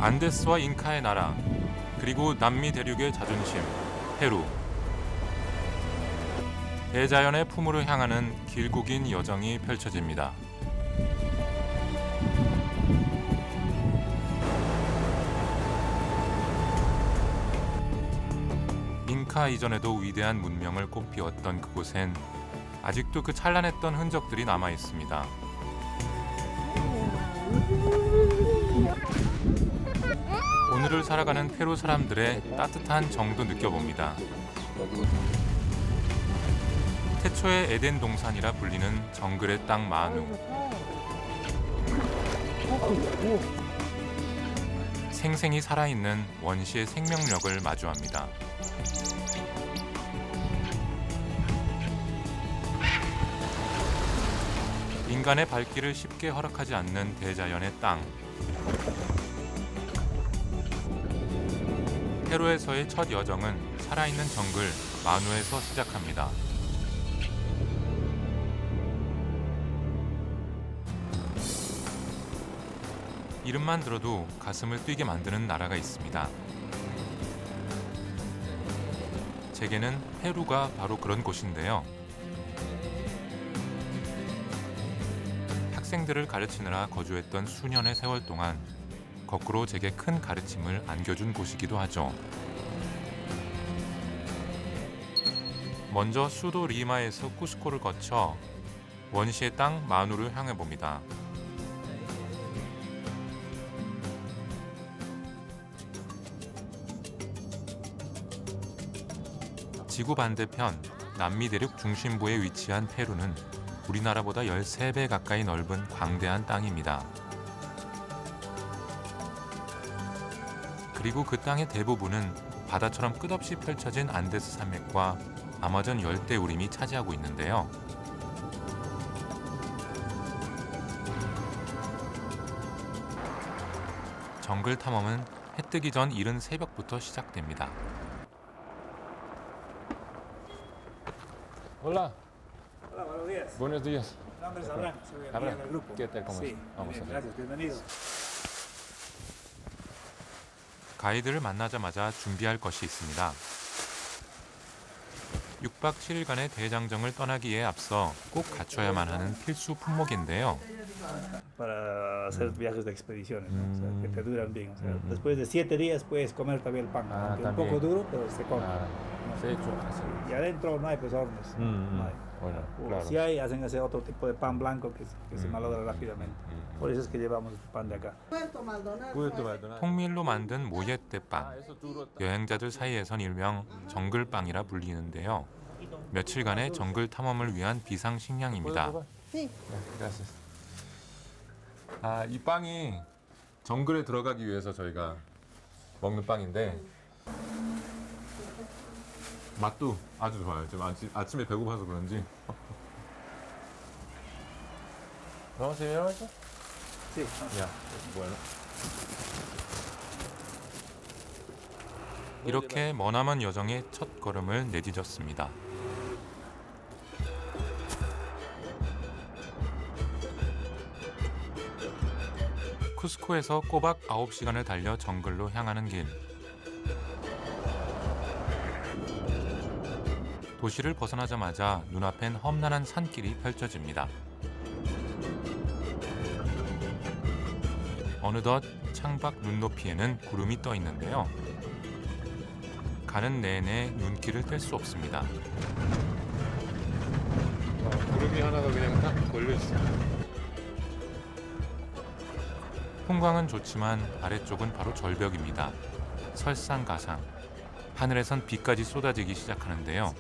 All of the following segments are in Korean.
안데스와 잉카의 나라, 그리고 남미 대륙의 자존심, 페루. 대자연의 품으로 향하는 길고 긴 여정이 펼쳐집니다. 잉카 이전에도 위대한 문명을 꽃피웠던 그곳엔 아직도 그 찬란했던 흔적들이 남아 있습니다. 오늘을 살아가는 페루 사람들의 따뜻한 정도 느껴봅니다. 태초의 에덴 동산이라 불리는 정글의 땅 마누. 생생히 살아있는 원시의 생명력을 마주합니다. 인간의 발길을 쉽게 허락하지 않는 대자연의 땅. 페루에서의 첫 여정은 살아있는 정글 마누에서 시작합니다. 이름만 들어도 가슴을 뛰게 만드는 나라가 있습니다. 제게는 페루가 바로 그런 곳인데요. 학생들을 가르치느라 거주했던 수년의 세월 동안 거꾸로 제게 큰 가르침을 안겨준 곳이기도 하죠. 먼저 수도 리마에서 쿠스코를 거쳐 원시의 땅 마누를 향해 봅니다. 지구 반대편 남미 대륙 중심부에 위치한 페루는 우리나라보다 13배 가까이 넓은 광대한 땅입니다. 그리고 그 땅의 대부분은 바다처럼 끝없이 펼쳐진 안데스 산맥과 아마존 열대우림이 차지하고 있는데요. 정글 탐험은 해 뜨기 전 이른 새벽부터 시작됩니다. Hola, Hola, buenos días. buenos días. Mi nombre es Abraham, soy el Abraham, guía del grupo. ¿qué tal? ¿Cómo Sí, estás? Vamos bien, a ver. gracias, bienvenido. 가이드를 만나자마자 준비할 것이 있습니다. 6박 7일간의 대장정을 떠나기에 앞서 꼭 갖춰야만 하는 필수 품목인데요. Para hacer viajes de expediciones, ¿no? O sea, que te duran bien. O sea, después de 7 días puedes comer también el pan, Ah, aunque un también. poco duro, pero se come. Ah, ¿no? se ha hecho así. Y adentro no hay pues hornos. No hay. Bueno, O claro. si hay, hacen ese otro tipo de pan blanco que se malogra rápidamente. Por eso es que llevamos este pan de acá. Puerto Maldonado. 통밀로 만든 모예떼빵. 여행자들 사이에선 일명 정글빵이라 불리는데요. 며칠간의 정글 탐험을 위한 비상식량입니다. 네, gracias. 아, 이 빵이 정글에 들어가기 위해서 저희가 먹는 빵인데 맛도 아주 좋아요. 지금 아침에 배고파서 그런지. Vamos a ir a eso? Sí, Ya, bueno. 이렇게 머나먼 여정의 첫 걸음을 내디뎠습니다. 쿠스코에서 꼬박 9시간을 달려 정글로 향하는 길. 도시를 벗어나자마자 눈앞엔 험난한 산길이 펼쳐집니다. 어느덧 창밖 눈높이에는 구름이 떠 있는데요. 가는 내내 눈길을 뗄 수 없습니다. 구름이 하나가 그냥 딱 걸려 있어. 풍광은 좋지만 아래쪽은 바로 절벽입니다. 설상가상. 하늘에선 비까지 쏟아지기 시작하는데요.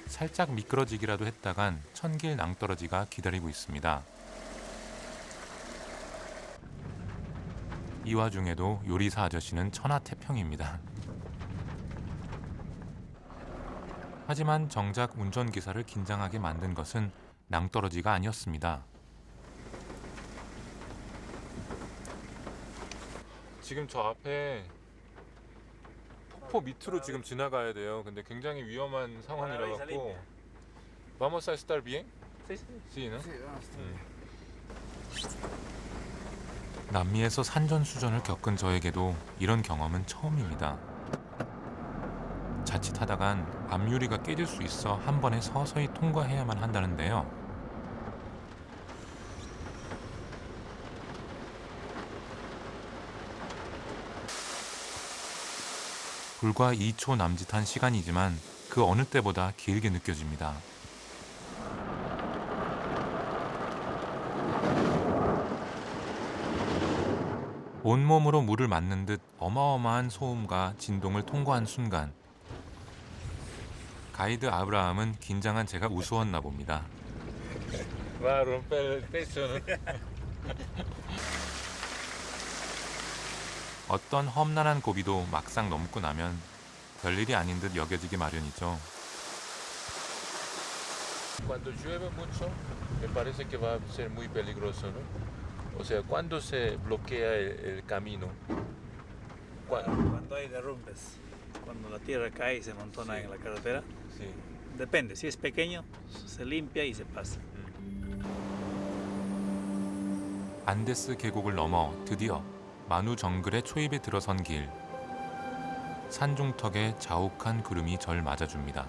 살짝 미끄러지기라도 했다간 천길 낭떠러지가 기다리고 있습니다. 이 와중에도 요리사 아저씨는 천하태평입니다. 하지만 정작 운전기사를 긴장하게 만든 것은 낭떠러지가 아니었습니다. 지금 저 앞에 폭포 밑으로 지금 지나가야 돼요. 근데 굉장히 위험한 상황이라 갖고 Vamos a estar bien? Sí, sí. Sí, ¿no? 남미에서 산전수전을 겪은 저에게도 이런 경험은 처음입니다. 자칫하다간 앞유리가 깨질 수 있어 한 번에 서서히 통과해야만 한다는데요. 불과 2초 남짓한 시간이지만 그 어느 때보다 길게 느껴집니다. 온몸으로 물을 맞는 듯 어마어마한 소음과 진동을 통과한 순간 가이드 아브라함은 긴장한 제가 우스웠나 봅니다. Va a romper el techo, ¿no? 어떤 험난한 고비도 막상 넘고 나면 별일이 아닌 듯 여겨지기 마련이죠. Cuando llueve mucho, me parece que va a ser muy peligroso, ¿no? O sea, ¿cuándo se bloquea el camino? Cuando hay derrumbes, cuando la tierra cae y se amontona en la carretera, Sí. depende, si es pequeño, se limpia y se pasa. 안데스 계곡을 넘어 드디어 마누 정글의 초입에 들어선 길. 산중턱에 자욱한 구름이 절 맞아줍니다.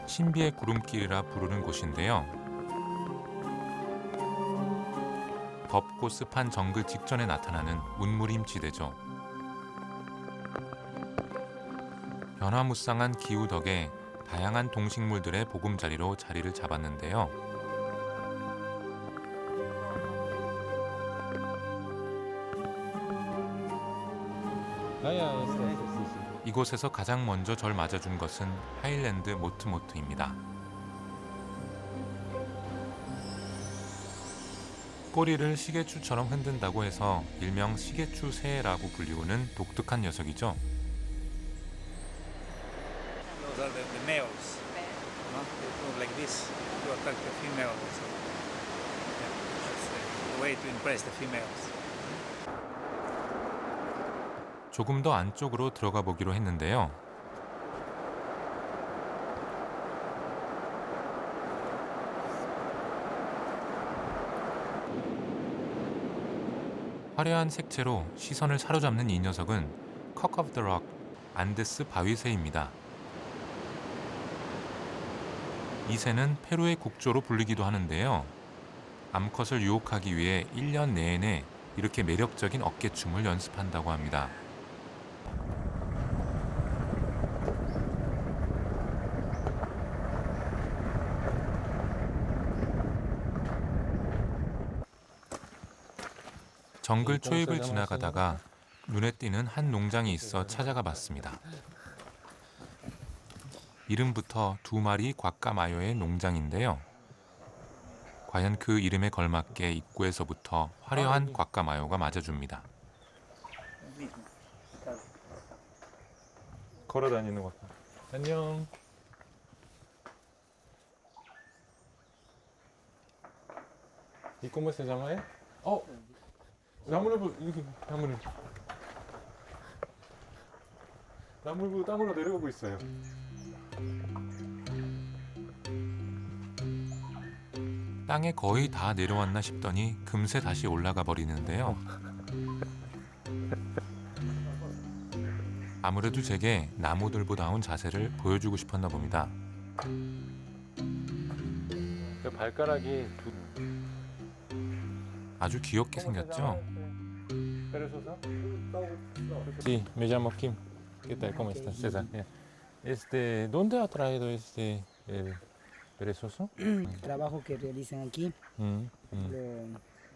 신비의 구름길이라 부르는 곳인데요. 덥고 습한 정글 직전에 나타나는 운무림 지대죠. 변화무쌍한 기후 덕에 다양한 동식물들의 보금자리로 자리를 잡았는데요. 이곳에서 가장 먼저 절 맞아준 것은 하일랜드 모트모트입니다. 꼬리를 시계추처럼 흔든다고 해서 일명 시계추 새라고 불리우는 독특한 녀석이죠. Those are the males, no? They go like this to attract the females. So, yeah, that's the way to impress the females. 조금 더 안쪽으로 들어가 보기로 했는데요. 화려한 색채로 시선을 사로잡는 이 녀석은 Cock of the Rock, 안데스 바위새입니다. 이 새는 페루의 국조로 불리기도 하는데요. 암컷을 유혹하기 위해 1년 내내 이렇게 매력적인 어깨춤을 연습한다고 합니다. 정글 초입을 지나가다가 눈에 띄는 한 농장이 있어 찾아가 봤습니다. 이름부터 두 마리 곽가마요의 농장인데요. 과연 그 이름에 걸맞게 입구에서부터 화려한 곽가마요가 맞아줍니다. 걸어 다니는 것 같아. 안녕. ¿Y cómo se llama él? 나무늘보 이렇게 나무늘보 땅으로 내려오고 있어요. 땅에 거의 다 내려왔나 싶더니 금세 다시 올라가 버리는데요. 아무래도 제게 나무들보다운 자세를 보여주고 싶었나 봅니다. 그 발가락이 아주 귀엽게 생겼죠? Sí, me llamo Kim. ¿Qué tal? ¿Cómo estás? César. ¿Dónde ha traído el perezoso? Trabajo que realizan aquí,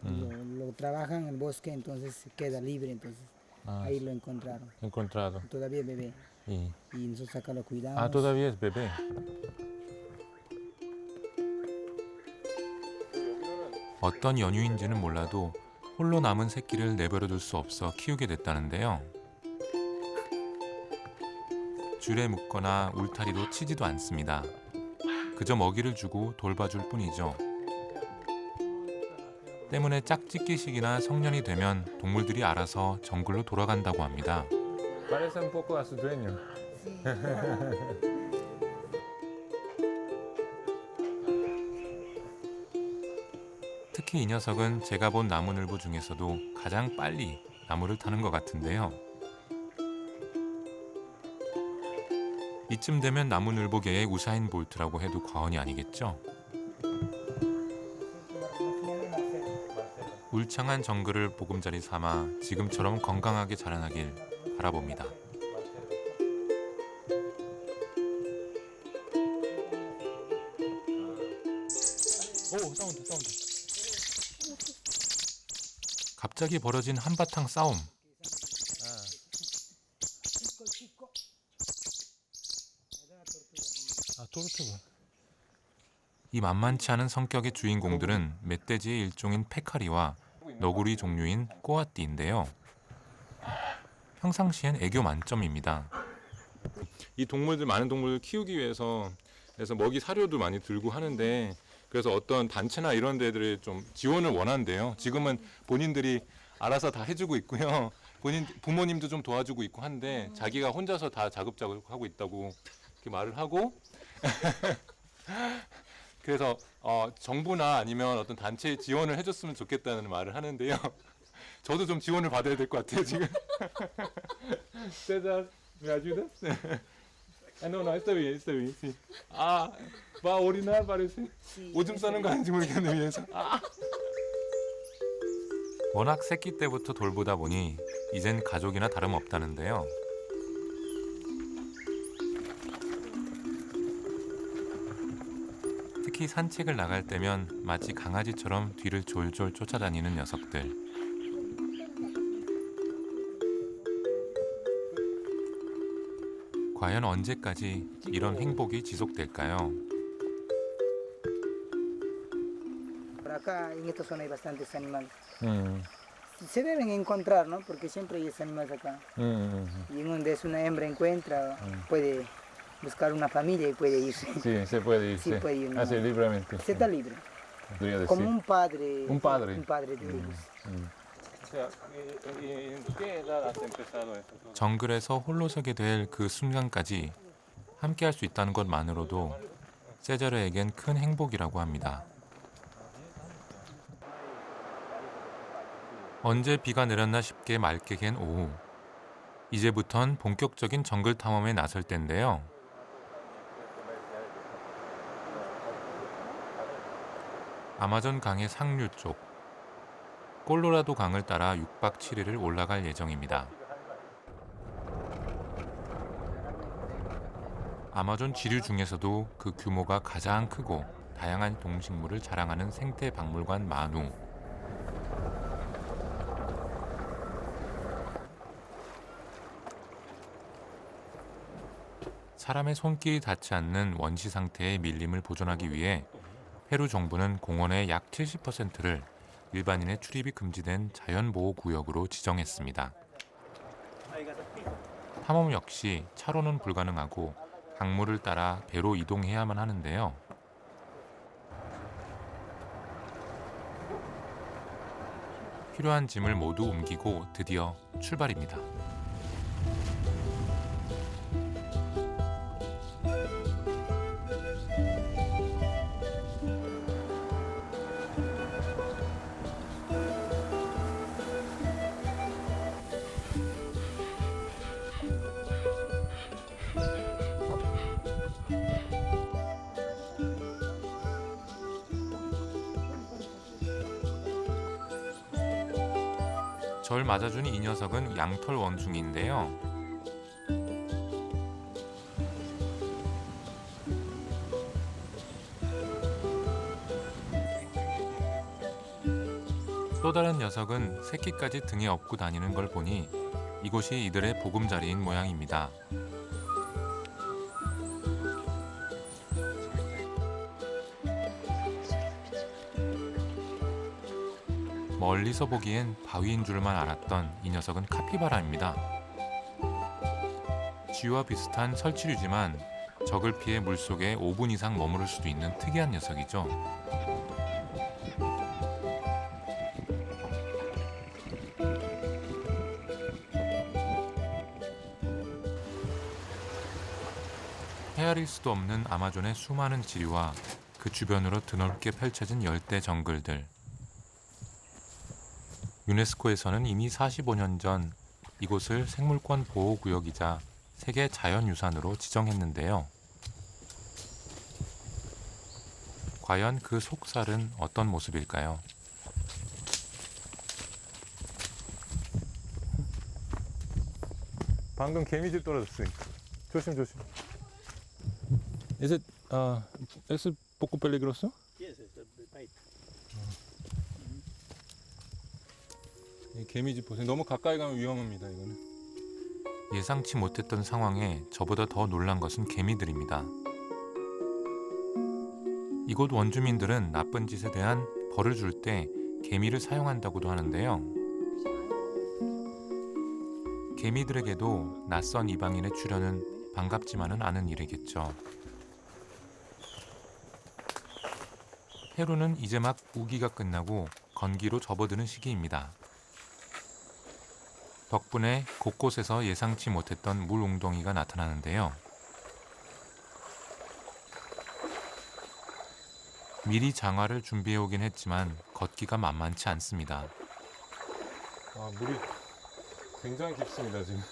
lo trabajan en el bosque, entonces queda libre, entonces ahí lo encontraron. Encontrado. Todavía es bebé Y... y nosotros acá lo cuidamos. todavía es bebé. 어떤 연유인지는 몰라도 홀로 남은 새끼를 내버려둘 수 없어 키우게 됐다는데요. 줄에 묶거나 울타리로 치지도 않습니다. 그저 먹이를 주고 돌봐줄 뿐이죠. 때문에 짝짓기식이나 성년이 되면 동물들이 알아서 정글로 돌아간다고 합니다. Parece un poco a su dueño. 특히 이 녀석은 제가 본 나무늘보 중에서도 가장 빨리 나무를 타는 것 같은데요. 이쯤 되면 나무늘보계의 우사인 볼트라고 해도 과언이 아니겠죠. 울창한 정글을 보금자리 삼아 지금처럼 건강하게 자라나길 바라봅니다. 오, 사운드. 갑자기 벌어진 한바탕 싸움. 토르투가. 이 만만치 않은 성격의 주인공들은 멧돼지의 일종인 페카리와 너구리 종류인 꼬아띠인데요. 평상시엔 애교 만점입니다. 이 동물들 많은 동물을 키우기 위해서 그래서 먹이 사료도 많이 들고 하는데 그래서 어떤 단체나 이런 데들이 좀 지원을 원한대요. 지금은 본인들이 알아서 다 해주고 있고요. 부모님도 좀 도와주고 있고 한데 자기가 혼자서 다 자급자급하고 있다고 이렇게 말을 하고 그래서 정부나 아니면 어떤 단체에 지원을 해줬으면 좋겠다는 말을 하는데요. 저도 좀 지원을 받아야 될 것 같아요 지금. César, ¿me ayudas? No, está bien, está bien, sí. Va a orinar parece. 오줌 싸는 거 아닌지 모르겠네 위에서. 워낙 새끼 때부터 돌보다 보니 이젠 가족이나 다름없다는데요. 특히 산책을 나갈 때면 마치 강아지처럼 뒤를 졸졸 쫓아다니는 녀석들. 과연 언제까지 이런 행복이 지속될까요? Por acá en esta zona hay bastantes animales. Se deben encontrar, ¿no? Porque siempre hay esos animales acá. Y en donde es una hembra encuentra, puede buscar una familia y puede irse. Sí, se puede ir. Sí, puede ir, ¿no? Así libremente. Se está libre. podría decir. Como un padre. Un padre. Un padre de ellos. O sea, ¿en qué edad has empezado esto? 정글에서 홀로 서게 될 그 순간까지 함께할 수 있다는 것만으로도 세자르에겐 큰 행복이라고 합니다. 언제 비가 내렸나 싶게 맑게 갠 오후. 이제부턴 본격적인 정글 탐험에 나설 때인데요. 아마존 강의 상류 쪽 콜로라도 강을 따라 6박 7일을 올라갈 예정입니다. 아마존 지류 중에서도 그 규모가 가장 크고 다양한 동식물을 자랑하는 생태박물관 마누. 사람의 손길이 닿지 않는 원시 상태의 밀림을 보존하기 위해 페루 정부는 공원의 약 70%를 일반인의 출입이 금지된 자연보호구역으로 지정했습니다. 탐험 역시 차로는 불가능하고 강물을 따라 배로 이동해야만 하는데요. 필요한 짐을 모두 옮기고 드디어 출발입니다. 절 맞아준 이 녀석은 양털 원숭이인데요. 또 다른 녀석은 새끼까지 등에 업고 다니는 걸 보니 이곳이 이들의 보금자리인 모양입니다. 멀리서 보기엔 바위인 줄만 알았던 이 녀석은 카피바라입니다. 쥐와 비슷한 설치류지만 적을 피해 물속에 5분 이상 머무를 수도 있는 특이한 녀석이죠. 헤아릴 수도 없는 아마존의 수많은 지류와 그 주변으로 드넓게 펼쳐진 열대 정글들. 유네스코에서는 이미 45년 전 이곳을 생물권 보호구역이자 세계 자연유산으로 지정했는데요. 과연 그 속살은 어떤 모습일까요? 방금 개미집 떨어졌으니까 조심. Is it poco peligroso? Yes, it's a bite. 이 개미집 보세요. 너무 가까이 가면 위험합니다. 이거는. 예상치 못했던 상황에 저보다 더 놀란 것은 개미들입니다. 이곳 원주민들은 나쁜 짓에 대한 벌을 줄 때 개미를 사용한다고도 하는데요. 개미들에게도 낯선 이방인의 출현은 반갑지만은 않은 일이겠죠. 페루는 이제 막 우기가 끝나고 건기로 접어드는 시기입니다. 덕분에 곳곳에서 예상치 못했던 물 웅덩이가 나타나는데요. 미리 장화를 준비해오긴 했지만 걷기가 만만치 않습니다. 아, 물이 굉장히 깊습니다 지금.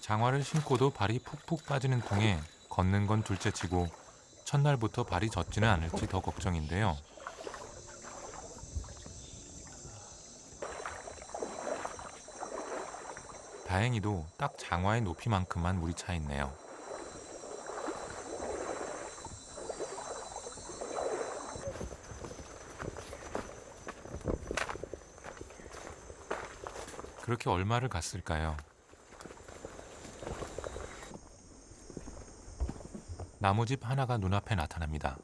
장화를 신고도 발이 푹푹 빠지는 통에 걷는 건 둘째치고 첫날부터 발이 젖지는 않을지 더 걱정인데요. 다행히도 딱 장화의 높이만큼만 물이 차 있네요. 그렇게 얼마를 갔을까요? 나무집 하나가 눈앞에 나타납니다.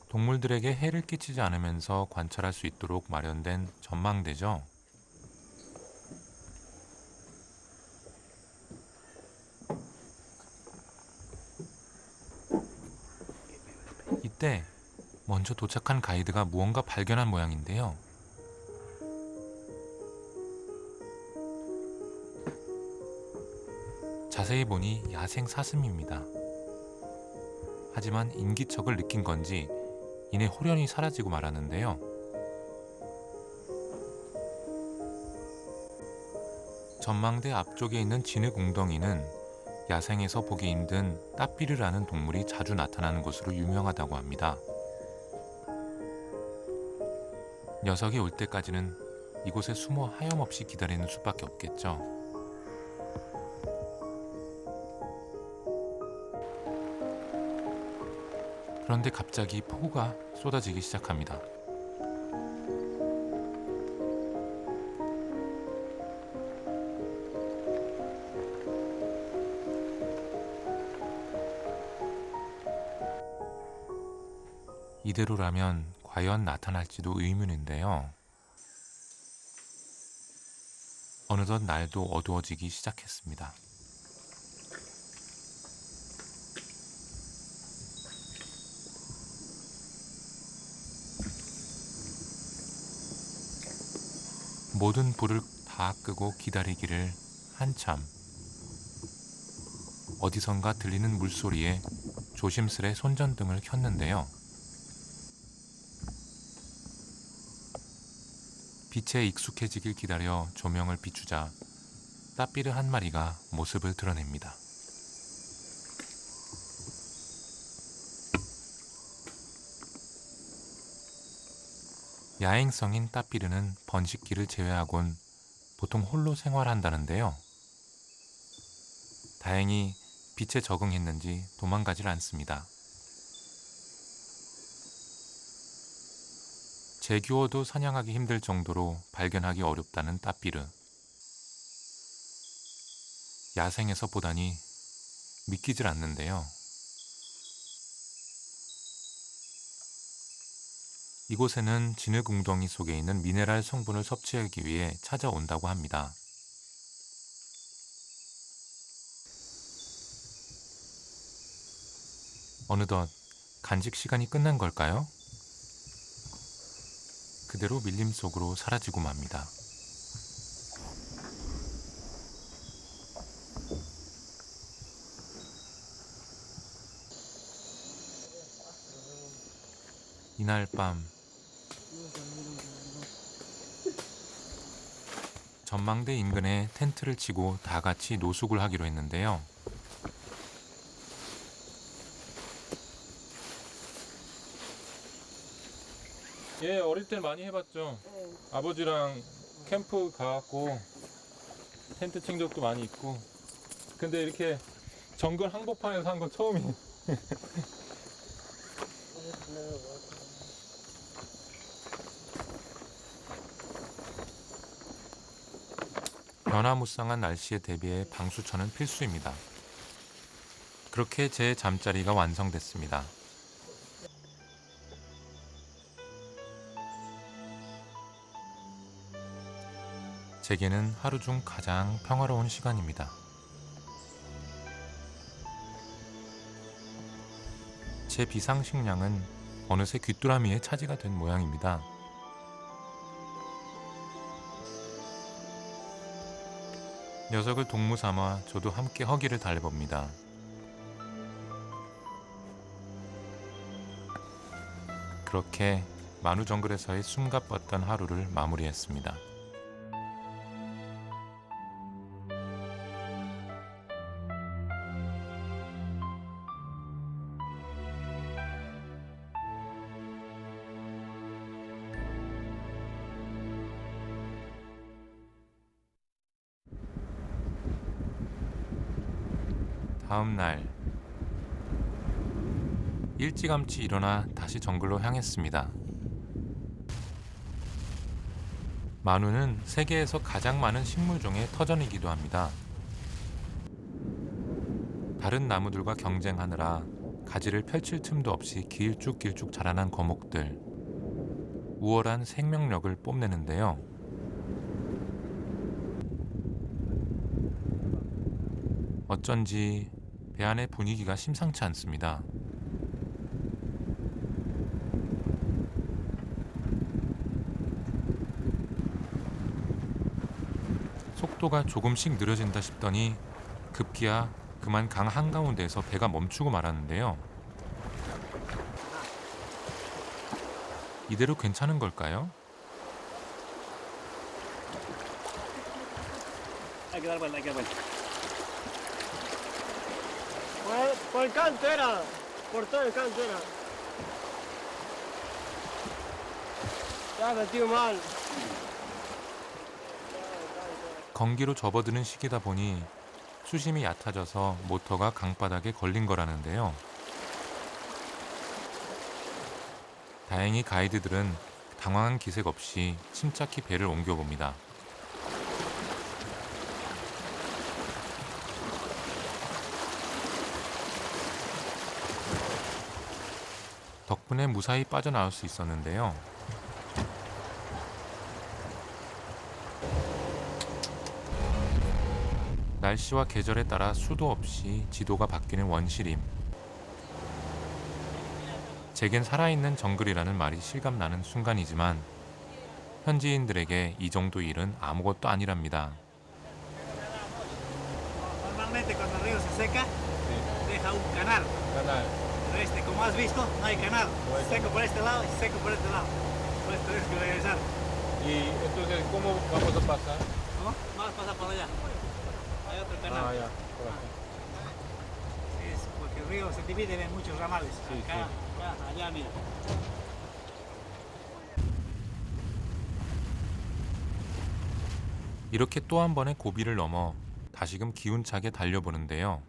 동물들에게 해를 끼치지 않으면서 관찰할 수 있도록 마련된 전망대죠. 이때 먼저 도착한 가이드가 무언가 발견한 모양인데요. 자세히 보니 야생 사슴입니다. 하지만 인기척을 느낀 건지 이내 호련히 사라지고 말았는데요. 전망대 앞쪽에 있는 진흙 웅덩이는 야생에서 보기 힘든 따삐르라는 동물이 자주 나타나는 곳으로 유명하다고 합니다. 녀석이 올 때까지는 이곳에 숨어 하염없이 기다리는 수밖에 없겠죠. 그런데 갑자기 폭우가 쏟아지기 시작합니다. 이대로라면 과연 나타날지도 의문인데요. 어느덧 날도 어두워지기 시작했습니다. 모든 불을 다 끄고 기다리기를 한참. 어디선가 들리는 물소리에 조심스레 손전등을 켰는데요. 빛에 익숙해지길 기다려 조명을 비추자 따삐르 한 마리가 모습을 드러냅니다. 야행성인 따삐르는 번식기를 제외하곤 보통 홀로 생활한다는데요. 다행히 빛에 적응했는지 도망가질 않습니다. 제규어도 사냥하기 힘들 정도로 발견하기 어렵다는 따삐르. 야생에서 보다니 믿기질 않는데요. 이곳에는 진흙 웅덩이 속에 있는 미네랄 성분을 섭취하기 위해 찾아온다고 합니다. 어느덧 간직 시간이 끝난 걸까요? 그대로 밀림 속으로 사라지고 맙니다. 이날 밤 전망대 인근에 텐트를 치고 다 같이 노숙을 하기로 했는데요. 예, 어릴 때 많이 해봤죠. 아버지랑 캠프 가갖고 텐트 친 적도 많이 있고. 근데 이렇게 정글 한복판에서 한 건 처음이에요. 변화무쌍한 날씨에 대비해 방수천은 필수입니다. 그렇게 제 잠자리가 완성됐습니다. 제게는 하루 중 가장 평화로운 시간입니다. 제 비상식량은 어느새 귀뚜라미의 차지가 된 모양입니다. 녀석을 동무 삼아 저도 함께 허기를 달래봅니다. 그렇게 마누 정글에서의 숨가뻤던 하루를 마무리했습니다. 다음 날 일찌감치 일어나 다시 정글로 향했습니다. 마누는 세계에서 가장 많은 식물종의 터전이기도 합니다. 다른 나무들과 경쟁하느라 가지를 펼칠 틈도 없이 길쭉길쭉 자라난 거목들, 우월한 생명력을 뽐내는데요. 어쩐지 배 안의 분위기가 심상치 않습니다. 속도가 조금씩 느려진다 싶더니 급기야 그만 강 한가운데에서 배가 멈추고 말았는데요. 이대로 괜찮은 걸까요? Hay que dar vuelta, hay que dar vuelta. Por el canto era, por todo el canto era. Ya metido mal. 건기로 접어드는 시기다 보니 수심이 얕아져서 모터가 강바닥에 걸린 거라는데요. 다행히 가이드들은 당황한 기색 없이 침착히 배를 옮겨봅니다. 덕분에 무사히 빠져나올 수 있었는데요. 날씨와 계절에 따라 수도 없이 지도가 바뀌는 원시림. 제겐 살아있는 정글이라는 말이 실감나는 순간이지만 현지인들에게 이 정도 일은 아무것도 아니랍니다. Normalmente cuando el río se seca, deja un canal. Pero como has visto, no hay canal. Seco por este lado y seco por este lado. Por esto tienes que regresar. Y entonces, ¿cómo vamos a pasar? ¿Cómo? Vamos a pasar por allá. Hay otro canal. Ah, ya, por aquí. Es porque el río se divide en muchos ramales. Sí, acá, acá, allá, mira. 이렇게 또 한 번의 고비를 넘어 다시금 기운차게 달려보는데요.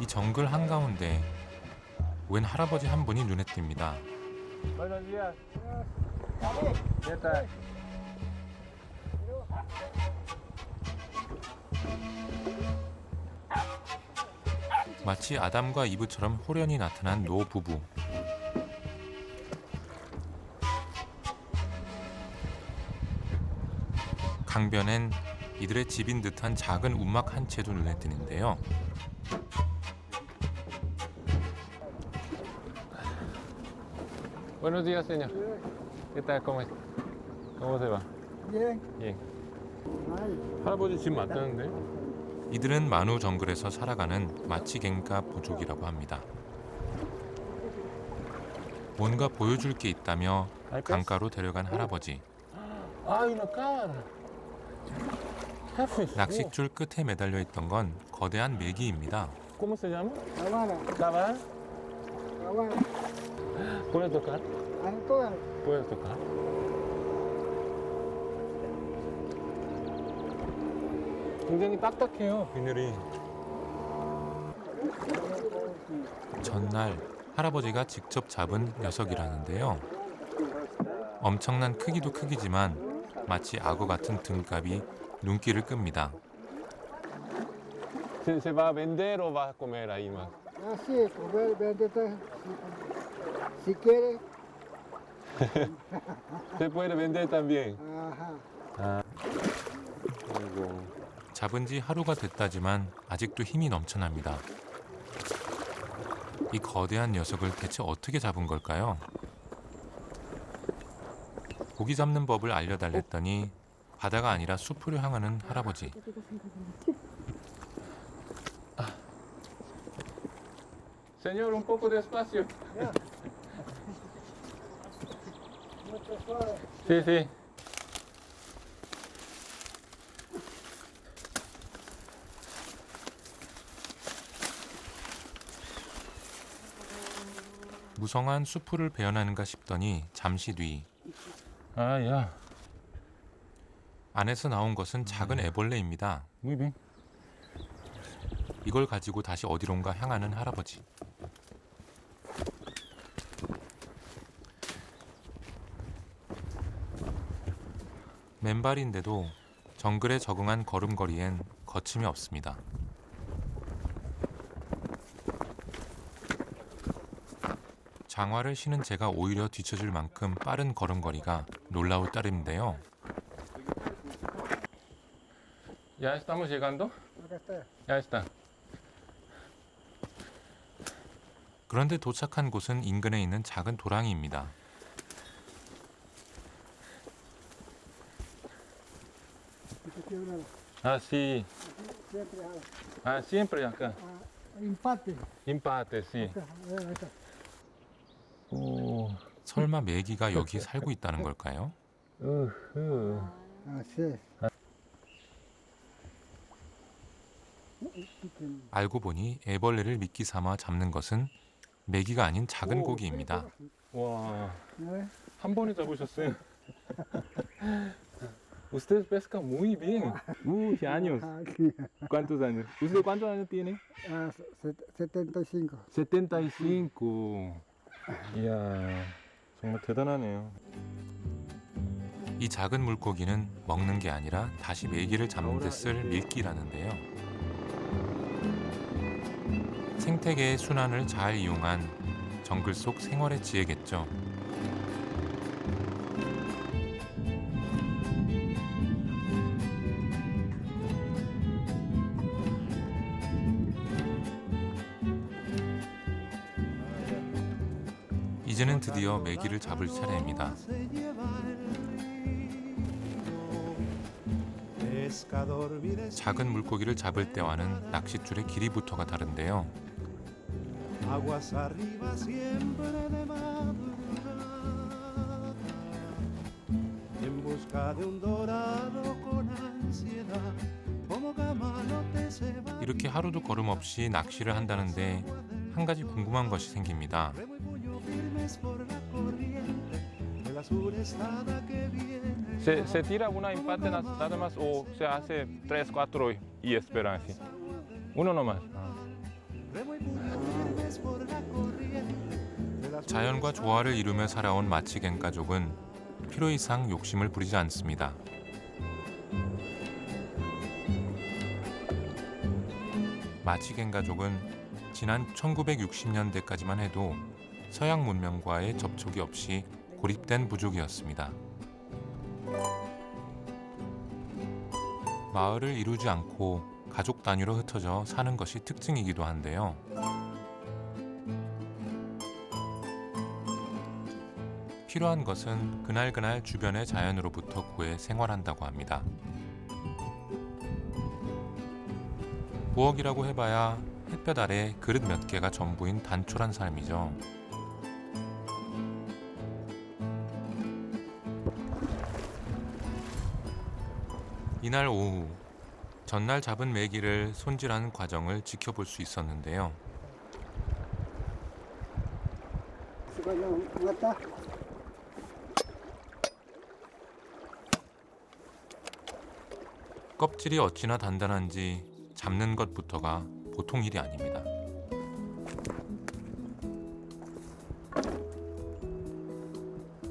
이 정글 한가운데 웬 할아버지 한 분이 눈에 띕니다. Buenos días. ¿Qué tal? 마치 아담과 이브처럼 호련히 나타난 노 부부. 강변엔 이들의 집인 듯한 작은 움막 한 채도 눈에 띄는데요. Buenos días, señor. ¿Qué tal? ¿Cómo se va? Bien. Bien. 할아버지 집 맞다는데? 이들은 마누 정글에서 살아가는 마치겐가 부족이라고 합니다. 뭔가 보여줄 게 있다며 강가로 데려간 할아버지. 낚싯줄 끝에 매달려 있던 건 거대한 메기입니다. ¿Cómo se llama? Habana, Lava. Habana, ¿Puedes tocar? todas. ¿Puedes tocar? 굉장히 딱딱해요, 비늘이. 전날 할아버지가 직접 잡은 녀석이라는데요. 엄청난 크기도 크기지만 마치 악어 같은 등갑이 눈길을 끕니다. ¿Se va a vender o va a comer ahí más? Así, comer, venderte. Si quieres. Se puede vender también. Ajá. 아이고. 잡은 지 하루가 됐다지만 아직도 힘이 넘쳐납니다. 이 거대한 녀석을 대체 어떻게 잡은 걸까요? 고기 잡는 법을 알려달랬더니 바다가 아니라 숲으로 향하는 할아버지. Señor, un poco de espacio. Sí, sí. 무성한 수풀을 베어나는가 싶더니 잠시 뒤 Ah, ya. 안에서 나온 것은 작은 애벌레입니다. Muy bien. 이걸 가지고 다시 어디론가 향하는 할아버지. 맨발인데도 정글에 적응한 걸음걸이엔 거침이 없습니다. 장화를 신은 제가 오히려 뒤처질 만큼 빠른 걸음걸이가 놀라울 따름인데요. ¿Ya estamos llegando? Acá está. Ya está. 그런데 도착한 곳은 인근에 있는 작은 도랑이입니다. Ah, sí. Siempre jala. Ah, siempre acá. Empate. Empate, sí. Acá, ahí está. 오. 설마 메기가 여기 살고 있다는 걸까요? Así es. 알고 보니 애벌레를 미끼 삼아 잡는 것은 메기가 아닌 작은 고기입니다. 와, ¿No 한 번에 잡으셨어요. Usted pesca muy bien. años. ves? ¿Cuántos años? ¿Usted cuántos años tiene? 75. 75. 이야, 정말 대단하네요. 이 작은 물고기는 먹는 게 아니라 다시 메기를 잡는 데 쓸 밀기라는데요. 생태계의 순환을 잘 이용한 정글 속 생활의 지혜겠죠. 이제는 드디어 메기를 잡을 차례입니다. 작은 물고기를 잡을 때와는 낚싯줄의 길이부터가 다른데요. Aguas arriba siempre de madrugada, en busca de un dorado con ansiedad, como camalote se va. 이렇게 하루도 걸음 없이 낚시를 한다는데 한 가지 궁금한 것이 생깁니다. Remo y puño firmes por la corriente de la surestada que viene. ¿Se tira una empate nada más o se hace 3, 4 y esperan así? Uno nomás. Remo y puño firmes por la corriente de la 자연과 조화를 이루며 살아온 마치겐 가족은 필요 이상 욕심을 부리지 않습니다. 마치겐 가족은 지난 1960년대까지만 해도 서양 문명과의 접촉이 없이 고립된 부족이었습니다. 마을을 이루지 않고 가족 단위로 흩어져 사는 것이 특징이기도 한데요. 필요한 것은 그날그날 주변의 자연으로부터 구해 생활한다고 합니다. 부엌이라고 해봐야 햇볕 아래 그릇 몇 개가 전부인 단촐한 삶이죠. 이날 오후 전날 잡은 메기를 손질하는 과정을 지켜볼 수 있었는데요. 껍질이 어찌나 단단한지 잡는 것부터가 보통 일이 아닙니다.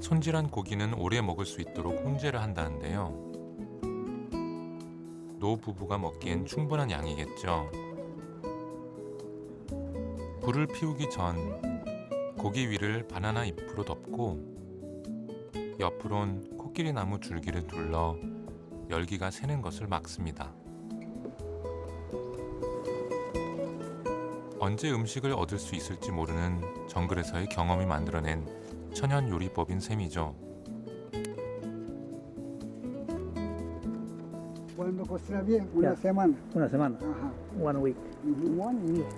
손질한 고기는 오래 먹을 수 있도록 혼재를 한다는데요. 노 부부가 먹기엔 충분한 양이겠죠. 불을 피우기 전 고기 위를 바나나 잎으로 덮고 옆으론 코끼리 나무 줄기를 둘러 열기가 새는 것을 막습니다. 언제 음식을 얻을 수 있을지 모르는 정글에서의 경험이 만들어낸 천연 요리법인 셈이죠. Cuando cocina bien, una semana. Una semana. Ajá. 1 week. 1 week.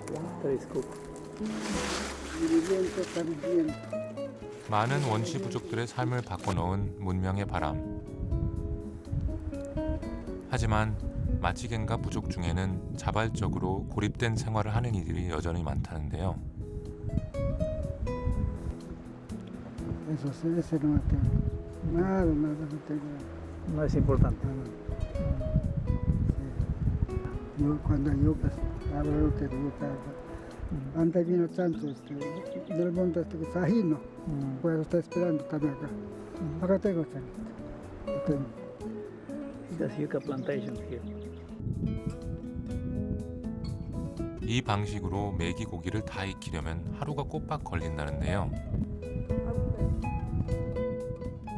That is cool. Viviendo también. 많은 원시 부족들의 삶을 바꿔놓은 문명의 바람. 하지만 마치겐가 부족 중에는 자발적으로 고립된 생활을 하는 이들이 여전히 많다는데요. Eso sí, ese no tengo. Nada no tengo. No es importante. Sí. Yo cuando yo pues, hablo lo que gusta. Antes vino tanto del mundo que es ajeno. Pues está esperando también acá. Acá tengo tanto. Tengo. There's yucca plantations here. 이 방식으로 메기 고기를 다 익히려면 하루가 꼬박 걸린다는데요.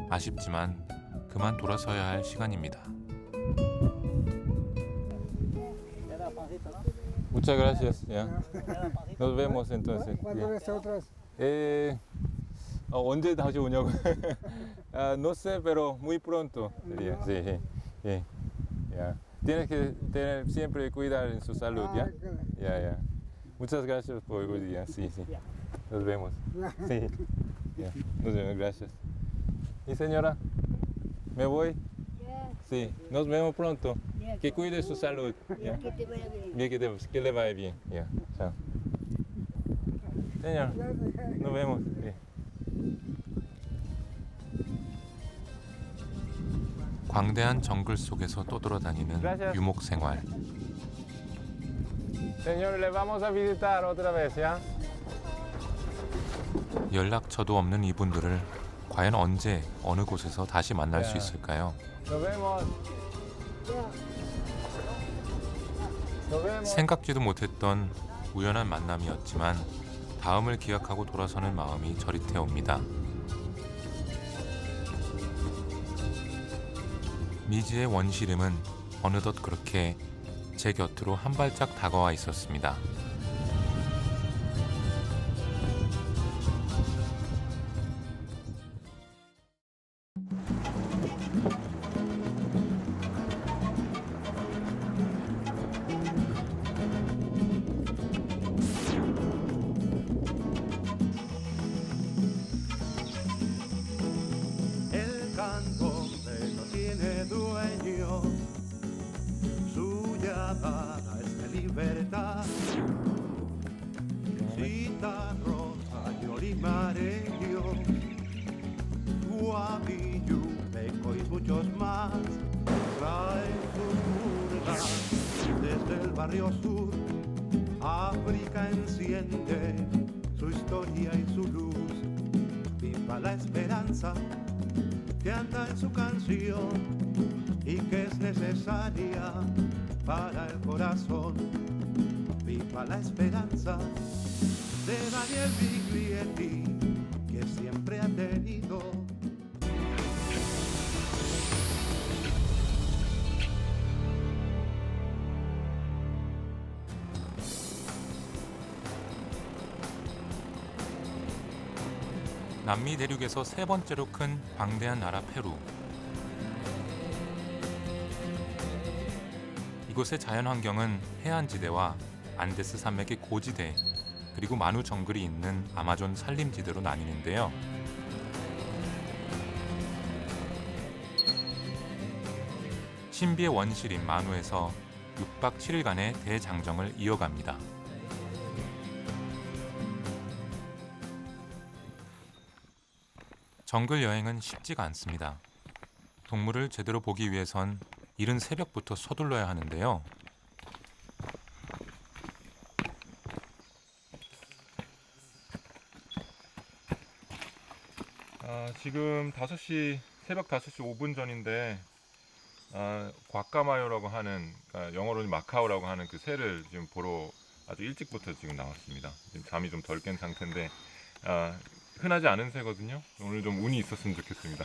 아쉽지만 그만 돌아서야 할 시간입니다. Muchas gracias. Ya. Nos vemos entonces. ¿Cuándo ves otra vez? 언제 다시 오냐고? No sé, pero muy pronto. Sería. Sí, sí, sí. Ya. Tienes que tener siempre cuidar en su salud, ¿ya? Ya, ya. Muchas gracias por el día. Sí, sí. Nos vemos. Sí. Ya. Nos vemos. Gracias. ¿Y señora? ¿Me voy? Sí. Nos vemos pronto. Que cuide su salud. ¿Ya? Que te vaya bien. Bien, que le vaya bien. Ya. Chao. Señor, nos vemos. Sí. 광대한 정글 속에서 떠돌아다니는 Gracias. 유목 생활. Señor, le vamos a visitar otra vez, ¿ya? 연락처도 없는 이분들을 과연 언제 어느 곳에서 다시 만날 수 있을까요? Nos vemos. Nos vemos. 생각지도 못했던 우연한 만남이었지만 다음을 기약하고 돌아서는 마음이 저릿해 옵니다. 미지의 원시림은 어느덧 그렇게 제 곁으로 한 발짝 다가와 있었습니다. El canto no tiene dueño, su llamada es de libertad. Cita, rosa, yorimareño, guavillo, beco y muchos más. Traen sus burlas desde el barrio sur. África enciende su historia y su luz. Viva la esperanza que anda en su canción y que es necesaria para el corazón. Viva la esperanza de Daniel Biglietti, que siempre ha tenido. 남미 대륙에서 세 번째로 큰 광대한 나라 페루. 이곳의 자연 환경은 해안지대와 안데스 산맥의 고지대, 그리고 만우 정글이 있는 아마존 산림지대로 나뉘는데요. 신비의 원시림 만우에서 6박 7일간의 대장정을 이어갑니다. 정글 여행은 쉽지가 않습니다. 동물을 제대로 보기 위해선 이른 새벽부터 서둘러야 하는데요. 지금 새벽 5시 5분 전인데 과까마요라고 하는, 그러니까 영어로는 마카오라고 하는 그 새를 지금 보러 아주 일찍부터 지금 나왔습니다. 지금 잠이 좀 덜 깬 상태인데 흔하지 않은 새거든요. 오늘 좀 운이 있었으면 좋겠습니다.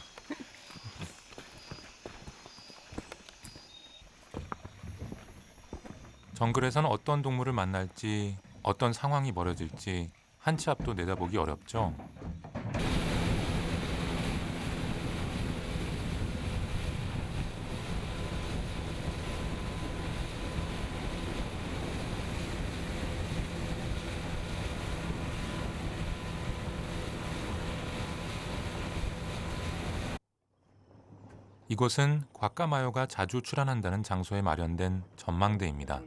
정글에서는 어떤 동물을 만날지, 어떤 상황이 벌어질지 한 치 앞도 내다보기 어렵죠. 이곳은 과까마요가 자주 출현한다는 장소에 마련된 전망대입니다.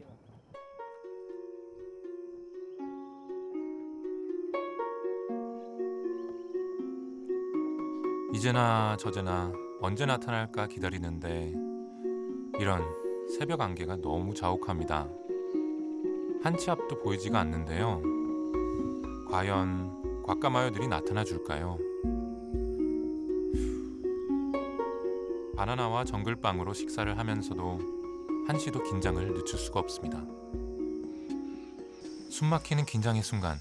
이제나 저제나 언제 나타날까 기다리는데 이런 새벽 안개가 너무 자욱합니다. 한 치 앞도 보이지가 않는데요. 과연 과까마요들이 나타나 줄까요? 바나나와 정글빵으로 식사를 하면서도 한시도 긴장을 늦출 수가 없습니다. 숨막히는 긴장의 순간,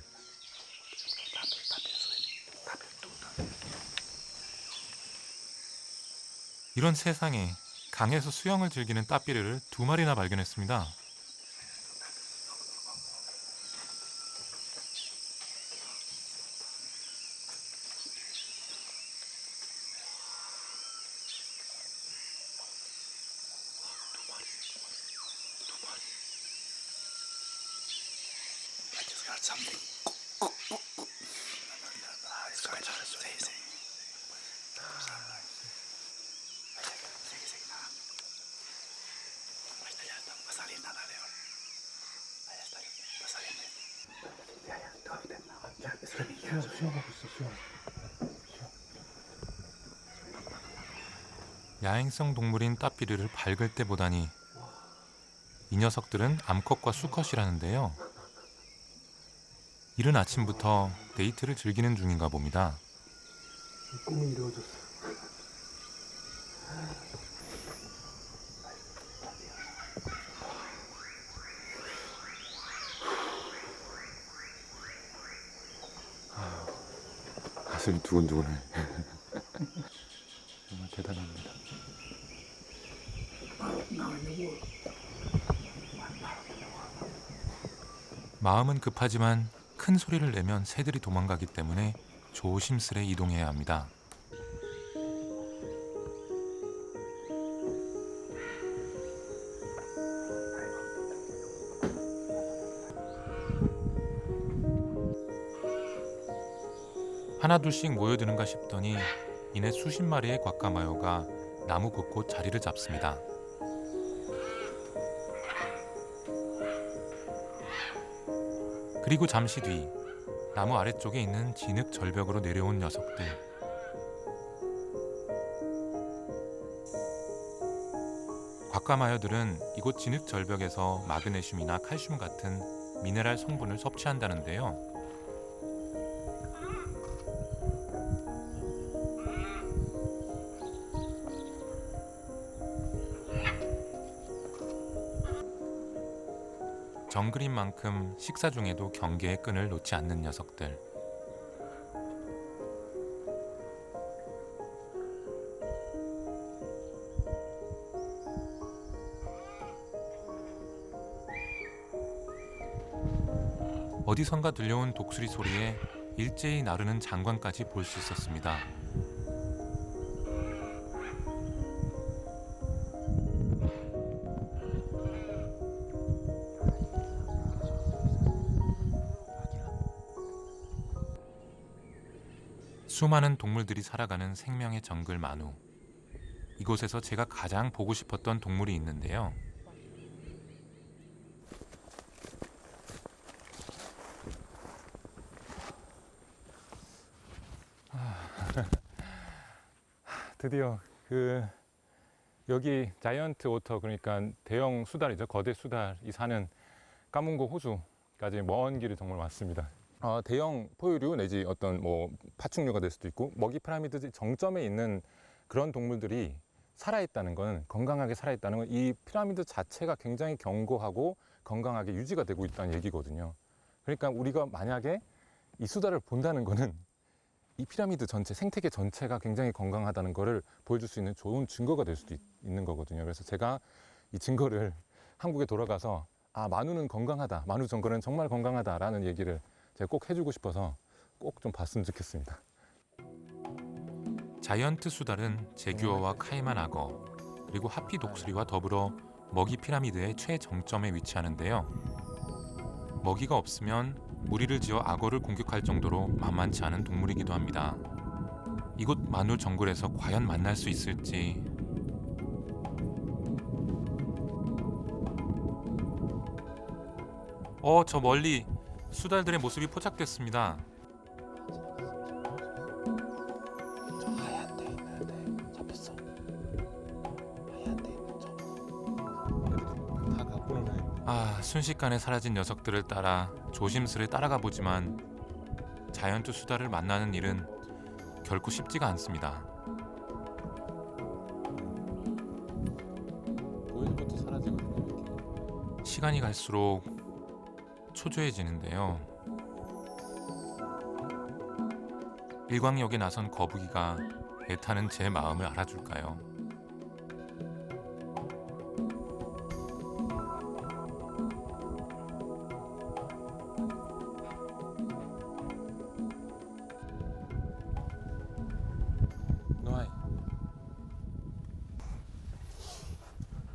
이런 세상에 강에서 수영을 즐기는 따삐르를 2마리나 발견했습니다. 야행성 동물인 따삐르를 밝을 때 보다니 이 녀석들은 암컷과 수컷이라는데요. 이른 아침부터 데이트를 즐기는 중인가 봅니다. 꿈이 이루어졌어. 가슴이 두근두근해. 정말 대단합니다. 마음은 급하지만 큰 소리를 내면 새들이 도망가기 때문에 조심스레 이동해야 합니다. 하나둘씩 모여드는가 싶더니 이내 수십 마리의 과까마요가 나무 곳곳 자리를 잡습니다. 그리고 잠시 뒤 나무 아래쪽에 있는 진흙 절벽으로 내려온 녀석들. 과까마요들은 이곳 진흙 절벽에서 마그네슘이나 칼슘 같은 미네랄 성분을 섭취한다는데요. 정글인 만큼 식사 중에도 경계의 끈을 놓지 않는 녀석들. 어디선가 들려온 독수리 소리에 일제히 나르는 장관까지 볼 수 있었습니다. 수많은 동물들이 살아가는 생명의 정글 만우. 이곳에서 제가 가장 보고 싶었던 동물이 있는데요. 드디어 여기 자이언트 오터, 그러니까 대형 수달이죠. 거대 수달이 사는 까문고 호수까지 먼 길을 정말 왔습니다. 대형 포유류 내지 어떤 뭐 파충류가 될 수도 있고 먹이 피라미드 정점에 있는 그런 동물들이 살아있다는 건, 건강하게 살아있다는 건 이 피라미드 자체가 굉장히 견고하고 건강하게 유지가 되고 있다는 얘기거든요. 그러니까 우리가 만약에 이 수달을 본다는 거는 이 피라미드 전체, 생태계 전체가 굉장히 건강하다는 거를 보여줄 수 있는 좋은 증거가 될 수도 있는 거거든요. 그래서 제가 이 증거를 한국에 돌아가서 만우는 건강하다, 만우 정글은 정말 건강하다라는 얘기를 제가 꼭 해주고 싶어서 꼭 좀 봤으면 좋겠습니다. 자이언트 수달은 제규어와 카이만 악어, 그리고 하피 독수리와 더불어 먹이 피라미드의 최정점에 위치하는데요. 먹이가 없으면 무리를 지어 악어를 공격할 정도로 만만치 않은 동물이기도 합니다. 이곳 만우 정글에서 과연 만날 수 있을지. 저 멀리 수달들의 모습이 포착됐습니다. 순식간에 사라진 녀석들을 따라 조심스레 따라가 보지만 자이언트 수달을 만나는 일은 결코 쉽지가 않습니다. 보이는 것도 사라지거든요. 시간이 갈수록 초조해지는데요. 일광역에 나선 거북이가 애타는 제 마음을 알아줄까요?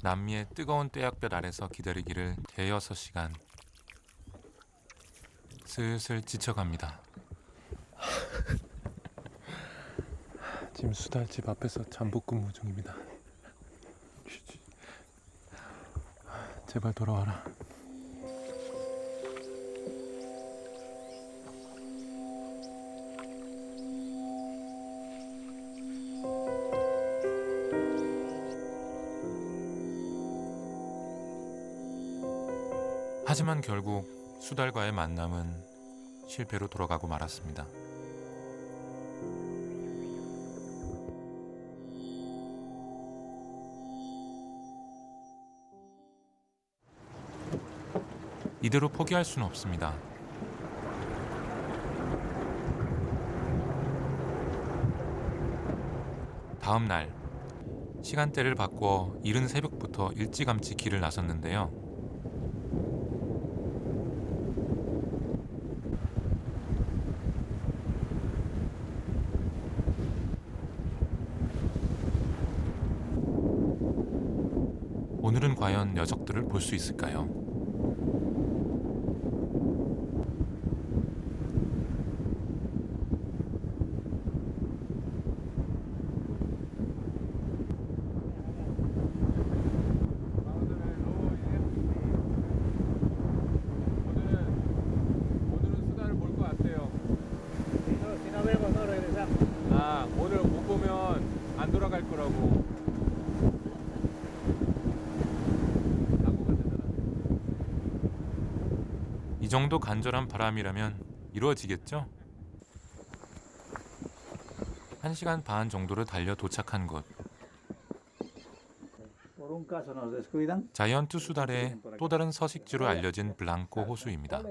남미의 뜨거운 떼약볕 아래서 기다리기를 대여섯 시간. 슬슬 지쳐갑니다. 지금 수달집 앞에서 잠복 근무 중입니다. 제발 돌아와라. 하지만 결국 수달과의 만남은 실패로 돌아가고 말았습니다. 이대로 포기할 수는 없습니다. 다음 날 시간대를 바꿔 이른 새벽부터 일찌감치 길을 나섰는데요. 오늘은 과연 녀석들을 볼 수 있을까요? 오늘은 수달을 볼 것 같아요. 오늘 못 보면 안 돌아갈 거라고. 이 정도 간절한 바람이라면 이루어지겠죠? 1시간 반 정도를 달려 도착한 곳. 자이언트 수달의 또 다른 서식지로 알려진 블랑코 호수입니다.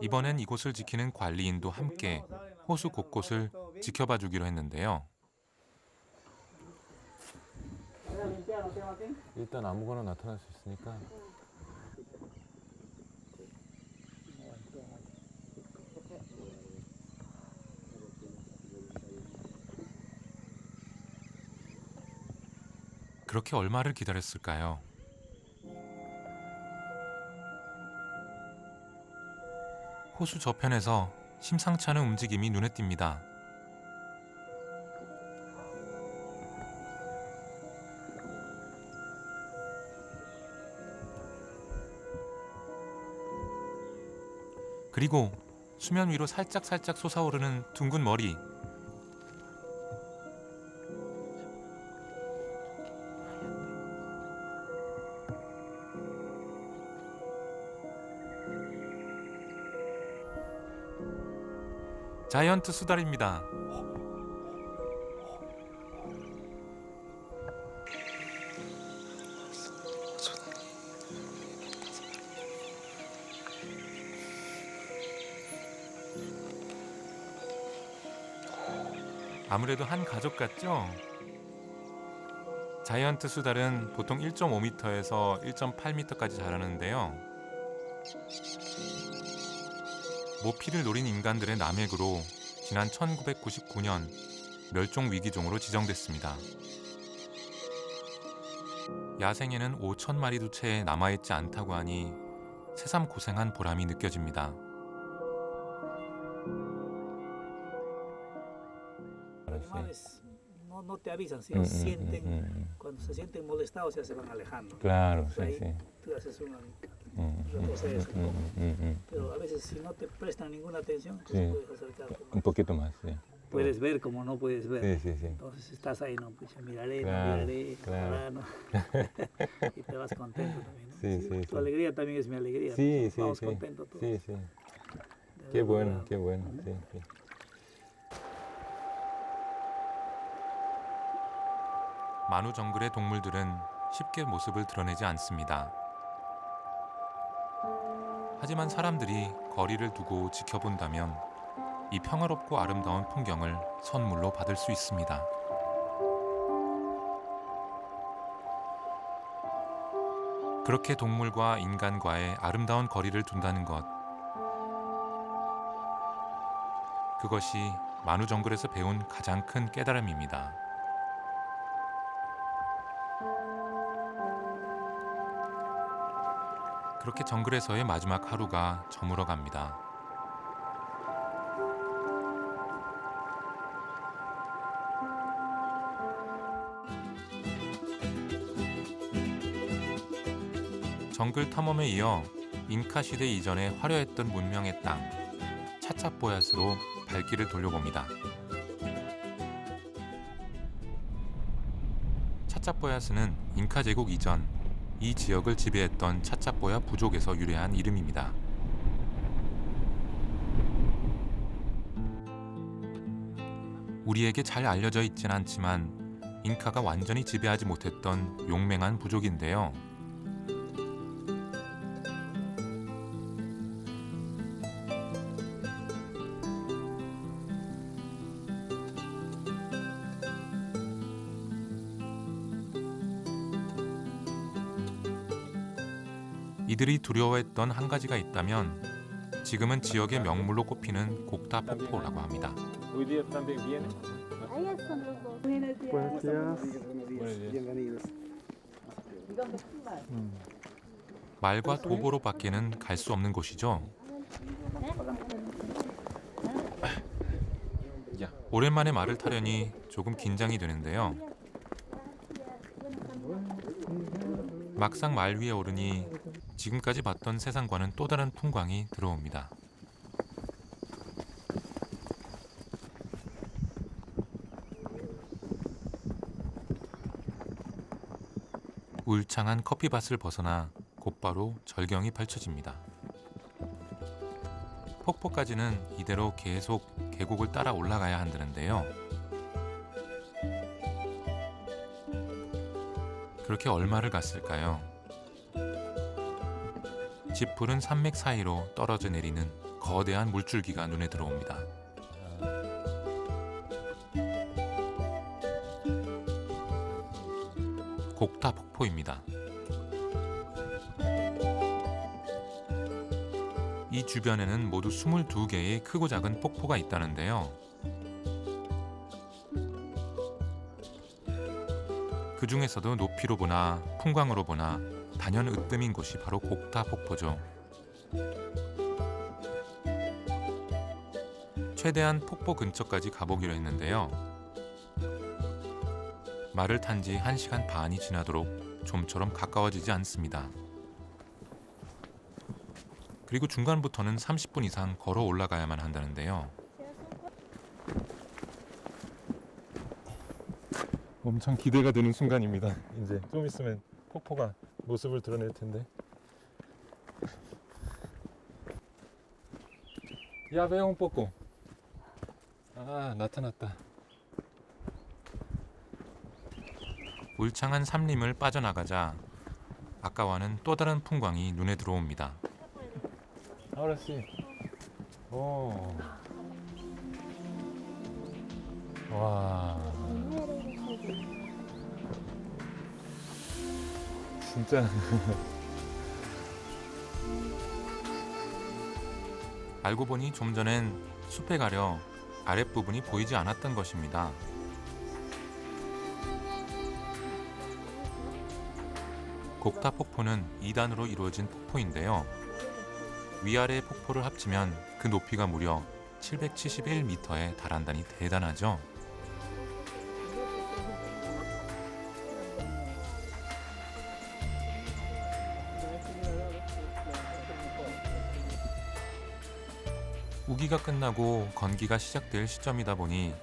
이번엔 이곳을 지키는 관리인도 함께 호수 곳곳을 지켜봐 주기로 했는데요. 일단 아무거나 나타날 수 있으니까. 그렇게 얼마를 기다렸을까요? 호수 저편에서 심상치 않은 움직임이 눈에 띕니다. 그리고 수면 위로 살짝살짝 솟아오르는 둥근 머리. 자이언트 수달입니다. 아무래도 한 가족 같죠? 자이언트 수달은 보통 1.5m에서 1.8m까지 자라는데요. 모피를 노린 인간들의 남획으로 지난 1999년 멸종 위기종으로 지정됐습니다. 야생에는 5천 마리도 채 남아있지 않다고 하니 새삼 고생한 보람이 느껴집니다. Animales no te avisan, sino sienten, cuando se sienten molestados ya se van alejando. Claro, Ahí tú haces un retroceso, pero a veces si no te prestan ninguna atención, pues puedes acercar Un poquito más, sí. Puedes ver como no puedes ver. Sí, sí, sí. Entonces estás ahí, no, pues ya miraré, Claro, no miraré, claro. ojalá, no. Y te vas contento también, ¿no? Sí, sí, Tu sí. alegría también es mi alegría. Sí, ¿no? sí, Vamos sí. contentos todos. Sí, sí. De Qué verdad. bueno, qué bueno. Sí, sí. 만우 정글의 동물들은 쉽게 모습을 드러내지 않습니다. 하지만 사람들이 거리를 두고 지켜본다면 이 평화롭고 아름다운 풍경을 선물로 받을 수 있습니다. 그렇게 동물과 인간과의 아름다운 거리를 둔다는 것. 그것이 만우 정글에서 배운 가장 큰 깨달음입니다. 그렇게 정글에서의 마지막 하루가 저물어 갑니다. 정글 탐험에 이어 잉카 시대 이전에 화려했던 문명의 땅 차차뽀얏으로 발길을 돌려봅니다. 차차뽀얏은 잉카 제국 이전 이 지역을 지배했던 차차뽀얏 부족에서 유래한 이름입니다. 우리에게 잘 알려져 있진 않지만 잉카가 완전히 지배하지 못했던 용맹한 부족인데요. 이들이 두려워했던 한 가지가 있다면 지금은 지역의 명물로 꼽히는 곡타 폭포라고 합니다. Hoy día también viene. 말과 도보로 밖에는 갈 수 없는 곳이죠. 오랜만에 말을 타려니 조금 긴장이 되는데요. 막상 말 위에 오르니 지금까지 봤던 세상과는 또 다른 풍광이 들어옵니다. 울창한 커피밭을 벗어나 곧바로 절경이 펼쳐집니다. 폭포까지는 이대로 계속 계곡을 따라 올라가야 한다는데요. 그렇게 얼마를 갔을까요? 짙푸른 산맥 사이로 떨어져 내리는 거대한 물줄기가 눈에 들어옵니다. 곡타 폭포입니다. 이 주변에는 모두 22개의 크고 작은 폭포가 있다는데요. 그 중에서도 높이로 보나 풍광으로 보나 단연 으뜸인 곳이 바로 곡타 폭포죠. 최대한 폭포 근처까지 가보기로 했는데요. 말을 탄 지 1시간 반이 지나도록 좀처럼 가까워지지 않습니다. 그리고 중간부터는 30분 이상 걸어 올라가야만 한다는데요. 엄청 기대가 되는 순간입니다. 이제 좀 있으면 폭포가 모습을 드러낼 텐데. 야배용 폭포. 아, 나타났다. 울창한 삼림을 빠져나가자 아까와는 또 다른 풍광이 눈에 들어옵니다. Ahora sí. 오. 와. 진짜. 알고 보니 좀 전엔 숲에 가려 아랫부분이 보이지 않았던 것입니다. 곡타 폭포는 2단으로 이루어진 폭포인데요. 위아래 폭포를 합치면 그 높이가 무려 771m에 달한다니 대단하죠. 우기가 끝나고 건기가 시작될 시점이다 보니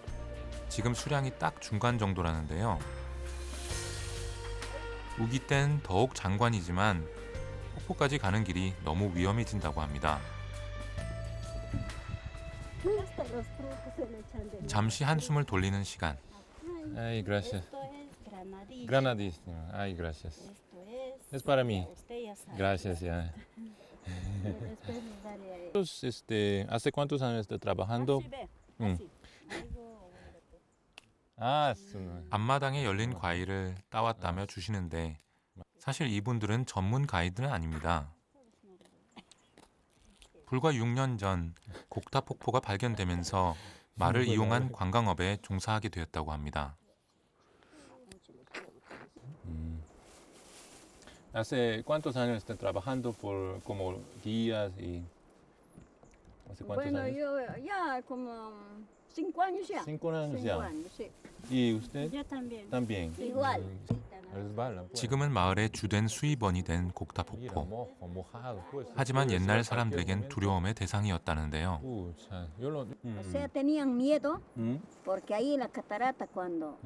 지금 수량이 딱 중간 정도라는데요. 우기 땐 더욱 장관이지만 폭포까지 가는 길이 너무 위험해진다고 합니다. 잠시 한숨을 돌리는 시간. Ay, gracias. Granadísimo. Ay, gracias. Es para mí. Gracias, ya. ¿Hace cuántos años está trabajando? Ah, 앞마당에 열린 과일을 따왔다며 주시는데 사실 이분들은 전문 가이드는 아닙니다. 불과 6년 전 곡타 폭포가 발견되면서 말을 이용한 관광업에 종사하게 되었다고 합니다. ¿Hace cuántos años está trabajando por como guías y hace cuántos Bueno, años? yo ya como 5 años ya. 5 años 5 ya. años, sí. ¿Y usted? Yo también. También. Igual. 지금은 마을의 주된 수입원이 된 곡타 폭포. 하지만 옛날 사람들에겐 두려움의 대상이었다는데요. O sea, tenían miedo porque ahí la catarata cuando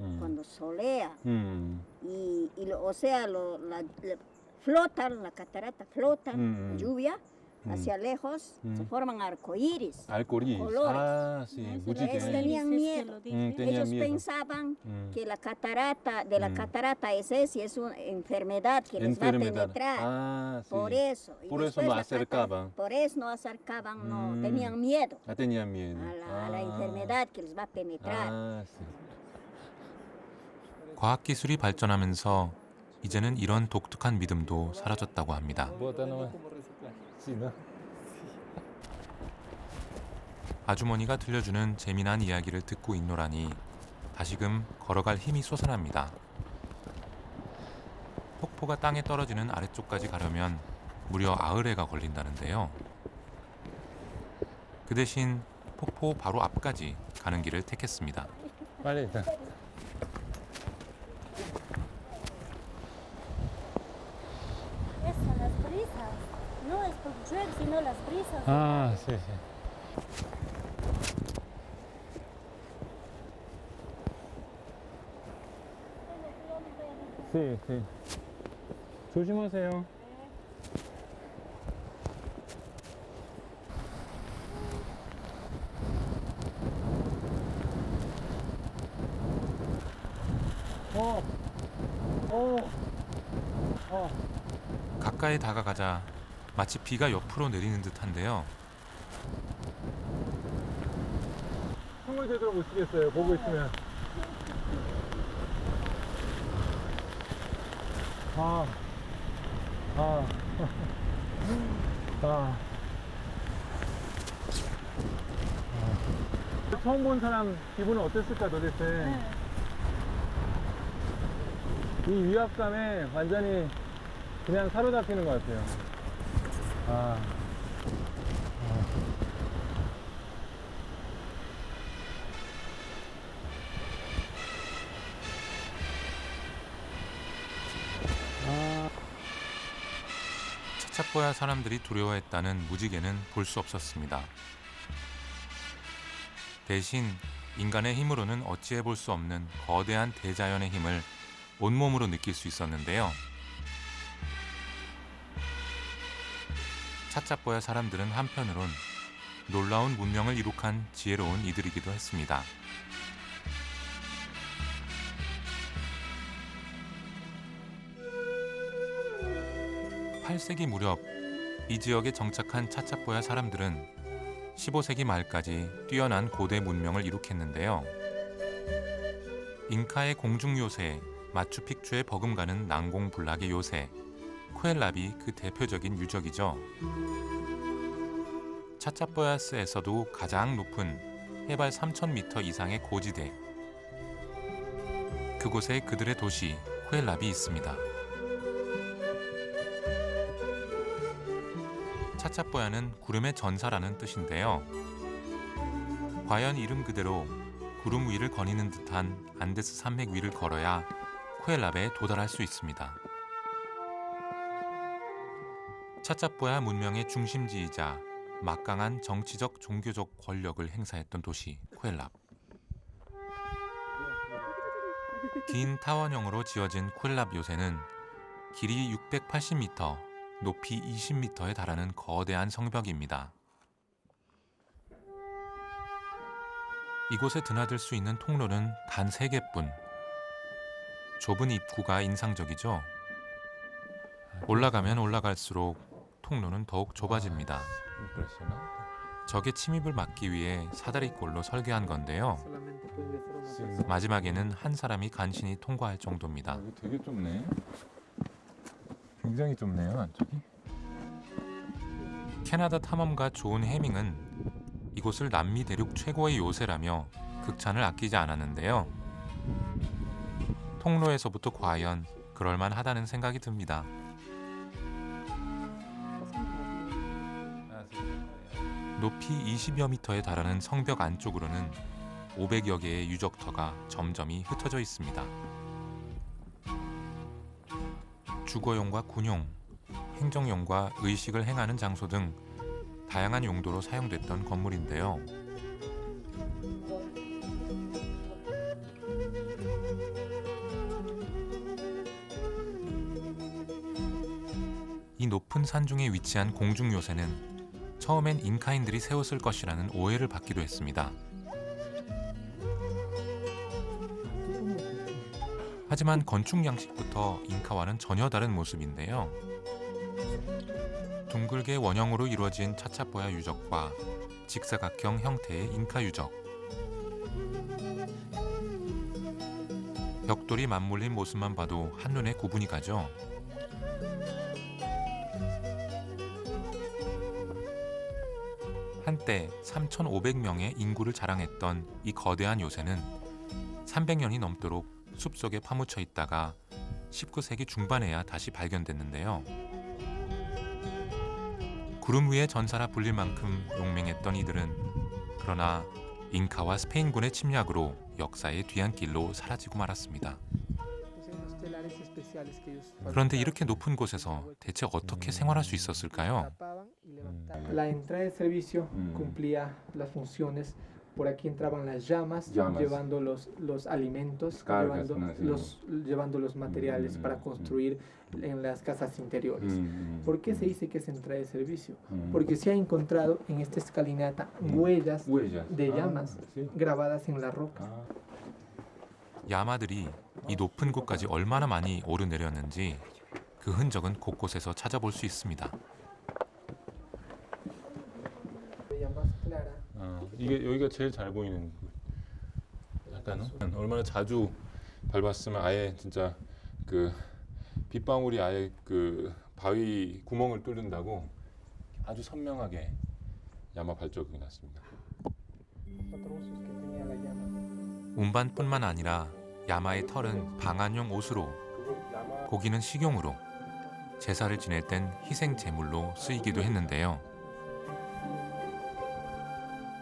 solea o sea, flotan, la catarata flotan, lluvia, hacia lejos, se forman arcoíris. Arcoíris. Colores. Ah, sí. Ellos tenían miedo. Tenían Ellos miedo. pensaban que la catarata, de la catarata es una enfermedad que les va a penetrar. Ah, sí. Por eso. Y Por eso después no la acercaban. por eso no acercaban, no, tenían miedo Ah, tenían miedo. a la enfermedad que les va a penetrar. Ah, sí. 과학기술이 발전하면서 이제는 이런 독특한 믿음도 사라졌다고 합니다. 아주머니가 들려주는 재미난 이야기를 듣고 있노라니 다시금 걸어갈 힘이 솟아납니다. 폭포가 땅에 떨어지는 아래쪽까지 가려면 무려 90회가 걸린다는데요. 그 대신 폭포 바로 앞까지 가는 길을 택했습니다. 빨리. Las brisas. No es por llueve, sino las brisas. Ah, sí, sí. Sí, sí. 조심하세요. 가까이 다가가자 마치 비가 옆으로 내리는 듯한데요. 숨을 제대로 못 쉬겠어요. 보고 있으면. 처음 본 사람 기분은 어땠을까 도대체? 이 위압감에 완전히 그냥 사로잡히는 것 같아요. 차차뽀야 사람들이 두려워했다는 무지개는 볼 수 없었습니다. 대신 인간의 힘으로는 어찌해 볼 수 없는 거대한 대자연의 힘을 온몸으로 느낄 수 있었는데요. 차차뽀야 사람들은 한편으론 놀라운 문명을 이룩한 지혜로운 이들이기도 했습니다. 8세기 무렵 이 지역에 정착한 차차뽀야 사람들은 15세기 말까지 뛰어난 고대 문명을 이룩했는데요. 잉카의 공중 요새, 마추픽추의 버금가는 난공불락의 요새, 쿠엘랍이 그 대표적인 유적이죠. 차차뽀야스에서도 가장 높은 해발 3,000m 이상의 고지대, 그곳에 그들의 도시 쿠엘랍이 있습니다. 차차뽀야는 구름의 전사라는 뜻인데요. 과연 이름 그대로 구름 위를 거니는 듯한 안데스 산맥 위를 걸어야 쿠엘랍에 도달할 수 있습니다. 차차뽀야 문명의 중심지이자 막강한 정치적 종교적 권력을 행사했던 도시 쿠엘랍. 긴 타원형으로 지어진 쿠엘랍 요새는 길이 680m, 높이 20m에 달하는 거대한 성벽입니다. 이곳에 드나들 수 있는 통로는 단 3개뿐. 좁은 입구가 인상적이죠. 올라가면 올라갈수록 통로는 더욱 좁아집니다. 적의 침입을 막기 위해 사다리꼴로 설계한 건데요. 마지막에는 한 사람이 간신히 통과할 정도입니다. 여기 되게 좁네. 굉장히 좁네요, 안쪽이. 캐나다 탐험가 존 해밍은 이곳을 남미 대륙 최고의 요새라며 극찬을 아끼지 않았는데요. 통로에서부터 과연 그럴만하다는 생각이 듭니다. 높이 20여 미터에 달하는 성벽 안쪽으로는 500여 개의 유적터가 점점이 흩어져 있습니다. 주거용과 군용, 행정용과 의식을 행하는 장소 등 다양한 용도로 사용됐던 건물인데요. 이 높은 산중에 위치한 공중 요새는 처음엔 잉카인들이 세웠을 것이라는 오해를 받기도 했습니다. 하지만 건축 양식부터 잉카와는 전혀 다른 모습인데요. 둥글게 원형으로 이루어진 차차뽀야 유적과 직사각형 형태의 잉카 유적, 벽돌이 맞물린 모습만 봐도 한눈에 구분이 가죠. 한때 3,500명의 인구를 자랑했던 이 거대한 요새는 300년이 넘도록 숲속에 파묻혀 있다가 19세기 중반에야 다시 발견됐는데요. 구름 위의 전사라 불릴 만큼 용맹했던 이들은 그러나 잉카와 스페인군의 침략으로 역사의 뒤안길로 사라지고 말았습니다. 그런데 이렇게 높은 곳에서 대체 어떻게 생활할 수 있었을까요? La entrada de servicio cumplía las funciones. Por aquí entraban las llamas. Llevando los alimentos, llevando los materiales para construir en las casas interiores. ¿Por qué se dice que es entrada de servicio? Porque se ha encontrado en esta escalinata huellas de llamas grabadas en la roca. 야마들이 이 높은 곳까지 얼마나 많이 오르내렸는지 그 흔적은 곳곳에서 찾아볼 수 있습니다. 이게 여기가 제일 잘 보이는 약간 얼마나 자주 밟았으면 아예 진짜 그 빗방울이 아예 그 바위 구멍을 뚫는다고 아주 선명하게 야마 발자국이 났습니다. 운반뿐만 아니라 야마의 털은 방한용 옷으로, 고기는 식용으로, 제사를 지낼 땐 희생 제물로 쓰이기도 했는데요.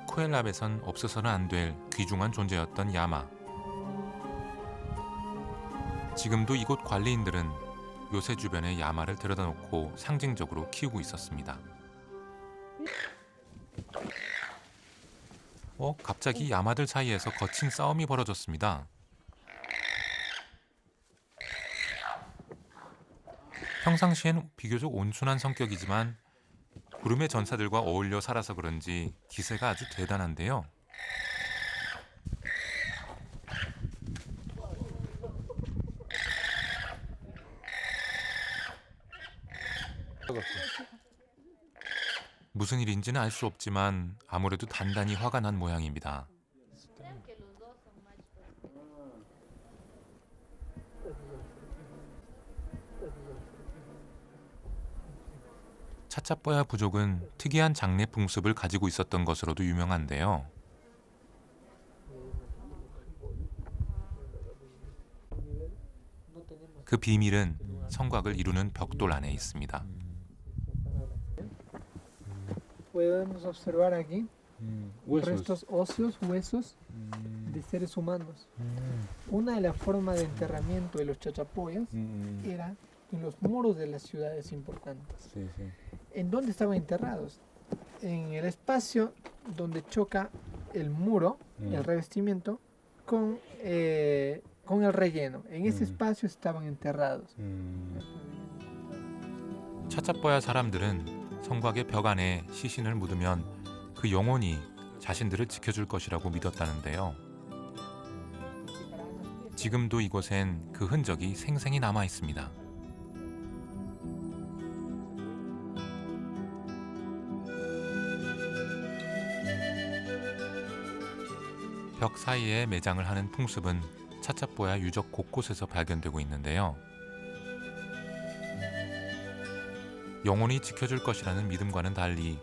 쿠엘랍에선 없어서는 안 될 귀중한 존재였던 야마. 지금도 이곳 관리인들은 요새 주변에 야마를 들여다 놓고 상징적으로 키우고 있었습니다. 갑자기 야마들 사이에서 거친 싸움이 벌어졌습니다. 평상시엔 비교적 온순한 성격이지만 구름의 전사들과 어울려 살아서 그런지 기세가 아주 대단한데요. 무슨 일인지는 알 수 없지만 아무래도 단단히 화가 난 모양입니다. 차차뽀야 부족은 특이한 장례 풍습을 가지고 있었던 것으로도 유명한데요. 그 비밀은 성곽을 이루는 벽돌 안에 있습니다. Podemos observar aquí restos óseos, huesos de seres humanos. Una de las formas de enterramiento de los chachapoyas era en los muros de las ciudades importantes. ¿En dónde estaban enterrados? En el espacio donde choca el muro, el revestimiento, con el relleno. En ese espacio estaban enterrados. 차차뽀야 사람들은 성곽의 벽 안에 시신을 묻으면 그 영혼이 자신들을 지켜줄 것이라고 믿었다는데요. 지금도 이곳엔 그 흔적이 생생히 남아 있습니다. 벽 사이에 매장을 하는 풍습은 차차뽀야 유적 곳곳에서 발견되고 있는데요. 영원히 지켜줄 것이라는 믿음과는 달리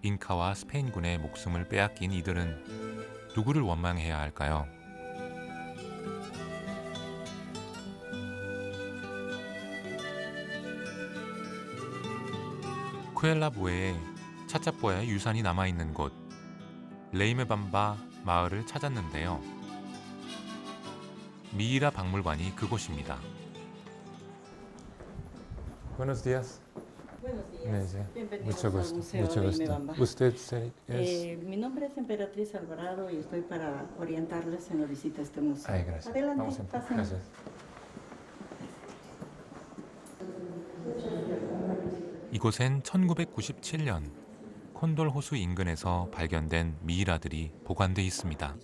잉카와 스페인군의 목숨을 빼앗긴 이들은 누구를 원망해야 할까요? 쿠엘라부에 차차뽀야의 유산이 남아있는 곳 레이메밤바 마을을 찾았는데요. 미이라 박물관이 그곳입니다. Buenos días. Buenos días. Bienvenidos Mucho gusto. al Museo Mucho gusto. Leimebamba. ¿Usted es? Mi nombre es Emperatriz Alvarado y estoy para orientarles en la visita a este museo. Ay, gracias. Adelante, Vamos en- pasen. Gracias. 이곳엔 1997년 콘돌 호수 인근에서 발견된 미이라들이 보관돼 있습니다.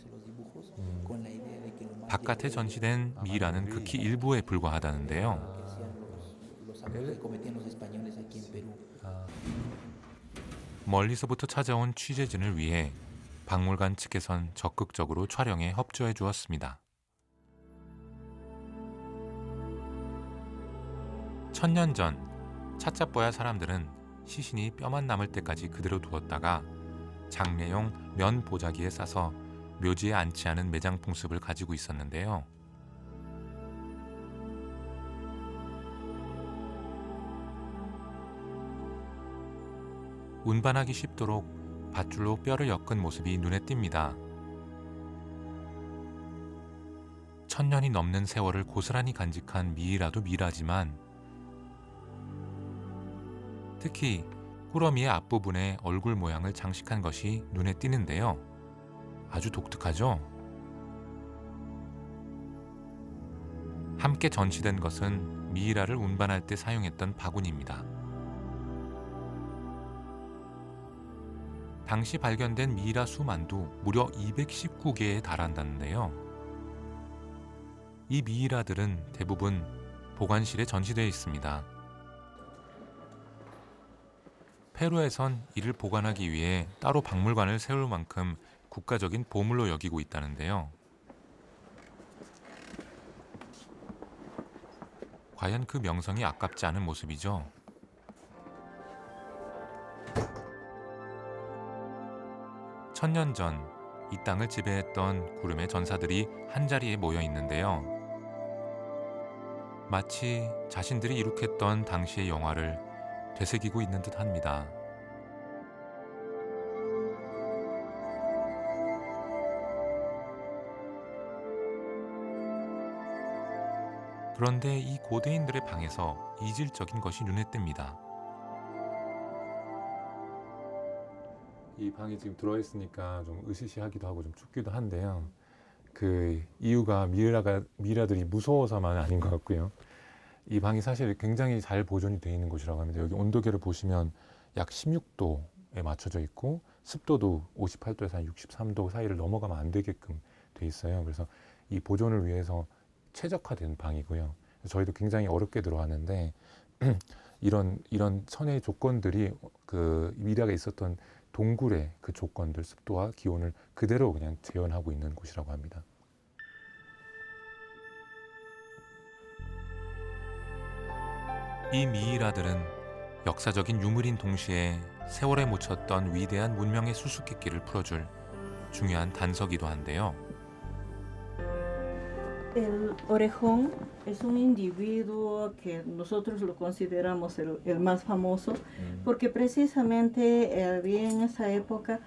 바깥에 전시된 미이라는 극히 일부에 불과하다는데요. 멀리서부터 찾아온 취재진을 위해 박물관 측에선 적극적으로 촬영에 협조해 주었습니다. 1000년 전 차차뽀야 사람들은 시신이 뼈만 남을 때까지 그대로 두었다가 장례용 면 보자기에 싸서 묘지에 안치하는 매장 풍습을 가지고 있었는데요. 운반하기 쉽도록 밧줄로 뼈를 엮은 모습이 눈에 띕니다. 1000년이 넘는 세월을 고스란히 간직한 미이라도 미이라지만 특히 꾸러미의 앞부분에 얼굴 모양을 장식한 것이 눈에 띄는데요. 아주 독특하죠? 함께 전시된 것은 미이라를 운반할 때 사용했던 바구니입니다. 당시 발견된 미이라 수만도 무려 219개에 달한다는데요. 이 미이라들은 대부분 보관실에 전시되어 있습니다. 페루에선 이를 보관하기 위해 따로 박물관을 세울 만큼 국가적인 보물로 여기고 있다는데요. 과연 그 명성이 아깝지 않은 모습이죠. 천년 전 이 땅을 지배했던 구름의 전사들이 한자리에 모여 있는데요. 마치 자신들이 이룩했던 당시의 영화를 되새기고 있는 듯합니다. 그런데 이 고대인들의 방에서 이질적인 것이 눈에 띕니다. 이 방에 지금 들어있으니까 좀 으시시하기도 하고 좀 춥기도 한데요. 그 이유가 미이라들이 무서워서만 아닌 것 같고요. 이 방이 사실 굉장히 잘 보존이 되어 있는 곳이라고 합니다. 여기 온도계를 보시면 약 16도에 맞춰져 있고 습도도 58도에서 한 63도 사이를 넘어가면 안 되게끔 돼 있어요. 그래서 이 보존을 위해서 최적화된 방이고요. 저희도 굉장히 어렵게 들어왔는데 이런 천혜의 조건들이 그 미이라가 있었던 동굴의 그 조건들, 습도와 기온을 그대로 그냥 재현하고 있는 곳이라고 합니다. 이 미이라들은 역사적인 유물인 동시에 세월에 묻혔던 위대한 문명의 수수께끼를 풀어줄 중요한 단서기도 한데요. El orejón es un individuo que nosotros lo consideramos el más famoso, porque precisamente había en esa época,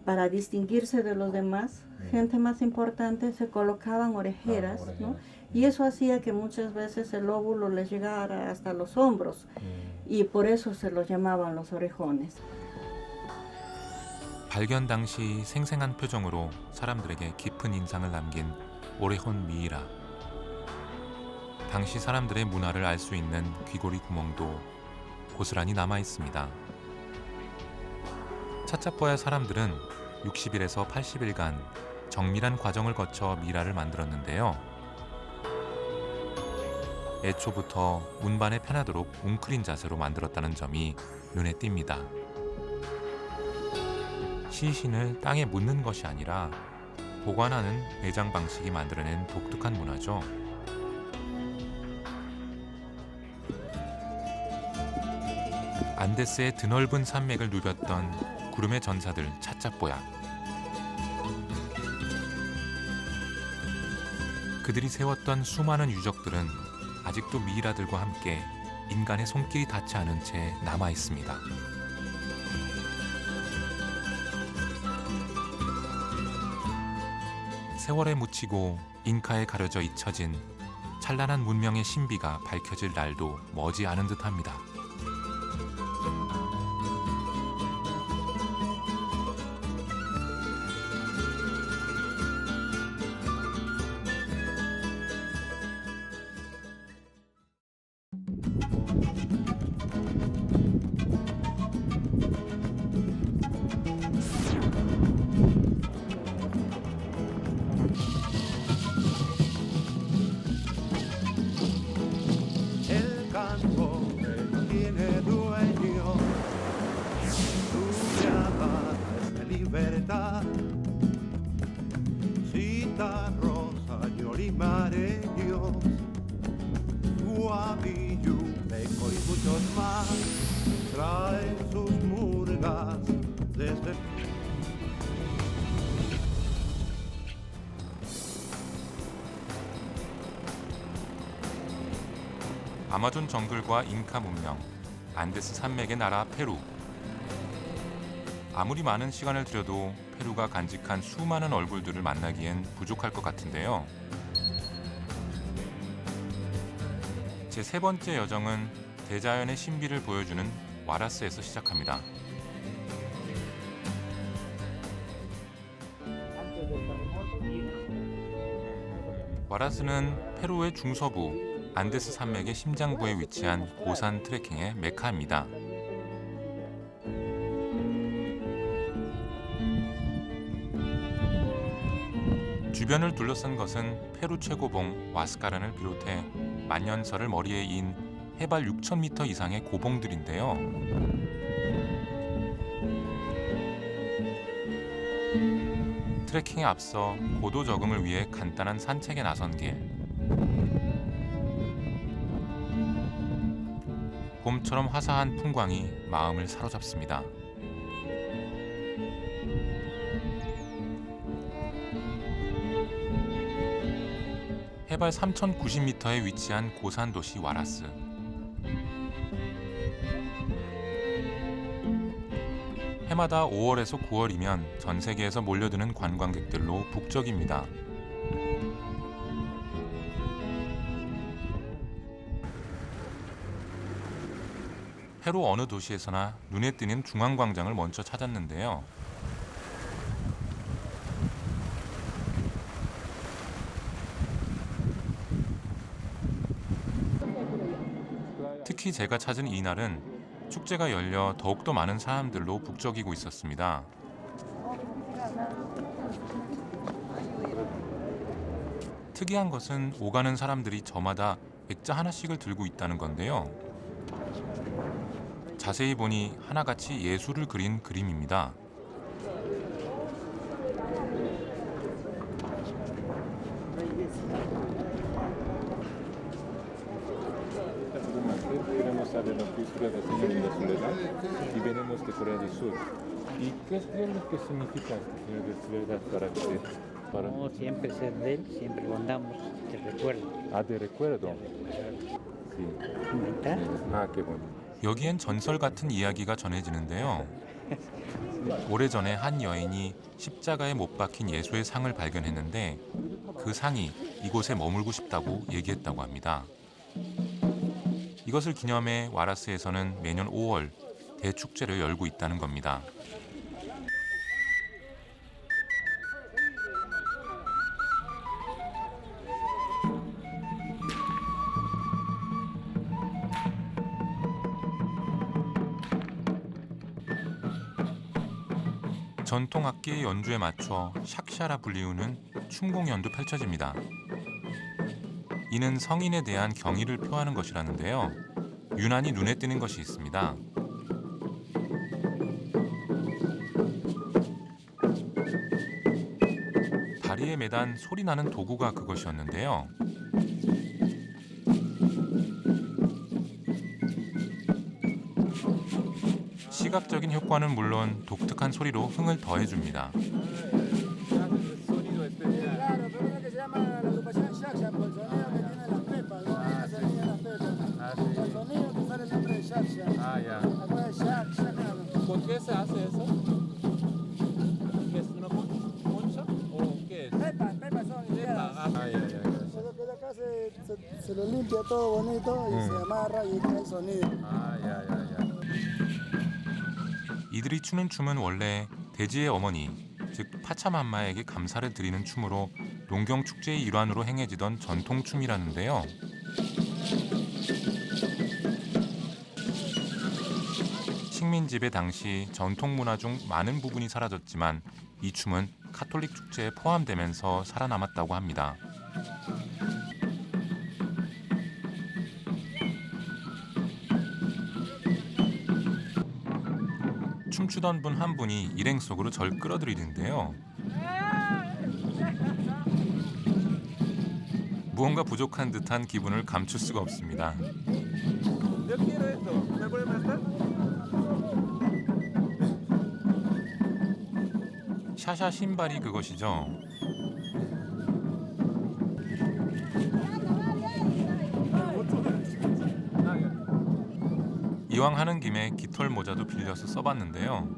para distinguirse de los demás, gente más importante, se colocaban orejeras, ¿no? Y eso hacía que muchas veces el óvulo les llegara hasta los hombros, y por eso se los llamaban los orejones. 발견 당시 생생한 표정으로 사람들에게 깊은 인상을 남긴 오레혼 미이라. 당시 사람들의 문화를 알 수 있는 귀고리 구멍도 고스란히 남아 있습니다. 차차뽀야 사람들은 60일에서 80일간 정밀한 과정을 거쳐 미이라를 만들었는데요. 애초부터 운반에 편하도록 웅크린 자세로 만들었다는 점이 눈에 띕니다. 시신을 땅에 묻는 것이 아니라 보관하는 매장 방식이 만들어낸 독특한 문화죠. 안데스의 드넓은 산맥을 누볐던 구름의 전사들 차차뽀야. 그들이 세웠던 수많은 유적들은 아직도 미이라들과 함께 인간의 손길이 닿지 않은 채 남아 있습니다. 세월에 묻히고 잉카에 가려져 잊혀진 찬란한 문명의 신비가 밝혀질 날도 머지 않은 듯합니다. El canto no tiene dueño, su llamada es de libertad. Cita, rosa, yorimareños, guavillu, peco y muchos más, traen sus murgas desde... 아마존 정글과 잉카 문명, 안데스 산맥의 나라 페루. 아무리 많은 시간을 들여도 페루가 간직한 수많은 얼굴들을 만나기엔 부족할 것 같은데요. 제 세 번째 여정은 대자연의 신비를 보여주는 와라스에서 시작합니다. 와라스는 페루의 중서부 안데스 산맥의 심장부에 위치한 고산 트레킹의 메카입니다. 주변을 둘러싼 것은 페루 최고봉 와스카란을 비롯해 만년설을 머리에 이은 해발 6,000m 이상의 고봉들인데요. 트레킹에 앞서 고도 적응을 위해 간단한 산책에 나선 길. 봄처럼 화사한 풍광이 마음을 사로잡습니다. 해발 3,090m에 위치한 고산 도시 와라스. 해마다 5월에서 9월이면 전 세계에서 몰려드는 관광객들로 북적입니다. 페루 어느 도시에서나 눈에 띄는 중앙광장을 먼저 찾았는데요. 특히 제가 찾은 이날은 축제가 열려 더욱더 많은 사람들로 북적이고 있었습니다. 특이한 것은 오가는 사람들이 저마다 액자 하나씩을 들고 있다는 건데요. 자세히 보니 하나같이 예술을 그린 그림입니다. Queremos saber la cultura del Señor de la Soledad y venimos de Corea del Sur. ¿Y qué es lo que significa este Señor de Soledad para usted? No, siempre ser de él, siempre lo andamos, te recuerdo. Ah, de recuerdo. Sí. Ah, qué bueno. 여기엔 전설 같은 이야기가 전해지는데요. 오래전에 한 여인이 십자가에 못 박힌 예수의 상을 발견했는데 그 상이 이곳에 머물고 싶다고 얘기했다고 합니다. 이것을 기념해 와라스에서는 매년 5월 대축제를 열고 있다는 겁니다. 전통 악기의 연주에 맞춰 샥샤라 불리우는 춤 공연도 펼쳐집니다. 이는 성인에 대한 경의를 표하는 것이라는데요. 유난히 눈에 띄는 것이 있습니다. 다리에 매단 소리나는 도구가 그것이었는데요. 시각적인 효과는 물론 독특한 소리로 흥을 더해줍니다. ¿Por qué se hace eso? ¿Es una concha o qué es? Pepa son se lo limpia todo bonito y se amarra y trae sonido. 이들이 추는 춤은 원래 대지의 어머니, 즉 파차맘마에게 감사를 드리는 춤으로 농경 축제의 일환으로 행해지던 전통 춤이라는데요. 식민 지배 당시 전통 문화 중 많은 부분이 사라졌지만 이 춤은 카톨릭 축제에 포함되면서 살아남았다고 합니다. 춤추던 분 한 분이 일행 속으로 절 끌어들이는데요. 무언가 부족한 듯한 기분을 감출 수가 없습니다. 샤샤 신발이 그것이죠. 이왕 하는 김에 깃털 모자도 빌려서 써봤는데요.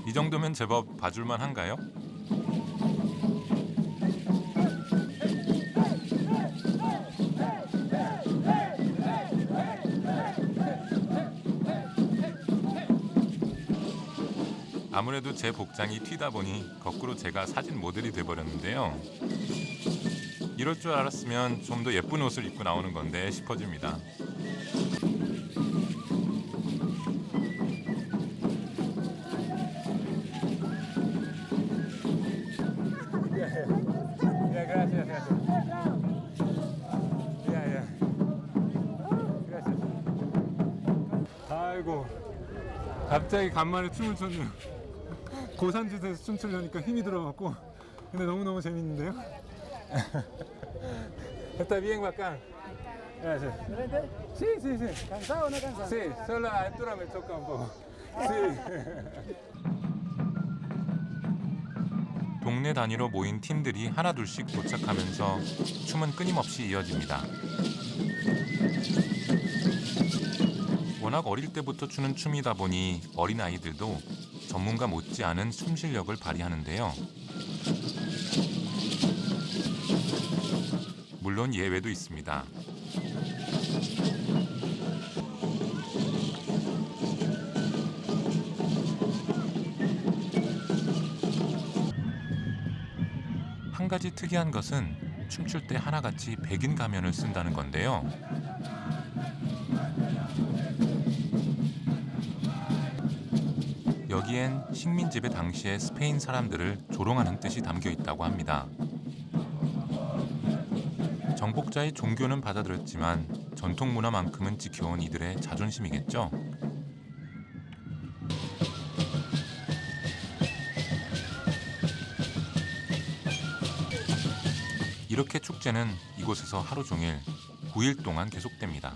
이 정도면 제법 봐줄만 한가요? 아무래도 제 복장이 튀다 보니 거꾸로 제가 사진 모델이 돼버렸는데요. 이럴 줄 알았으면 좀 더 예쁜 옷을 입고 나오는 건데 싶어집니다. 아이고, 갑자기 간만에 춤을 췄네요. 고산지대에서 춤추려니까 힘이 들어갖고, 근데 너무너무 재밌는데요? ¿Está bien bacán? Gracias. Sí, sí, sí. ¿Cansado o no cansado? Sí, solo la altura me choca un poco. Sí. 동네 단위로 모인 팀들이 하나둘씩 도착하면서 춤은 끊임없이 이어집니다. 워낙 어릴 때부터 추는 춤이다 보니 어린 아이들도 전문가 못지않은 춤 실력을 발휘하는데요. 물론 예외도 있습니다. 한 가지 특이한 것은 춤출 때 하나같이 백인 가면을 쓴다는 건데요. 여기엔 식민지배 당시의 스페인 사람들을 조롱하는 뜻이 담겨 있다고 합니다. 정복자의 종교는 받아들였지만 전통 문화만큼은 지켜온 이들의 자존심이겠죠. 이렇게 축제는 이곳에서 하루 종일 9일 동안 계속됩니다.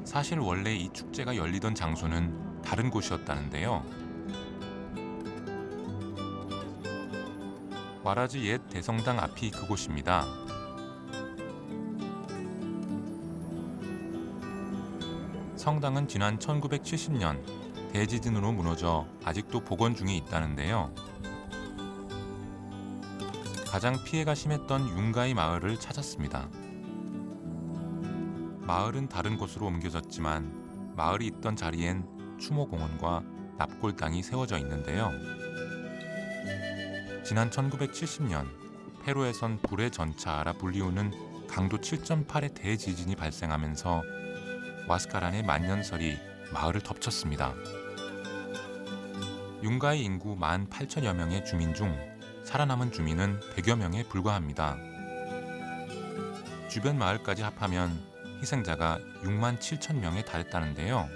사실 원래 이 축제가 열리던 장소는 다른 곳이었다는데요. 와라지 옛 대성당 앞이 그곳입니다. 성당은 지난 1970년 대지진으로 무너져 아직도 복원 중에 있다는데요. 가장 피해가 심했던 융가이 마을을 찾았습니다. 마을은 다른 곳으로 옮겨졌지만 마을이 있던 자리엔 추모공원과 납골 땅이 세워져 있는데요. 지난 1970년 페루에선 불의 전차라 불리우는 강도 7.8의 대지진이 발생하면서 와스카란의 만년설이 마을을 덮쳤습니다. 융가이 인구 18,000여 명의 주민 중 살아남은 주민은 100여 명에 불과합니다. 주변 마을까지 합하면 희생자가 67,000명에 달했다는데요.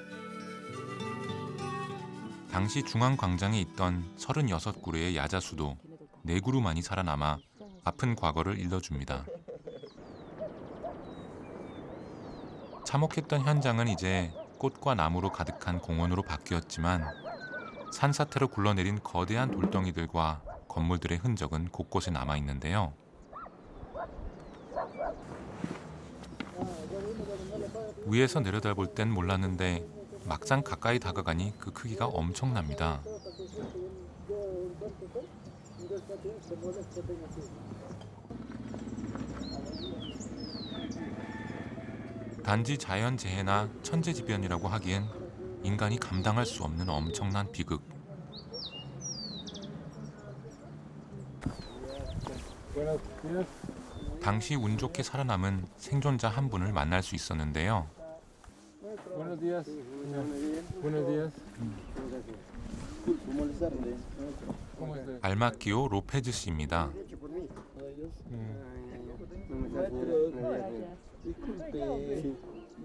당시 중앙광장에 있던 36그루의 야자수도 4그루만이 살아남아 아픈 과거를 일러줍니다. 참혹했던 현장은 이제 꽃과 나무로 가득한 공원으로 바뀌었지만 산사태로 굴러내린 거대한 돌덩이들과 건물들의 흔적은 곳곳에 남아있는데요. 위에서 내려다볼 땐 몰랐는데 막상 가까이 다가가니 그 크기가 엄청납니다. 단지 자연재해나 천재지변이라고 하기엔 인간이 감당할 수 없는 엄청난 비극. 당시 운 좋게 살아남은 생존자 한 분을 만날 수 있었는데요. 알마키오 로페즈 씨입니다.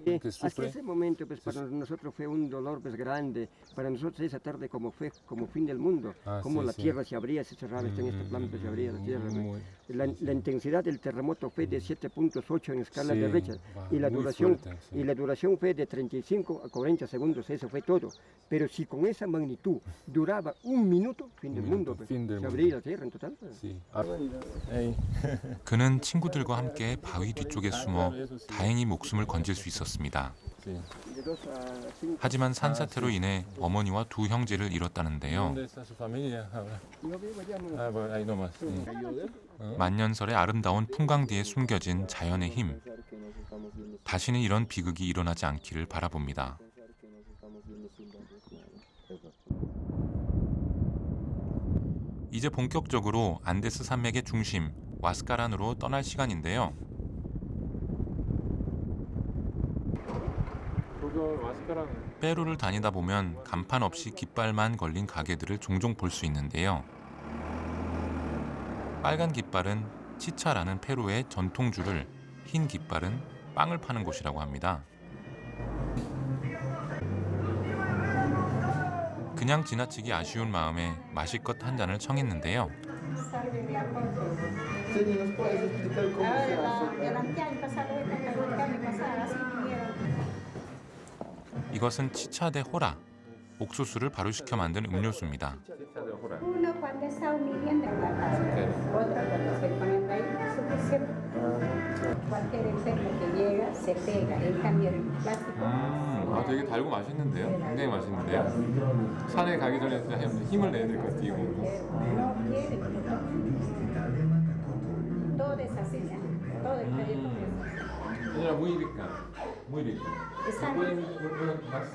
Hasta ese momento, pues para nosotros fue un dolor pues grande. Para nosotros esa tarde como fue como fin del mundo, como la tierra se abría, se cerraba, en este plano se abría la tierra. La intensidad del terremoto fue de 7.8 en escala de Richter y la duración fue de 35 a 40 segundos. Eso fue todo. Pero si con esa magnitud duraba un minuto, fin del mundo, pues, se abría la tierra en total. 그는 친구들과 함께 바위 뒤쪽에 숨어 다행히 목숨을 건질 수 있었습니다. 하지만 산사태로 인해 어머니와 두 형제를 잃었다는데요. 만년설의 아름다운 풍광 뒤에 숨겨진 자연의 힘. 다시는 이런 비극이 일어나지 않기를 바라봅니다. 이제 본격적으로 안데스 산맥의 중심 와스카란으로 떠날 시간인데요. 페루를 다니다 보면 간판 없이 깃발만 걸린 가게들을 종종 볼 수 있는데요. 빨간 깃발은 치차라는 페루의 전통주를, 흰 깃발은 빵을 파는 곳이라고 합니다. 그냥 지나치기 아쉬운 마음에 마실 것 한 잔을 청했는데요. 이것은 치차 데 호라, 옥수수를 발효시켜 만든 음료수입니다. se pega, en cambio el plástico. 아, 되게 달고 맛있는데요? 굉장히 맛있는데요? 산에 가기 전에 힘을 내야 될 것 같아요. No quiere, todo es así, todo el trayecto es así. Señora, muy rica, muy rica. Está ¿Pueden más?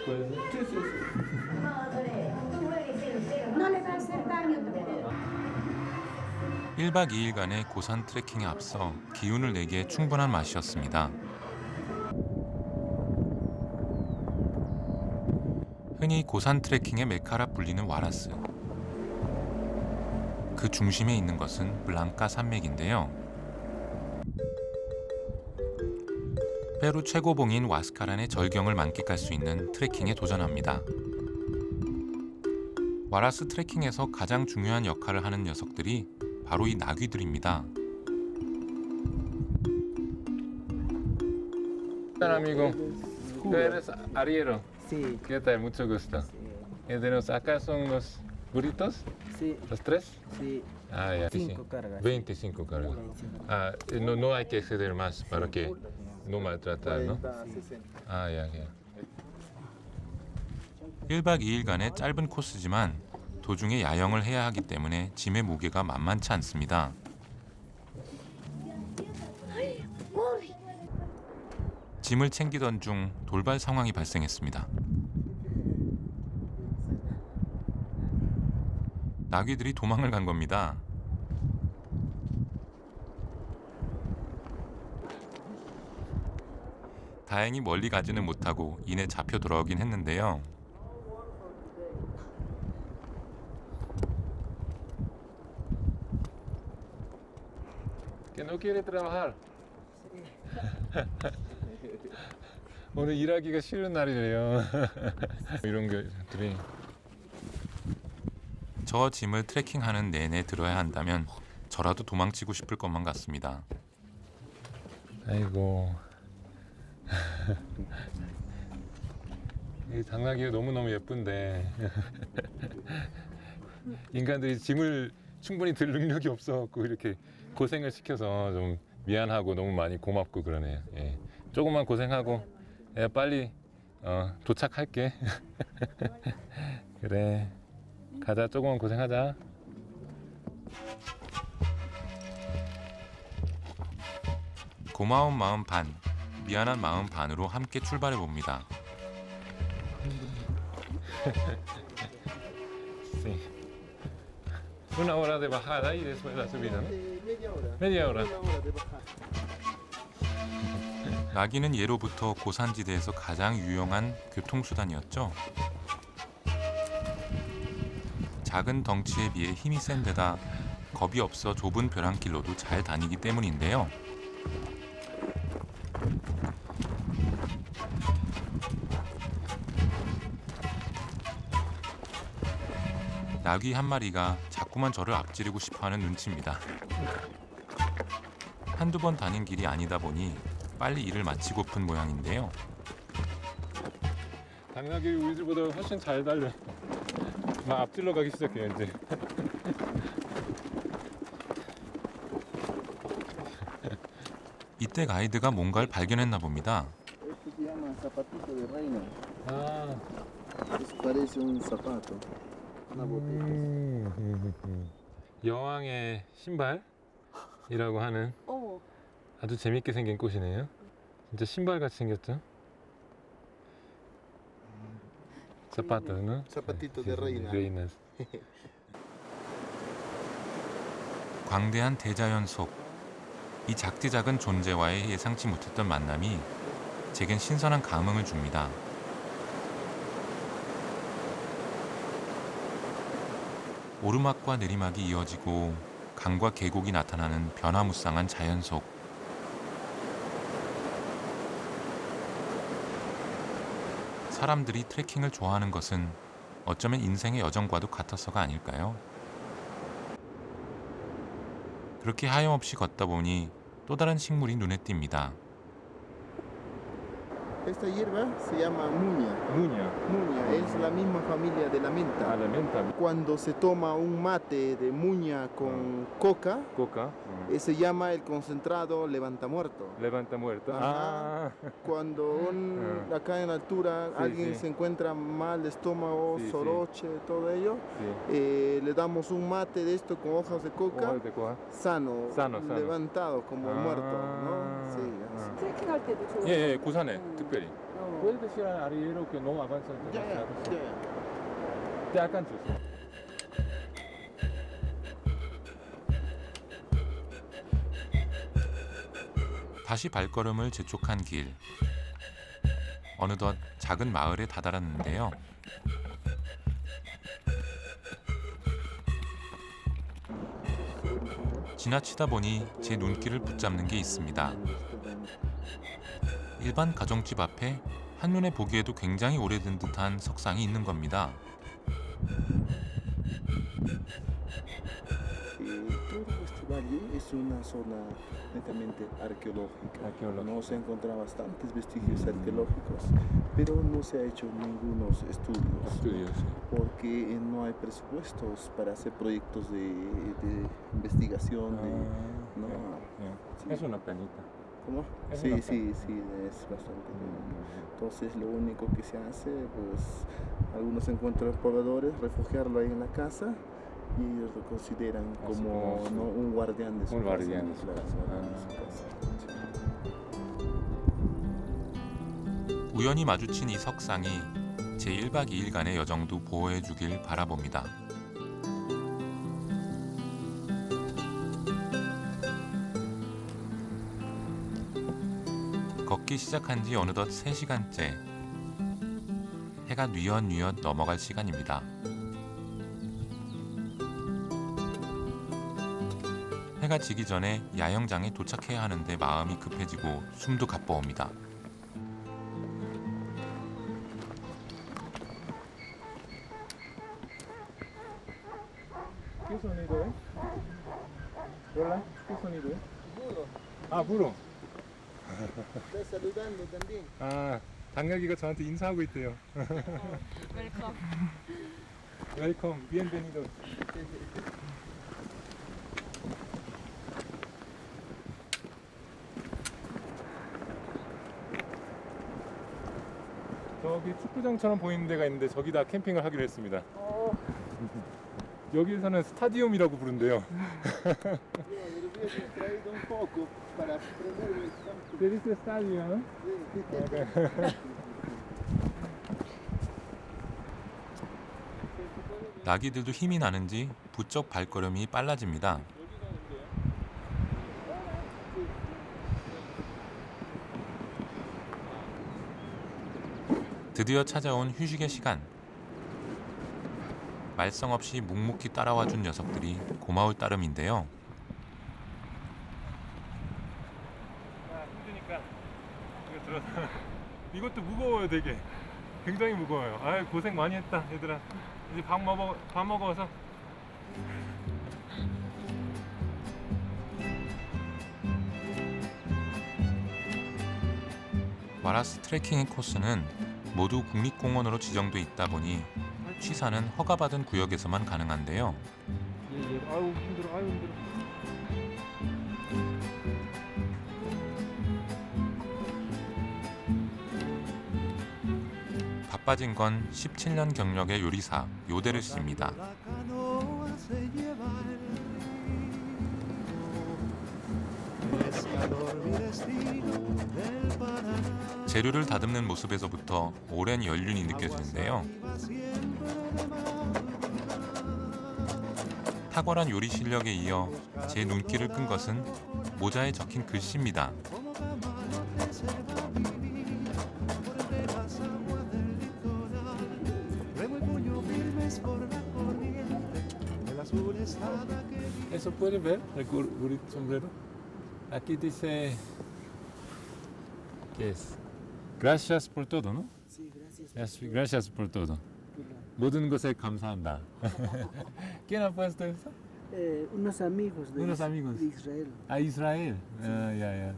¿Puede ser? Sí, sí, sí. No le va a hacer daño tampoco. 1박 2일간의 고산 트레킹에 앞서 기운을 내기에 충분한 맛이었습니다. 흔히 고산 트레킹의 메카라 불리는 와라스. 그 중심에 있는 것은 블랑카 산맥인데요. 페루 최고봉인 와스카란의 절경을 만끽할 수 있는 트레킹에 도전합니다. 와라스 트레킹에서 가장 중요한 역할을 하는 녀석들이 바로 이 나귀들입니다. Hola amigo, tú eres arriero. Sí. ¿Qué tal? Mucho gusto. Acá son los burritos, Sí, los tres. sí. Ah, ya. 5 cargas. 25 cargas. Ah, no hay que exceder más para que no maltratar, ¿no? Ah, ya, ya. 1박 2일간의 짧은 코스지만 도중에 야영을 해야 하기 때문에 짐의 무게가 만만치 않습니다. 짐을 챙기던 중 돌발 상황이 발생했습니다. 나귀들이 도망을 간 겁니다. 다행히 멀리 가지는 못하고 이내 잡혀 돌아오긴 했는데요. Que no quiere trabajar. 오늘 일하기가 싫은 날이래요. 이런 것들이. 저 짐을 트레킹하는 내내 들어야 한다면 저라도 도망치고 싶을 것만 같습니다. 아이고. 이 당나귀가 너무너무 예쁜데 인간들이 짐을 충분히 들 능력이 없어갖고 이렇게 고생을 시켜서 좀 미안하고 너무 많이 고맙고 그러네요. 예. 조금만 고생하고 내가 빨리 도착할게. 그래, 가자. 조금만 고생하자. 고마운 마음 반, 미안한 마음 반으로 함께 출발해 봅니다. Sí. Una hora de bajada y después la subida, ¿no? Media hora. 나귀는 예로부터 고산지대에서 가장 유용한 교통수단이었죠. 작은 덩치에 비해 힘이 센 데다 겁이 없어 좁은 벼랑길로도 잘 다니기 때문인데요. 나귀 한 마리가 자꾸만 저를 앞지르고 싶어하는 눈치입니다. 한두 번 다닌 길이 아니다 보니 빨리 일을 마치고픈 모양인데요. 당나귀 우리들보다 훨씬 잘 달려. 막 앞질러 가기 시작해요 이제. 이때 가이드가 뭔가를 발견했나 봅니다. 아. 여왕의 신발이라고 하는 아주 재밌게 생긴 꽃이네요. 진짜 신발같이 생겼죠? zapatos, ¿no? Zapatito de reina. Reinas. 광대한 대자연 속 이 작디작은 존재와의 예상치 못했던 만남이 제겐 신선한 감흥을 줍니다. 오르막과 내리막이 이어지고 강과 계곡이 나타나는 변화무쌍한 자연 속 사람들이 트레킹을 좋아하는 것은 어쩌면 인생의 여정과도 같아서가 아닐까요? 그렇게 하염없이 걷다 보니 또 다른 식물이 눈에 띕니다. Esta hierba se llama muña. Muña. Muña es la misma familia de la menta. Ah, la menta. Cuando se toma un mate de muña con coca, se llama el concentrado levantamuerto. Levantamuerto. Ajá. Cuando acá en la altura alguien se encuentra mal de estómago, soroche, todo ello, le damos un mate de esto con hojas de coca, sano, levantado como muerto, ¿no? Sí. 트레킹할 때도 좋은 예, 고산에 특별히. Puede ser arriero que no avanza demasiado. Te 약간 좋습니다. 다시 발걸음을 재촉한 길. 어느덧 작은 마을에 다다랐는데요. 지나치다 보니 제 눈길을 붙잡는 게 있습니다. 일반 가정집 앞에 한눈에 보기에도 굉장히 오래된 듯한 석상이 있는 겁니다. Todo este valle es una zona netamente arqueológica. No se encuentran bastantes vestigios arqueológicos, pero no se ha hecho ningunos estudios porque no hay presupuestos para hacer proyectos de investigación. Es una penita. ¿Cómo? Sí, es bastante. Entonces lo único que se hace, pues algunos encuentran pobladores, refugiarlo ahí en la casa. Y ellos lo consideran como un guardián de su casa. 우연히 마주친 이 석상이 제 1박 2일간의 여정도 보호해 주길 바라봅니다. 걷기 시작한 지 어느덧 3시간째. 해가 뉘엿뉘엿 넘어갈 시간입니다. 해가 지기 전에 야영장에 도착해야 하는데 마음이 급해지고 숨도 가빠옵니다. ¿Qué sonido es? Hola, ¿qué sonido es? Burro. 아, burro. Está saludando también. 아, 당나귀가 저한테 인사하고 있대요. 웰컴. 웰컴, bienvenido. 저기 축구장처럼 보이는 데가 있는데 저기다 캠핑을 하기로 했습니다. 여기에서는 스타디움이라고 부른대요. ¿Dice estadio? 나귀들도 힘이 나는지 부쩍 발걸음이 빨라집니다. 드디어 찾아온 휴식의 시간. 말썽 없이 묵묵히 따라와준 녀석들이 고마울 따름인데요. 힘드니까 이거 들어서 이것도 무거워요, 되게. 굉장히 무거워요. 아유, 고생 많이 했다, 얘들아. 이제 밥 먹어서. 와라스 트레킹 코스는 모두 국립공원으로 지정돼 있다 보니 취사는 허가받은 구역에서만 가능한데요. 아유, 힘들어, 아유, 힘들어. 바빠진 건 17년 경력의 요리사 요데르 씨입니다. 재료를 다듬는 모습에서부터 오랜 연륜이 느껴지는데요. 탁월한 요리 실력에 이어 제 눈길을 끈 것은 모자에 적힌 글씨입니다. Eso puede ver, el burrito sombrero. Aquí dice ¿qué es? Gracias por todo, ¿no? Sí, gracias. Gracias por todo. 모든 것에 감사한다. ¿Quién ha puesto eso? Unos amigos de Israel. Ah, Israel. Sí. Ya.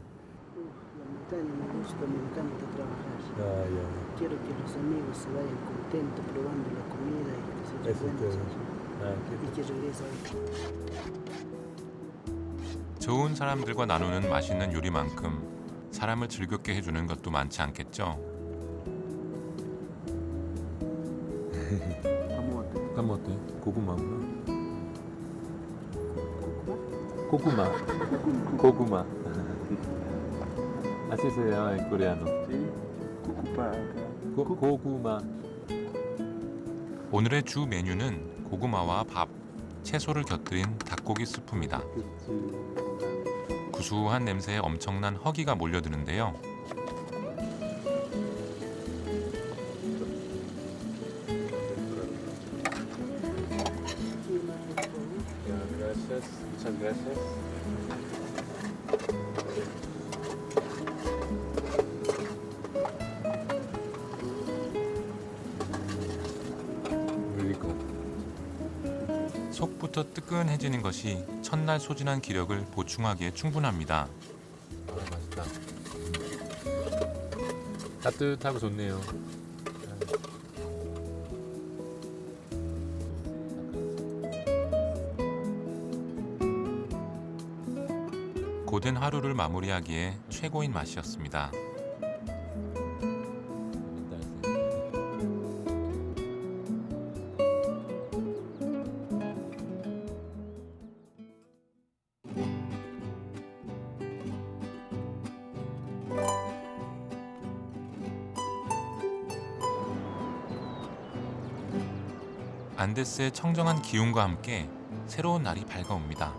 Italia me gusta, me encanta trabajar. Ah, ya. Quiero que los amigos se vayan contentos probando la comida y que se Eso recuerden te- y que regresen. 좋은 사람들과 나누는 맛있는 요리만큼 사람을 즐겁게 해주는 것도 많지 않겠죠. 까먹었대. 고구마구나. 고구마. 고구마. Así se llama en coreano. 고구마. 오늘의 주 메뉴는 고구마와 밥, 채소를 곁들인 닭고기 스프입니다. 구수한 냄새에 엄청난 허기가 몰려드는데요. Muchas gracias. 속부터 뜨끈해지는 것이 첫날 소진한 기력을 보충하기에 충분합니다. 아, 맛있다. 따뜻하고 좋네요. 고된 하루를 마무리하기에 최고인 맛이었습니다. 안데스의 청정한 기운과 함께 새로운 날이 밝아옵니다.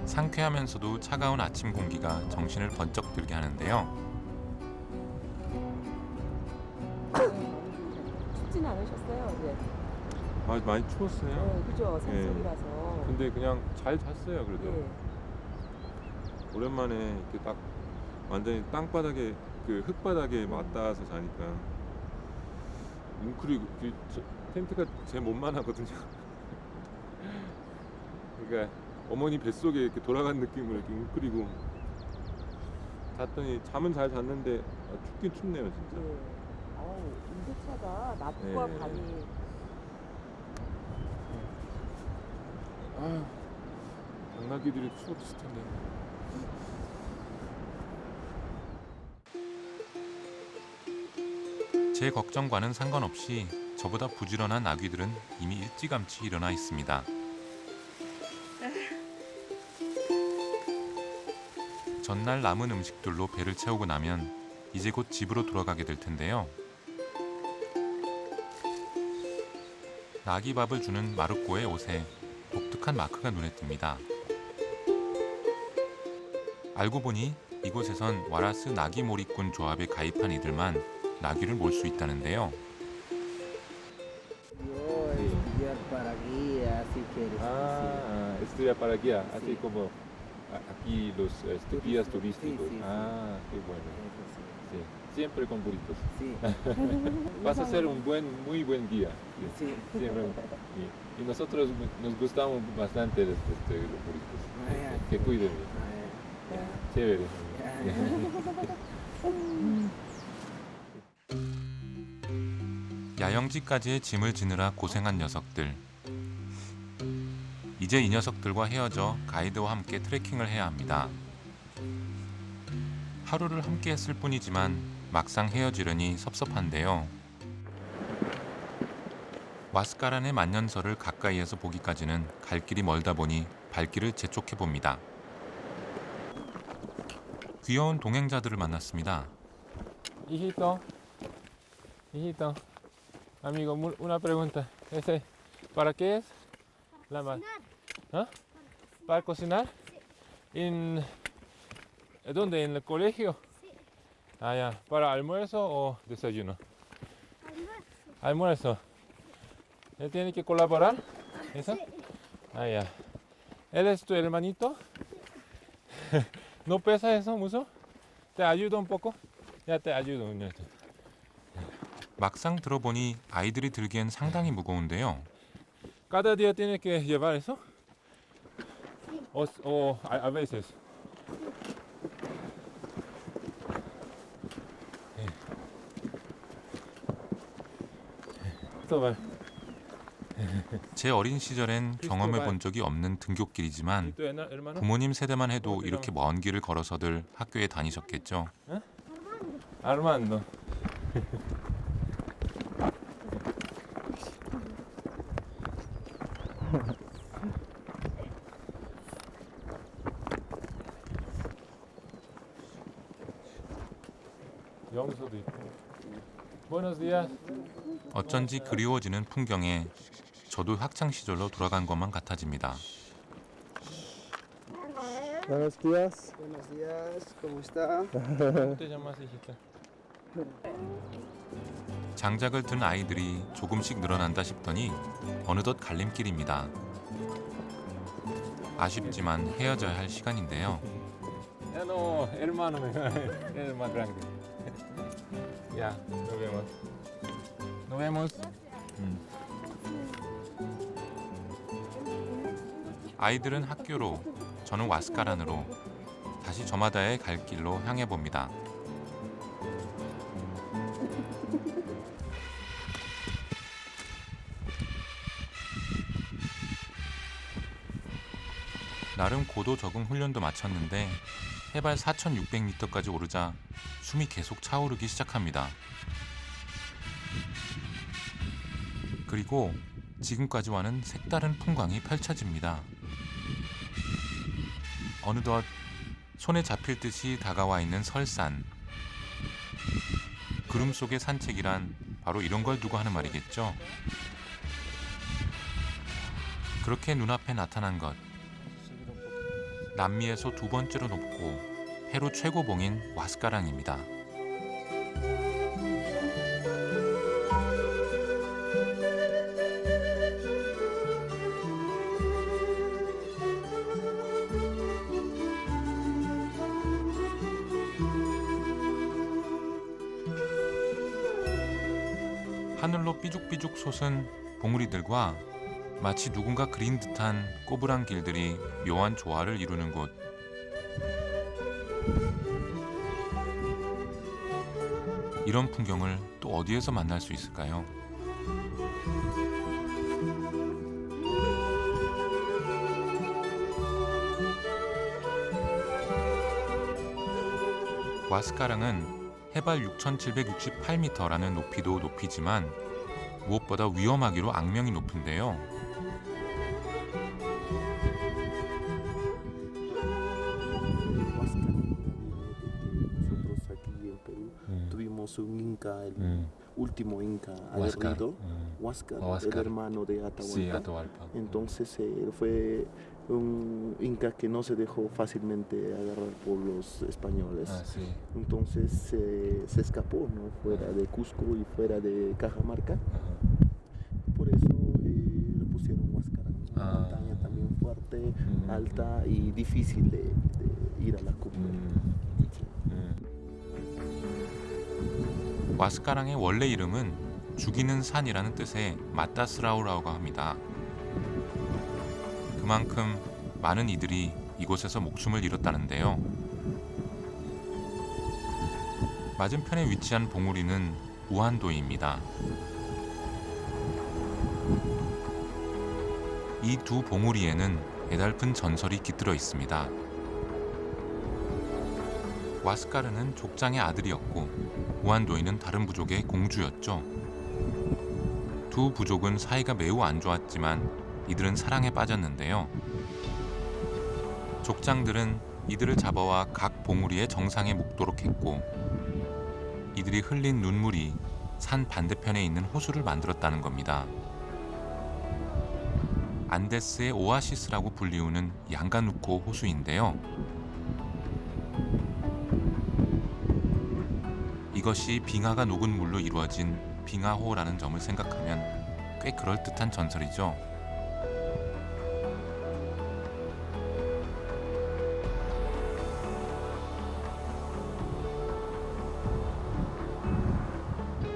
상쾌하면서도 차가운 아침 공기가 정신을 번쩍 들게 하는데요. 춥진 않으셨어요, 어제? 아, 많이 추웠어요. 네, 그죠. 산속이라서. 근데 그냥 잘 잤어요, 그래도. 네. 오랜만에 이렇게 딱 완전히 땅바닥에 그 흙바닥에 맞닿아서 자니까 웅크리고 텐트가 제 몸만 하거든요. 그러니까 어머니 뱃속에 이렇게 돌아간 느낌으로 이렇게 웅크리고 잤더니 잠은 잘 잤는데 춥긴 춥네요, 진짜. 네. 온도차가 낮과 네. 밤이 당나귀들이 추웠을 텐데. 제 걱정과는 상관없이 저보다 부지런한 아귀들은 이미 일찌감치 일어나 있습니다. 전날 남은 음식들로 배를 채우고 나면 이제 곧 집으로 돌아가게 될 텐데요. 나귀밥을 주는 마르코의 옷에 독특한 마크가 눈에 띕니다. 알고 보니 이곳에선 와라스 나귀몰이꾼 조합에 가입한 이들만 나귀를 몰 수 있다는데요. Estudia para guía, así como aquí los guías turísticos. Sí. Ah, qué bueno. Sí. Siempre con burritos. Sí. Vas a ser un muy buen guía. Sí. Siempre. Y nosotros nos gustamos bastante los burritos. Que cuiden. Chévere. 야영지까지의 짐을 지느라 고생한 녀석들. 이제 이 녀석들과 헤어져 가이드와 함께 트레킹을 해야 합니다. 하루를 함께 했을 뿐이지만 막상 헤어지려니 섭섭한데요. 와스카란의 만년설을 가까이에서 보기까지는 갈 길이 멀다 보니 발길을 재촉해 봅니다. 귀여운 동행자들을 만났습니다. Hijito, amigo, una pregunta. ¿Ese para qué es? La ¿Ah? ¿Para cocinar? ¿Dónde? ¿En el colegio? Sí. Ah, ya. ¿Para almuerzo o desayuno? Almuerzo. ¿Él tiene que colaborar? ¿Eso? Ah, ya. ¿Él es tu hermanito? ¿No pesa eso mucho? ¿Te ayudo un poco? Ya te ayudo. 막상 들어보니 아이들이 들기엔 상당히 무거운데요. ¿Cada día tiene que llevar eso? O a veces. Toma. 제 어린 시절엔 경험해 본 적이 없는 등굣길이지만 부모님 세대만 해도 이렇게 먼 길을 걸어서들 학교에 다니셨겠죠. Armando. 영서도 있고. Buenos días. 어쩐지 그리워지는 풍경에 저도 학창 시절로 돌아간 것만 같아집니다. Buenos días. Buenos días, ¿cómo está? ¿Cómo te llamas, hijita? 장작을 든 아이들이 조금씩 늘어난다 싶더니 어느덧 갈림길입니다. 아쉽지만 헤어져야 할 시간인데요. Ya no, hermano, es más grande. Ya, nos vemos. Nos vemos. 아이들은 학교로, 저는 와스카란으로 다시 저마다의 갈 길로 향해 봅니다. 나름 고도 적응 훈련도 마쳤는데 해발 4,600m까지 오르자 숨이 계속 차오르기 시작합니다. 그리고 지금까지와는 색다른 풍광이 펼쳐집니다. 어느덧 손에 잡힐 듯이 다가와 있는 설산. 구름 속의 산책이란 바로 이런 걸 두고 하는 말이겠죠. 그렇게 눈앞에 나타난 것. 남미에서 두 번째로 높고 페루 최고봉인 와스카랑입니다. 하늘로 삐죽삐죽 솟은 봉우리들과 마치 누군가 그린 듯한 꼬부랑 길들이 묘한 조화를 이루는 곳. 이런 풍경을 또 어디에서 만날 수 있을까요? 와스카랑은 해발 6,768m라는 높이도 높이지만 무엇보다 위험하기로 악명이 높은데요. Nosotros aquí en Perú tuvimos un inca, el último inca aguerrido, Huáscar, el hermano de Atahualpa. Sí, Atahualpa. Entonces él fue un inca que no se dejó fácilmente agarrar por los españoles. Sí. Entonces se escapó, ¿no? Fuera de Cusco y fuera de Cajamarca. Por eso le pusieron Huáscar, una montaña también fuerte, alta y difícil de ir a la cumbre. 와스카랑의 원래 이름은 죽이는 산이라는 뜻의 마타스라우라고 합니다. 그만큼 많은 이들이 이곳에서 목숨을 잃었다는데요. 맞은편에 위치한 봉우리는 우한도입니다. 이 두 봉우리에는 애달픈 전설이 깃들어 있습니다. 와스카르는 족장의 아들이었고 우한도이는 다른 부족의 공주였죠. 두 부족은 사이가 매우 안 좋았지만 이들은 사랑에 빠졌는데요. 족장들은 이들을 잡아와 각 봉우리의 정상에 묵도록 했고 이들이 흘린 눈물이 산 반대편에 있는 호수를 만들었다는 겁니다. 안데스의 오아시스라고 불리우는 양가누코 호수인데요. 이것이 빙하가 녹은 물로 이루어진 빙하호라는 점을 생각하면 꽤 그럴듯한 전설이죠.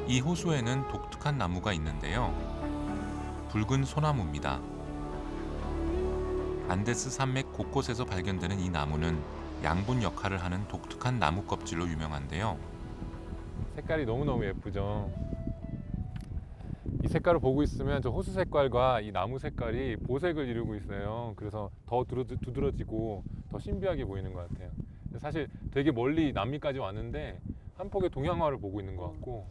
이 호수에는 독특한 나무가 있는데요. 붉은 소나무입니다. 안데스 산맥 곳곳에서 발견되는 이 나무는 양분 역할을 하는 독특한 나무 껍질로 유명한데요. 색깔이 너무너무 예쁘죠. 이 색깔을 보고 있으면 저 호수 색깔과 이 나무 색깔이 보색을 이루고 있어요. 그래서 더 두드러지고 더 신비하게 보이는 것 같아요. 사실 되게 멀리 남미까지 왔는데 한 폭의 동양화를 보고 있는 것 같고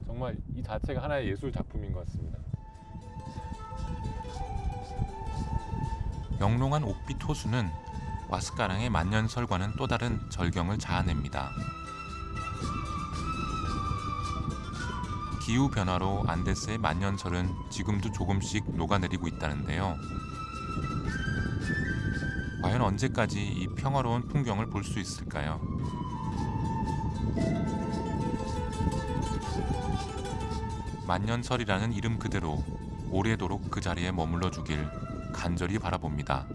정말 이 자체가 하나의 예술 작품인 것 같습니다. 영롱한 옥빛 호수는 와스카랑의 만년설과는 또 다른 절경을 자아냅니다. 기후 변화로 안데스의 만년설은 지금도 조금씩 녹아내리고 있다는데요. 과연 언제까지 이 평화로운 풍경을 볼 수 있을까요? 만년설이라는 이름 그대로 오래도록 그 자리에 머물러 주길 간절히 바라봅니다.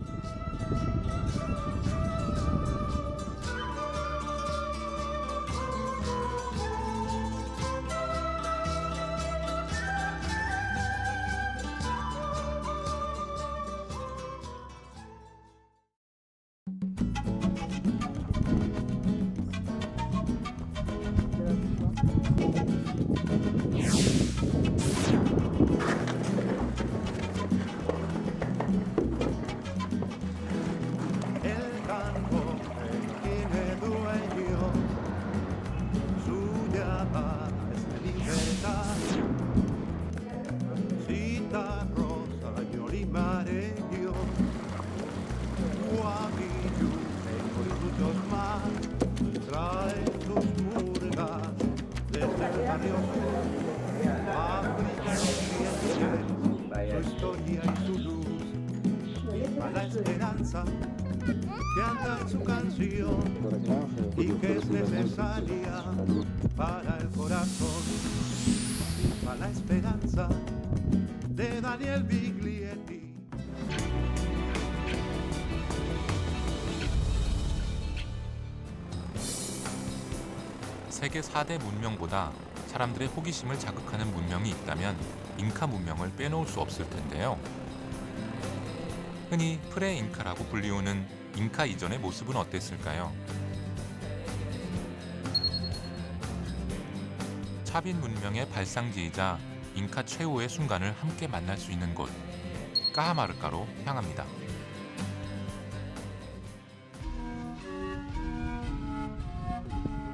Que anda su canción y que es necesaria para el corazón, para la esperanza de Daniel Biglietti. 세계 4대 문명보다 사람들의 호기심을 자극하는 문명이 있다면 잉카 문명을 빼놓을 수 없을 텐데요. 흔히 프레잉카라고 불리우는 잉카 이전의 모습은 어땠을까요? 차빈 문명의 발상지이자 잉카 최후의 순간을 함께 만날 수 있는 곳, 까하마르카로 향합니다.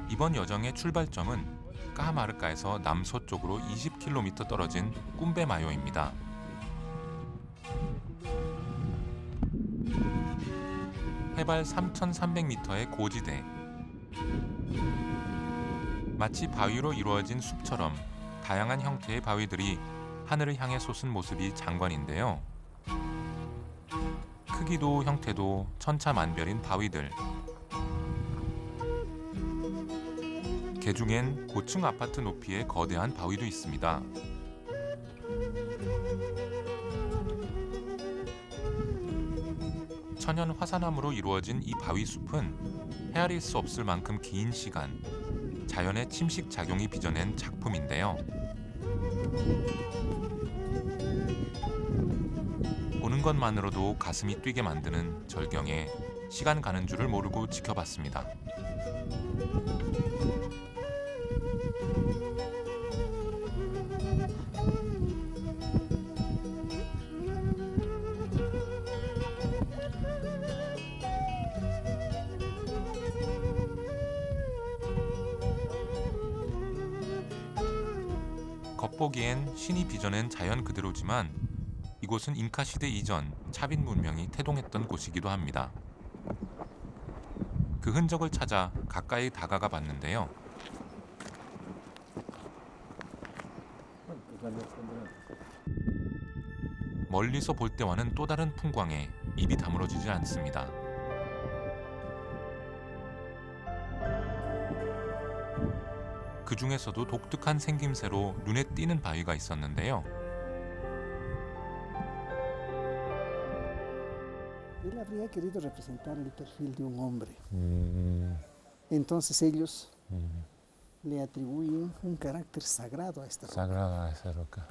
이번 여정의 출발점은 까하마르카에서 남서쪽으로 20km 떨어진 꿈베마요입니다. 해발 3,300m의 고지대. 마치 바위로 이루어진 숲처럼 다양한 형태의 바위들이 하늘을 향해 솟은 모습이 장관인데요. 크기도 형태도 천차만별인 바위들. 개중엔 고층 아파트 높이의 거대한 바위도 있습니다. 천연 화산암으로 이루어진 이 바위 숲은 헤아릴 수 없을 만큼 긴 시간 자연의 침식 작용이 빚어낸 작품인데요. 보는 것만으로도 가슴이 뛰게 만드는 절경에 시간 가는 줄을 모르고 지켜봤습니다. 겉보기엔 신이 빚어낸 자연 그대로지만 이곳은 잉카 시대 이전 차빈 문명이 태동했던 곳이기도 합니다. 그 흔적을 찾아 가까이 다가가 봤는데요. 멀리서 볼 때와는 또 다른 풍광에 입이 다물어지지 않습니다. 그 중에서도 독특한 생김새로 눈에 띄는 바위가 있었는데요. Él habría querido representar el perfil de un hombre. Entonces ellos le atribuyen un carácter sagrado a esta roca. Sagrada a esa roca.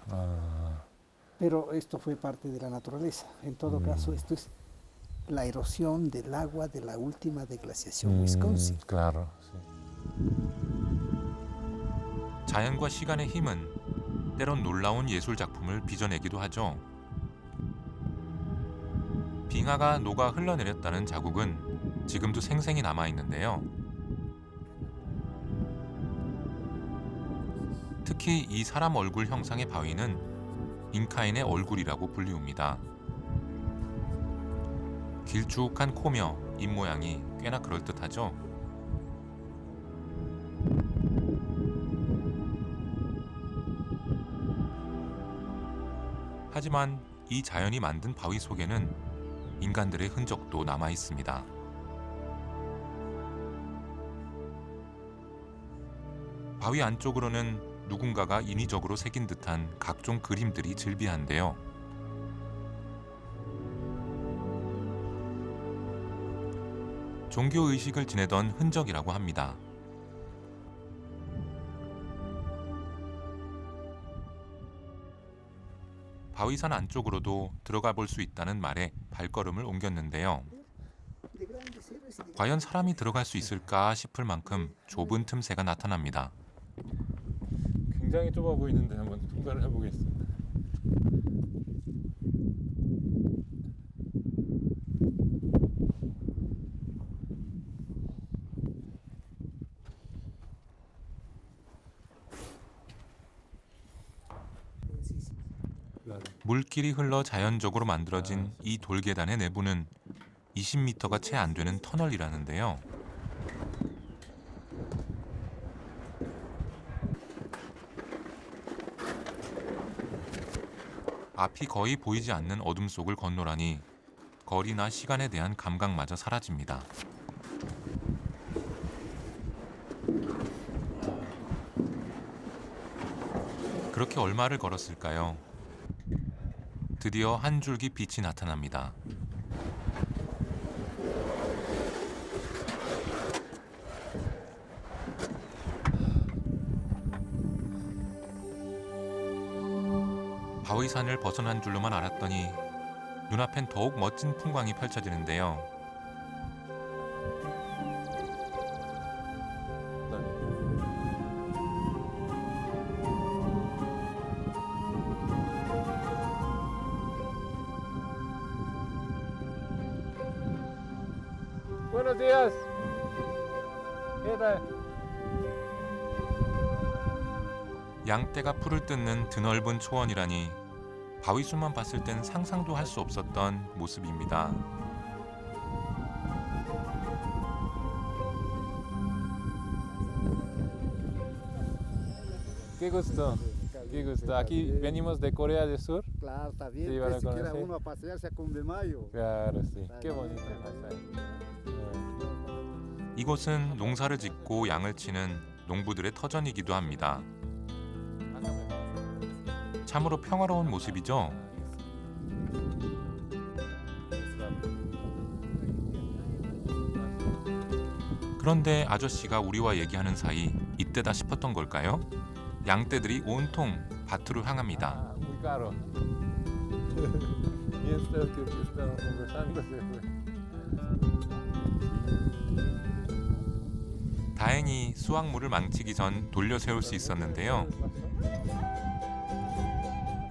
Pero esto fue parte de la naturaleza. En todo caso, esto es la erosión del agua de la última deglaciación Wisconsin. Claro, sí. 자연과 시간의 힘은 때론 놀라운 예술 작품을 빚어내기도 하죠. 빙하가 녹아 흘러내렸다는 자국은 지금도 생생히 남아 있는데요. 특히 이 사람 얼굴 형상의 바위는 잉카인의 얼굴이라고 불리웁니다. 길쭉한 코며 입 모양이 꽤나 그럴듯하죠. 하지만 이 자연이 만든 바위 속에는 인간들의 흔적도 남아 있습니다. 바위 안쪽으로는 누군가가 인위적으로 새긴 듯한 각종 그림들이 즐비한데요. 종교의식을 지내던 흔적이라고 합니다. 바위산 안쪽으로도 들어가 볼 수 있다는 말에 발걸음을 옮겼는데요. 과연 사람이 들어갈 수 있을까 싶을 만큼 좁은 틈새가 나타납니다. 굉장히 좁아 보이는데 한번 통과를 해보겠습니다. 물길이 흘러 자연적으로 만들어진 이 돌계단의 내부는 20m가 채 안 되는 터널이라는데요. 앞이 거의 보이지 않는 어둠 속을 건너라니 거리나 시간에 대한 감각마저 사라집니다. 그렇게 얼마를 걸었을까요? 드디어 한 줄기 빛이 나타납니다. 바위산을 벗어난 줄로만 알았더니 눈앞엔 더욱 멋진 풍광이 펼쳐지는데요. Buenos días. ¿Qué tal? 양떼가 풀을 뜯는 드넓은 초원이라니 바위숲만 봤을 땐 상상도 할 수 없었던 모습입니다. Qué gusto. Qué gusto. Aquí venimos de Corea del Sur. Claro, está bien. Sí, para Si quiere conocer. uno a pasearse a Cumbemayo. Claro, sí. Qué bonito pasaje. 이곳은 농사를 짓고 양을 치는 농부들의 터전이기도 합니다. 참으로 평화로운 모습이죠. 그런데 아저씨가 우리와 얘기하는 사이 이때다 싶었던 걸까요? 양떼들이 온통 밭으로 향합니다. Muy caro. Y esto que estamos conversando se fue. 다행히 수확물을 망치기 전 돌려 세울 수 있었는데요.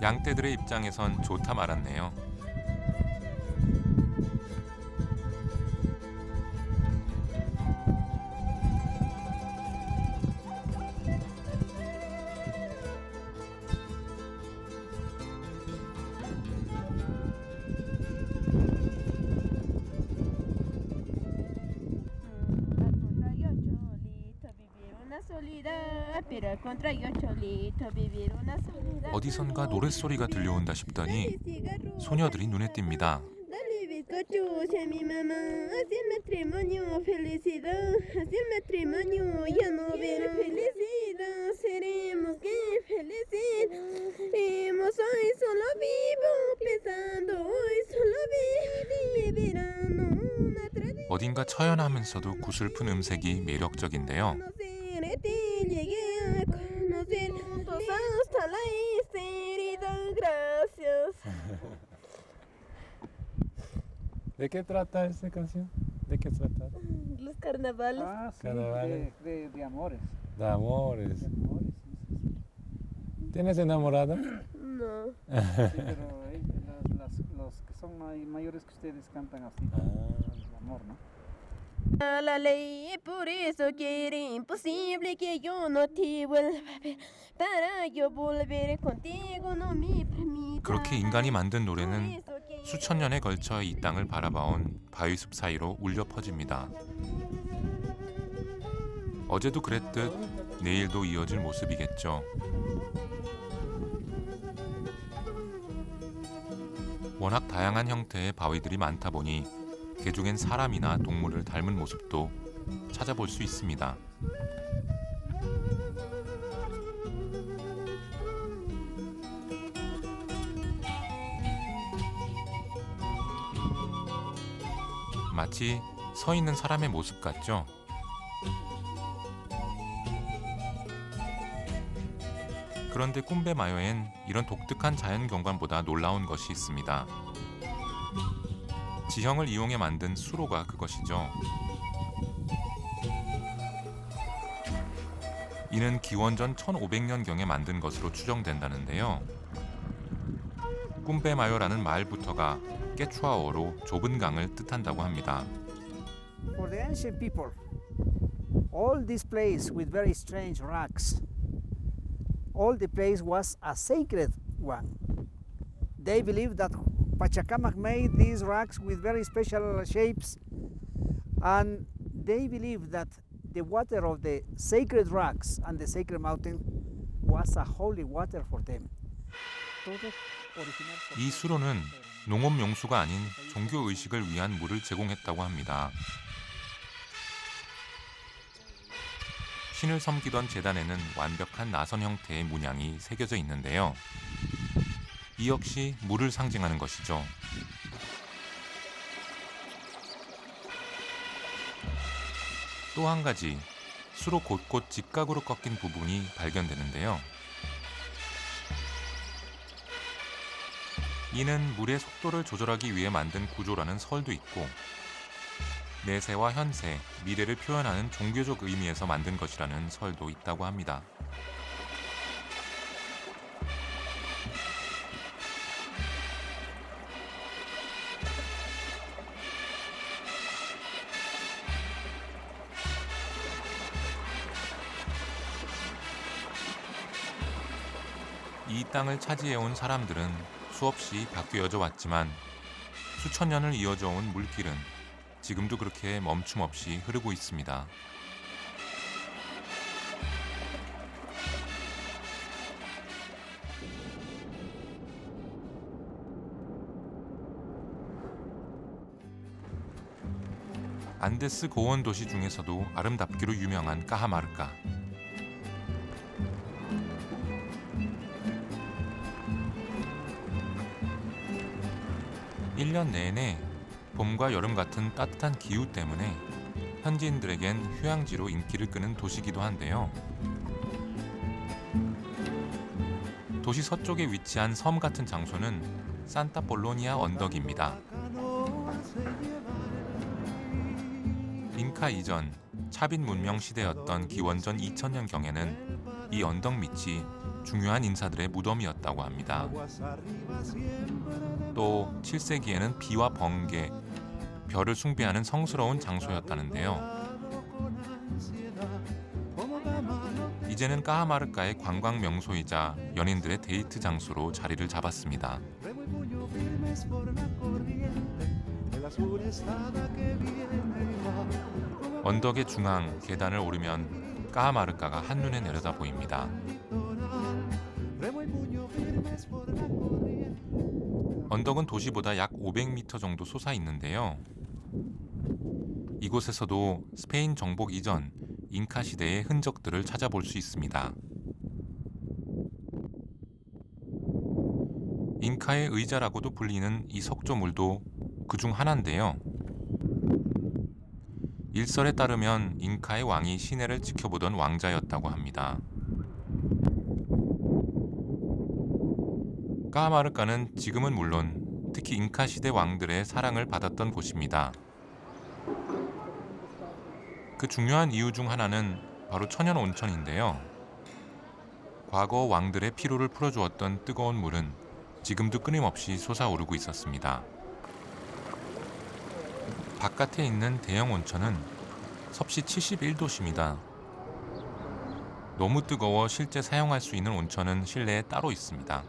양떼들의 입장에선 좋다 말았네요. 어디선가 노랫소리가 들려온다 싶더니 소녀들이 눈에 띕니다. 뭔가 처연하면서도 구슬픈 음색이 매력적인데요. ¿De qué trata esta canción? ¿De qué trata? Los carnavales. Ah, sí, Carnavales. de amores. De amores. ¿Tienes enamorada? No. Sí, pero los que son mayores que ustedes cantan así, el amor, ¿no? A la ley, por eso quiere imposible que yo no te vuelva a ver. Para yo volver contigo no me permita. 그렇게 인간이 만든 노래는 수천 년에 걸쳐 이 땅을 바라봐온 바위숲 사이로 울려 퍼집니다. 어제도 그랬듯 내일도 이어질 모습이겠죠. 워낙 다양한 형태의 바위들이 많다 보니 개중엔 사람이나 동물을 닮은 모습도 찾아볼 수 있습니다. 마치 서 있는 사람의 모습 같죠? 그런데 꿈베마요엔 이런 독특한 자연 경관보다 놀라운 것이 있습니다. 지형을 이용해 만든 수로가 그것이죠. 이는 기원전 1500년경에 만든 것으로 추정된다는데요. 꿈베마요라는 말부터가 깨추아어로 좁은 강을 뜻한다고 합니다. For the ancient people, all this place with very strange rocks, all the place was a sacred one. They believed that Pachacamac made these rocks with very special shapes, and they believed that the water of the sacred rocks and the sacred mountain was a holy water for them. 이 수로는 농업 용수가 아닌 종교 의식을 위한 물을 제공했다고 합니다. 신을 섬기던 제단에는 완벽한 나선 형태의 문양이 새겨져 있는데요. 이 역시 물을 상징하는 것이죠. 또 한 가지, 수로 곳곳 직각으로 꺾인 부분이 발견되는데요. 이는 물의 속도를 조절하기 위해 만든 구조라는 설도 있고, 내세와 현세, 미래를 표현하는 종교적 의미에서 만든 것이라는 설도 있다고 합니다. 이 땅을 차지해온 사람들은 수없이 바뀌어져 왔지만 수천 년을 이어져 온 물길은 지금도 그렇게 멈춤 없이 흐르고 있습니다. 안데스 고원 도시 중에서도 아름답기로 유명한 까하마르카. 1년 내내 봄과 여름 같은 따뜻한 기후 때문에 현지인들에겐 휴양지로 인기를 끄는 도시이기도 한데요. 도시 서쪽에 위치한 섬 같은 장소는 산타폴로니아 언덕입니다. 잉카 이전 차빈 문명 시대였던 기원전 2000년경에는 이 언덕 밑이 중요한 인사들의 무덤이었다고 합니다. 또 7세기에는 비와 번개, 별을 숭배하는 성스러운 장소였다는데요. 이제는 까하마르카의 관광 명소이자 연인들의 데이트 장소로 자리를 잡았습니다. 언덕의 중앙 계단을 오르면 까하마르카가 한눈에 내려다 보입니다. 언덕은 도시보다 약 500m 정도 솟아 있는데요. 이곳에서도 스페인 정복 이전 잉카 시대의 흔적들을 찾아볼 수 있습니다. 잉카의 의자라고도 불리는 이 석조물도 그중 하나인데요. 일설에 따르면 잉카의 왕이 시내를 지켜보던 왕자였다고 합니다. 까하마르카는 지금은 물론 특히 잉카 시대 왕들의 사랑을 받았던 곳입니다. 그 중요한 이유 중 하나는 바로 천연 온천인데요. 과거 왕들의 피로를 풀어주었던 뜨거운 물은 지금도 끊임없이 솟아오르고 있었습니다. 바깥에 있는 대형 온천은 섭씨 71도씨입니다. 너무 뜨거워 실제 사용할 수 있는 온천은 실내에 따로 있습니다.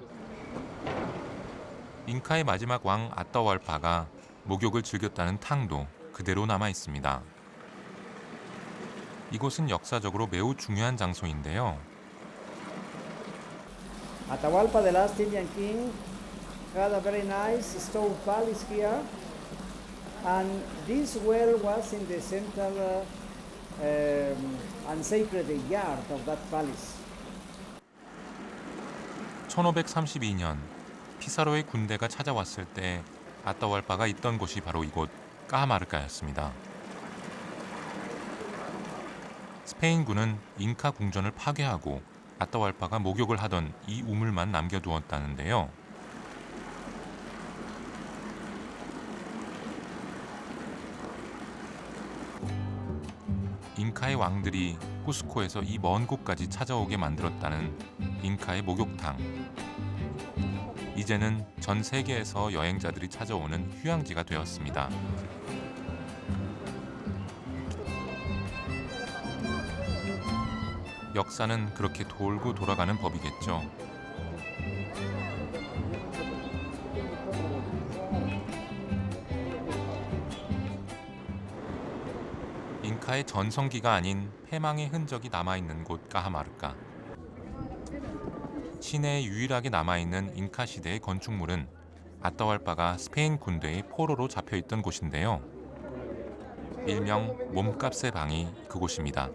잉카의 마지막 왕 아따왈파가 목욕을 즐겼다는 탕도 그대로 남아 있습니다. 이곳은 역사적으로 매우 중요한 장소인데요. Atahualpa, the last Indian king, had a very nice stone palace here, and this well was in the central and sacred yard of that palace. 1532년 피사로의 군대가 찾아왔을 때 아따왈파가 있던 곳이 바로 이곳 까하마르카였습니다. 스페인군은 잉카 궁전을 파괴하고 아따왈파가 목욕을 하던 이 우물만 남겨두었다는데요. 잉카의 왕들이 쿠스코에서 이 먼 곳까지 찾아오게 만들었다는 잉카의 목욕탕. 이제는 전 세계에서 여행자들이 찾아오는 휴양지가 되었습니다. 역사는 그렇게 돌고 돌아가는 법이겠죠. 잉카의 전성기가 아닌 패망의 흔적이 남아있는 곳 까하마르카. 시내에 유일하게 남아있는 잉카 시대의 건축물은 아따왈파가 스페인 군대의 포로로 잡혀있던 곳인데요. 일명 몸값의 방이 그곳입니다.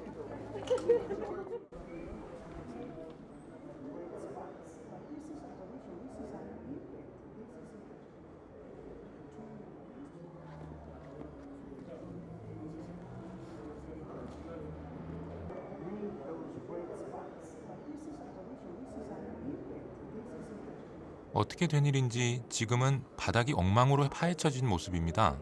어떻게 된 일인지 지금은 바닥이 엉망으로 파헤쳐진 모습입니다.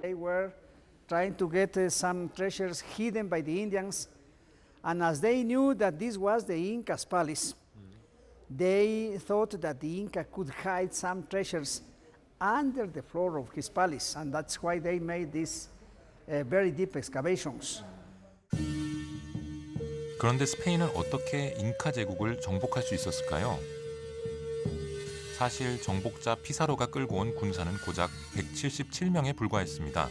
They were trying to get some treasures hidden by the Indians, and as they knew that this was the Inca's palace, they thought that the Inca could hide some treasures under the floor of his palace, and that's why they made these very deep excavations. 그런데 스페인은 어떻게 잉카 제국을 정복할 수 있었을까요? 사실 정복자 피사로가 끌고 온 군사는 고작 177명에 불과했습니다.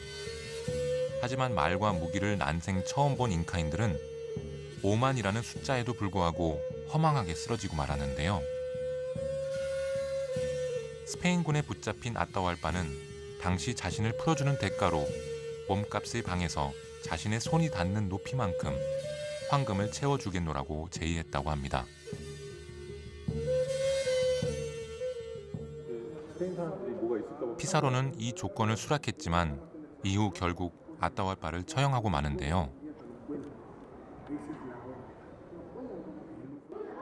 하지만 말과 무기를 난생 처음 본 잉카인들은 5만이라는 숫자에도 불구하고 허망하게 쓰러지고 말았는데요. 스페인군에 붙잡힌 아따왈파는 당시 자신을 풀어주는 대가로 몸값의 방에서 자신의 손이 닿는 높이만큼 황금을 채워주겠노라고 제의했다고 합니다. 피사로는 이 조건을 수락했지만 이후 결국 아따왈파를 처형하고 마는데요.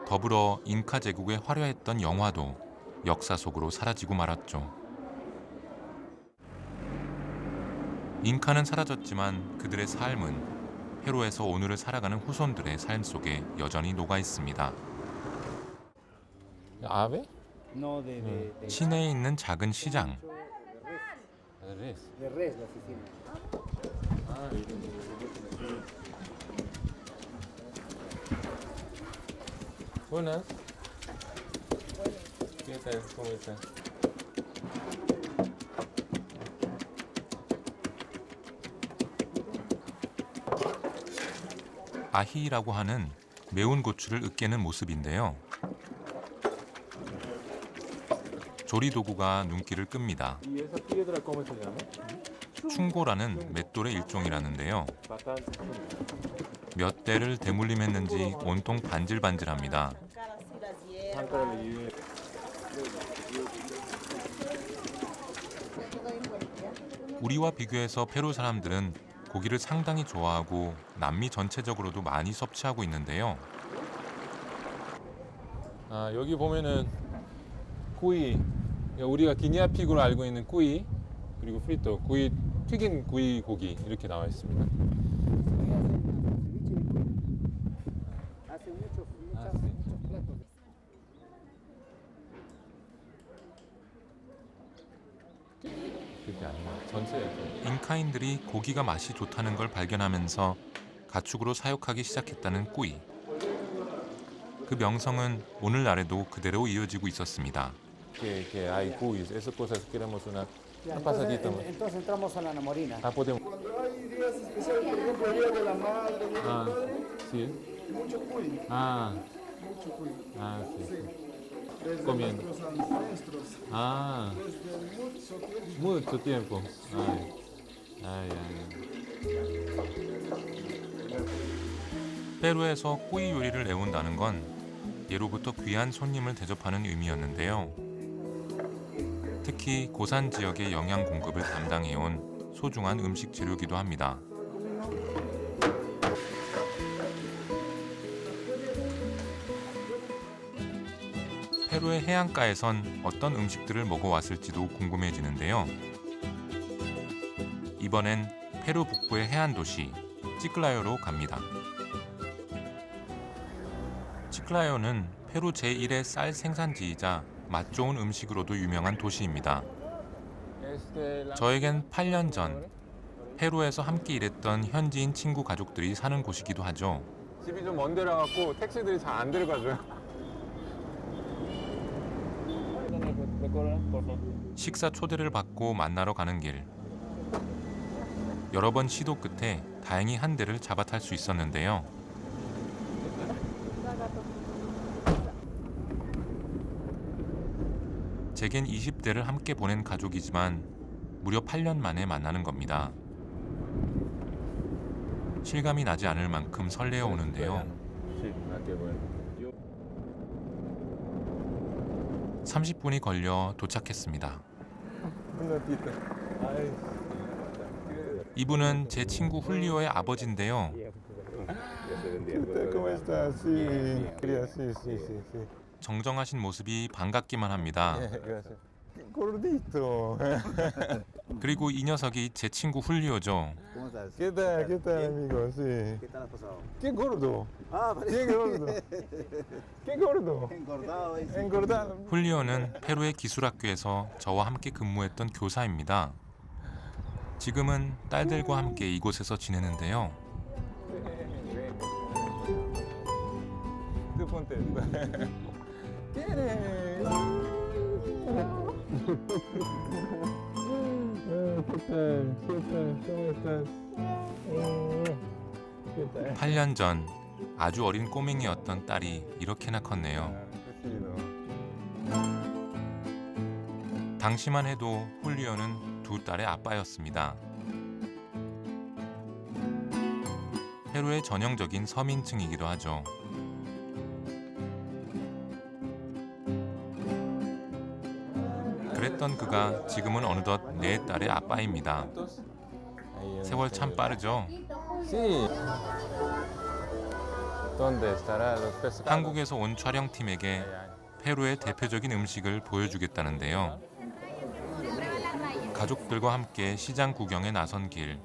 더불어 잉카 제국의 화려했던 영화도 역사 속으로 사라지고 말았죠. 잉카는 사라졌지만 그들의 삶은 페루에서 오늘을 살아가는 후손들의 삶 속에 여전히 녹아 있습니다. 아베? 시내에 있는 작은 시장. Buenas. ¿Qué tal? ¿Cómo estás? 아히라고 하는 매운 고추를 으깨는 모습인데요. 조리 도구가 눈길을 끕니다. 충고라는 맷돌의 일종이라는데요. 몇 대를 대물림했는지 온통 반질반질합니다. 우리와 비교해서 페루 사람들은 고기를 상당히 좋아하고 남미 전체적으로도 많이 섭취하고 있는데요. 아, 여기 보면은 구이, 우리가 기니아피그로 알고 있는 구이, 그리고 프리토, 구이, 튀긴 구이 고기 이렇게 나와 있습니다. 잉카인들이 고기가 맛이 좋다는 걸 발견하면서 가축으로 사육하기 시작했다는 꾸이. 그 명성은 오늘날에도 그대로 이어지고 있었습니다. Que hay cuis, esas cosas queremos una pasadita. Entonces entramos a la Namorina. Ah, podemos. Cuando hay días especiales, por ejemplo, el Día de la Madre, el Día del Ah, Padre, sí. mucho cuy. Ah, Mucho cuy. ah, sí. Sí. Desde Comiendo. nuestros ancestros. Ah, Desde mucho tiempo. Ay, ay, ay. 페루에서 꾸이 요리를 내온다는 건 예로부터 귀한 손님을 대접하는 의미였는데요. 특히 고산 지역의 영양 공급을 담당해온 소중한 음식 재료이기도 합니다. 페루의 해안가에선 어떤 음식들을 먹어왔을지도 궁금해지는데요. 이번엔 페루 북부의 해안 도시 치클라요로 갑니다. 치클라요는 페루 제1의 쌀 생산지이자 맛 좋은 음식으로도 유명한 도시입니다. 저에겐 8년 전 페루에서 함께 일했던 현지인 친구 가족들이 사는 곳이기도 하죠. 집이 좀 먼 데라 갖고 택시들이 잘 안 들어가줘요. 식사 초대를 받고 만나러 가는 길. 여러 번 시도 끝에 다행히 한 대를 잡아 탈 수 있었는데요. 제겐 20대를 함께 보낸 가족이지만 무려 8년 만에 만나는 겁니다. 실감이 나지 않을 만큼 설레어 오는데요. 30분이 걸려 도착했습니다. 이분은 제 친구 훌리오의 아버지인데요. 정정하신 모습이 반갑기만 합니다. 그리고 이 녀석이 제 친구 훌리오죠. 훌리오는 페루의 기술학교에서 저와 함께 근무했던 교사입니다. 지금은 딸들과 함께 이곳에서 지내는데요. ¿Qué 8년 전 아주 어린 꼬맹이였던 딸이 이렇게나 컸네요. 당시만 해도 훌리오는 두 딸의 아빠였습니다. 페루의 전형적인 서민층이기도 하죠. 그랬던 그가 지금은 어느덧 네 딸의 아빠입니다. 세월 참 빠르죠? 한국에서 온 촬영팀에게 페루의 대표적인 음식을 보여주겠다는데요. 가족들과 함께 시장 구경에 나선 길.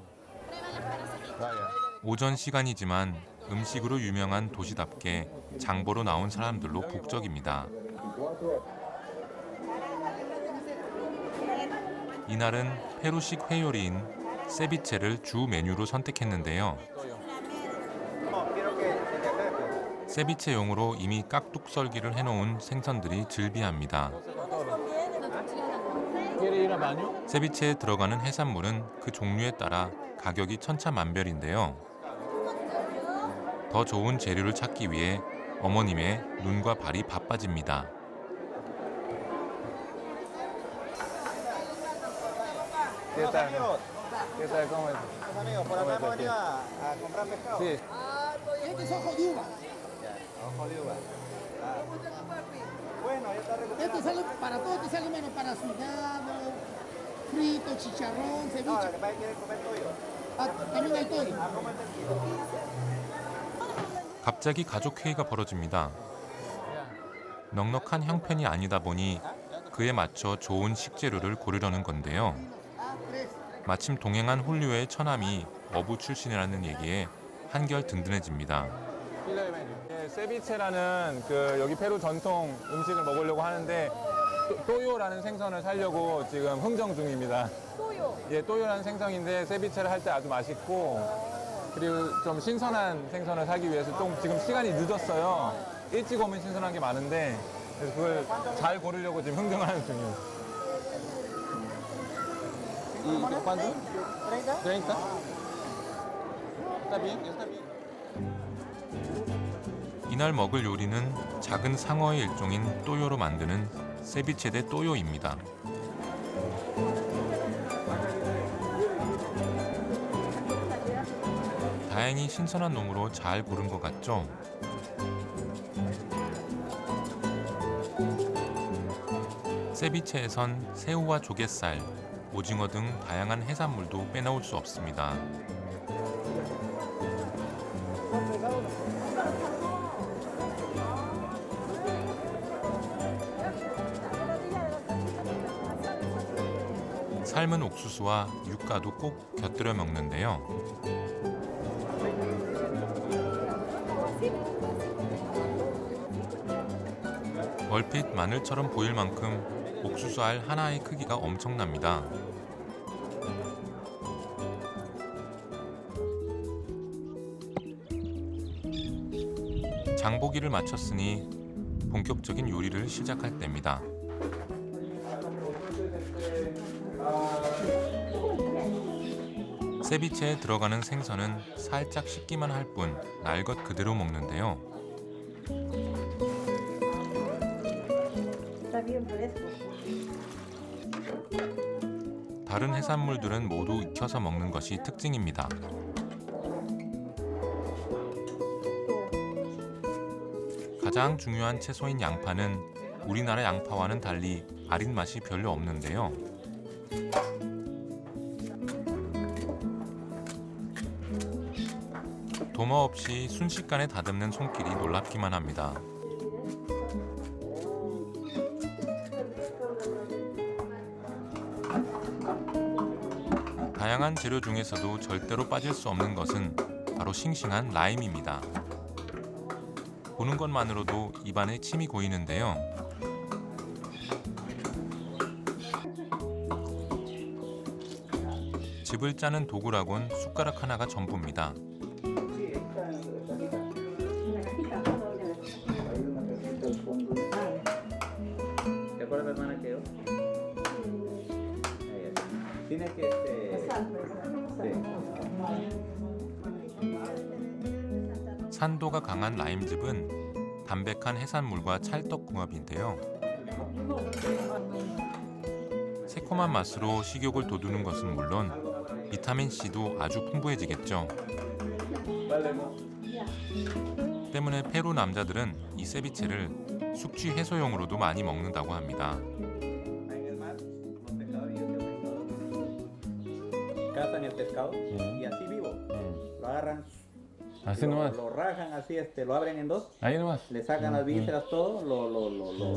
오전 시간이지만 음식으로 유명한 도시답게 장보러 나온 사람들로 북적입니다. 이날은 페루식 회요리인 세비체를 주 메뉴로 선택했는데요. 세비체용으로 이미 깍둑 썰기를 해놓은 생선들이 즐비합니다. 세비체에 들어가는 해산물은 그 종류에 따라 가격이 천차만별인데요. 더 좋은 재료를 찾기 위해 어머님의 눈과 발이 바빠집니다. ¿Qué tal? ¿Qué tal? ¿Cómo es? Amigos, por acá hemos venido a comprar pescado. Sí. Este es ojo de uva. Ojo de uva. Bueno, ya está recuperado. Este sale, para todo te sale menos para su hígado, frito, chicharrón, ceviche. También hay toyo. 갑자기 가족 회의가 벌어집니다. 넉넉한 형편이 아니다 보니 그에 맞춰 좋은 식재료를 고르려는 건데요. 마침 동행한 홀리오의 처남이 어부 출신이라는 얘기에 한결 든든해집니다. 세비체라는 여기 페루 전통 음식을 먹으려고 하는데 또요라는 생선을 사려고 지금 흥정 중입니다. 또요? 예, 또요라는 생선인데 세비체를 할 때 아주 맛있고 그리고 좀 신선한 생선을 사기 위해서 좀 지금 시간이 늦었어요. 일찍 오면 신선한 게 많은데 그래서 그걸 잘 고르려고 지금 흥정하는 중입니다. ¿Cuánto? 30. Está bien, está bien. 이날 먹을 요리는 작은 상어의 일종인 또요로 만드는 세비체 데 또요입니다. 다행히 신선한 놈으로 잘 고른 것 같죠? 세비체에선 새우와 조갯살, 오징어 등 다양한 해산물도 빼놓을 수 없습니다. 삶은 옥수수와 육과도 꼭 곁들여 먹는데요. 얼핏 마늘처럼 보일 만큼 옥수수알 하나의 크기가 엄청납니다. 장보기를 마쳤으니 본격적인 요리를 시작할 때입니다. 세비체에 들어가는 생선은 살짝 식기만 할 뿐 날 것 그대로 먹는데요. 다른 해산물들은 모두 익혀서 먹는 것이 특징입니다. 가장 중요한 채소인 양파는 우리나라 양파와는 달리 아린 맛이 별로 없는데요. 도마 없이 순식간에 다듬는 손길이 놀랍기만 합니다. 다양한 재료 중에서도 절대로 빠질 수 없는 것은 바로 싱싱한 라임입니다. 보는 것만으로도 입안에 침이 고이는데요. 즙을 짜는 도구라곤 숟가락 하나가 전부입니다. 산도가 강한 라임즙은 담백한 해산물과 찰떡궁합인데요. 새콤한 맛으로 식욕을 돋우는 것은 물론 비타민C도 아주 풍부해지겠죠. 때문에 페루 남자들은 이 세비체를 숙취 해소용으로도 많이 먹는다고 합니다. Cazan el pescado y así vivo. Lo agarran, Así nomás. lo rajan así, lo abren en dos. Ahí nomás. Le sacan las vísceras todo,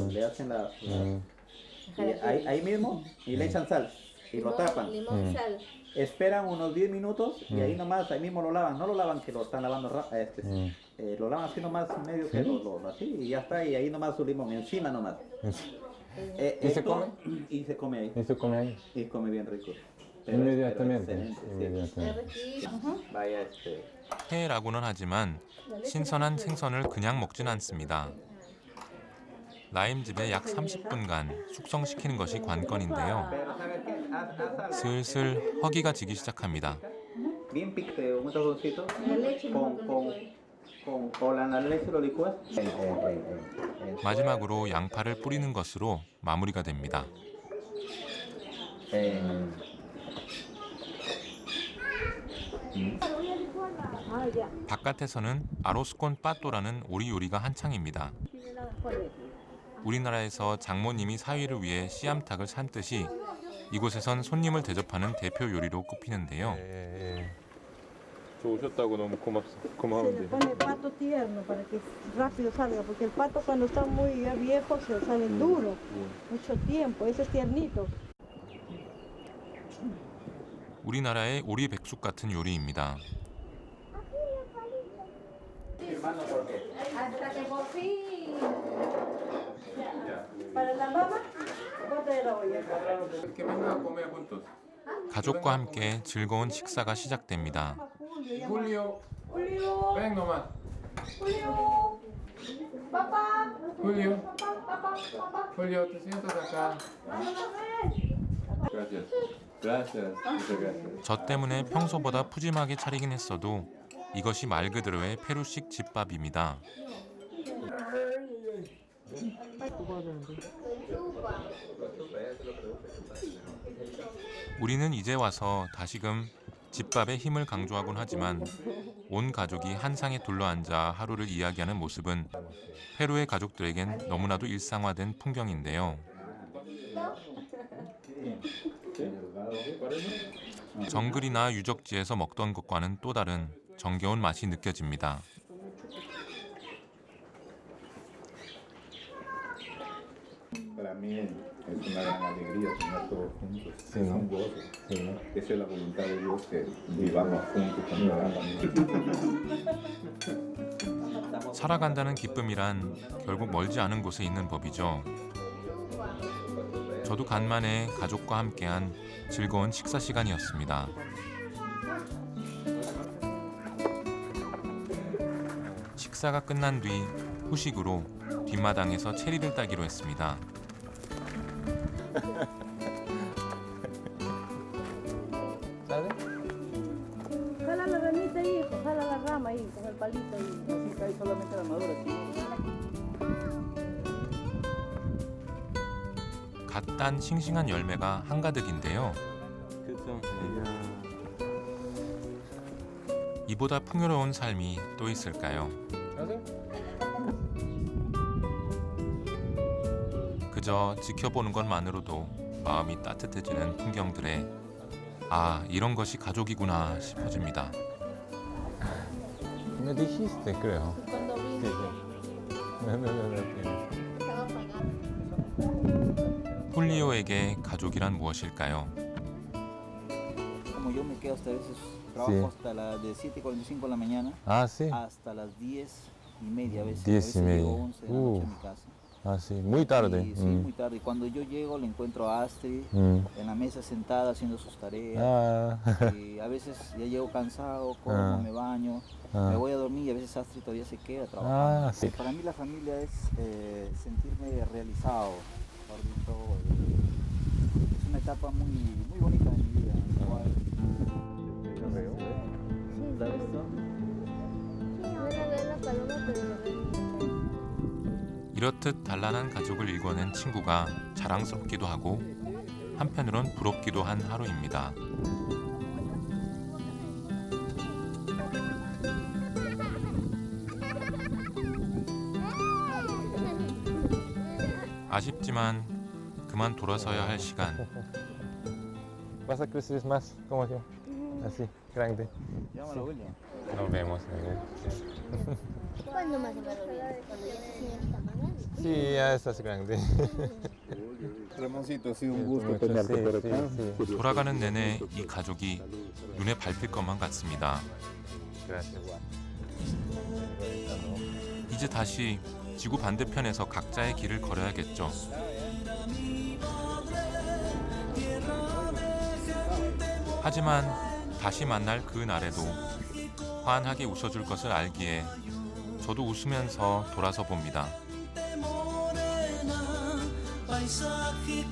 le hacen las y ahí mismo y le echan sal y lo tapan. Sal. Esperan unos 10 minutos y ahí nomás, ahí mismo lo lavan. No lo lavan que lo están lavando, lo lavan así nomás medio que así y ya está. Y ahí nomás su limón, encima nomás. ¿Y se come? Y se come ahí. ¿Y se come ahí? Y come bien rico. Inmediatamente. Vaya 회라고는 하지만 신선한 생선을 그냥 먹진 않습니다. 라임즙에 약 30분간 숙성시키는 것이 관건인데요. 슬슬 허기가 지기 시작합니다. Bien picante, un tazoncito con la leche lo licúas. 마지막으로 양파를 뿌리는 것으로 마무리가 됩니다. 바깥에서는 아로스콘 빠또라는 오리 요리가 한창입니다. 우리나라에서 장모님이 사위를 위해 씨암탉을 산 듯이 이곳에선 손님을 대접하는 대표 요리로 꼽히는데요. 저 오셨다고 너무 Se le 고마운데. pone pato tierno para que rápido salga, porque el pato cuando está muy viejo se sale duro, mucho tiempo, ese es tiernito. 우리나라의 오리 백숙 같은 요리입니다. Hasta que por fin. Para la mamá, bota de la olla. 가족과 함께 즐거운 식사가 시작됩니다. Julio, Julio, ven nomás. Julio, papá, Julio, papá, papá. Julio, te sientas acá. Gracias. Gracias. Muchas gracias. 저 때문에 평소보다 푸짐하게 차리긴 했어도 이것이 말 그대로의 페루식 집밥입니다. 우리는 이제 와서 다시금 집밥의 힘을 강조하곤 하지만 온 가족이 한 상에 둘러앉아 하루를 이야기하는 모습은 페루의 가족들에겐 너무나도 일상화된 풍경인데요. 정글이나 유적지에서 먹던 것과는 또 다른 정겨운 맛이 느껴집니다. Para mí es una gran alegría tener todos juntos, es un gozo, esa es la voluntad de Dios que vivamos juntos con la familia. 살아간다는 기쁨이란 결국 멀지 않은 곳에 있는 법이죠. 저도 간만에 가족과 함께한 즐거운 식사 시간이었습니다. 식사가 끝난 뒤 후식으로 뒷마당에서 체리를 따기로 했습니다. Jala la ramita ahí, hijo, jala la rama ahí, con el palito ahí. Así cae solamente la madura, sí. 갓 딴 싱싱한 열매가 한가득인데요. 그렇죠. 이보다 풍요로운 삶이 또 있을까요? 그저 지켜보는 것만으로도 마음이 따뜻해지는 풍경들에 아, 이런 것이 가족이구나 싶어집니다. Me dijiste, creo. Cuando vine, 훌리오에게 가족이란 무엇일까요? Como yo me quedo hasta a veces, trabajo hasta las de 7:45 de la mañana Ah, sí. hasta las 10:30 a veces. 10:30. Llego 11 de la noche a mi casa. Ah, sí. Muy tarde. Y, sí, muy tarde. Y cuando yo llego le encuentro a Astrid en la mesa sentada haciendo sus tareas. Ah. Y a veces ya llego cansado, como, me baño, me voy a dormir y a veces Astrid todavía se queda trabajando. Ah, sí. Para mí la familia es sentirme realizado. Gordito, es una etapa muy bonita de mi vida. ¿La ves tú? 이렇듯 단란한 가족을 일궈낸 친구가 자랑스럽기도 하고 한편으론 부럽기도 한 하루입니다. 아쉽지만 그만 돌아서야 할 시간. ¿Vas a crecer más? ¿Cómo yo? Así, grande. Llámalo, William. Nos vemos. ¿cuándo más se va a olvidar? Cuando ya se sienta más grande. Sí, ya estás grande. Ramoncito, ha sido un gusto tenerte por acá. 돌아가는 내내 이 가족이 눈에 밟힐 것만 같습니다. 이제 다시 지구 반대편에서 각자의 길을 걸어야겠죠. 하지만 다시 만날 그 날에도 환하게 웃어줄 것을 알기에 저도 웃으면서 돌아서 봅니다. paisaje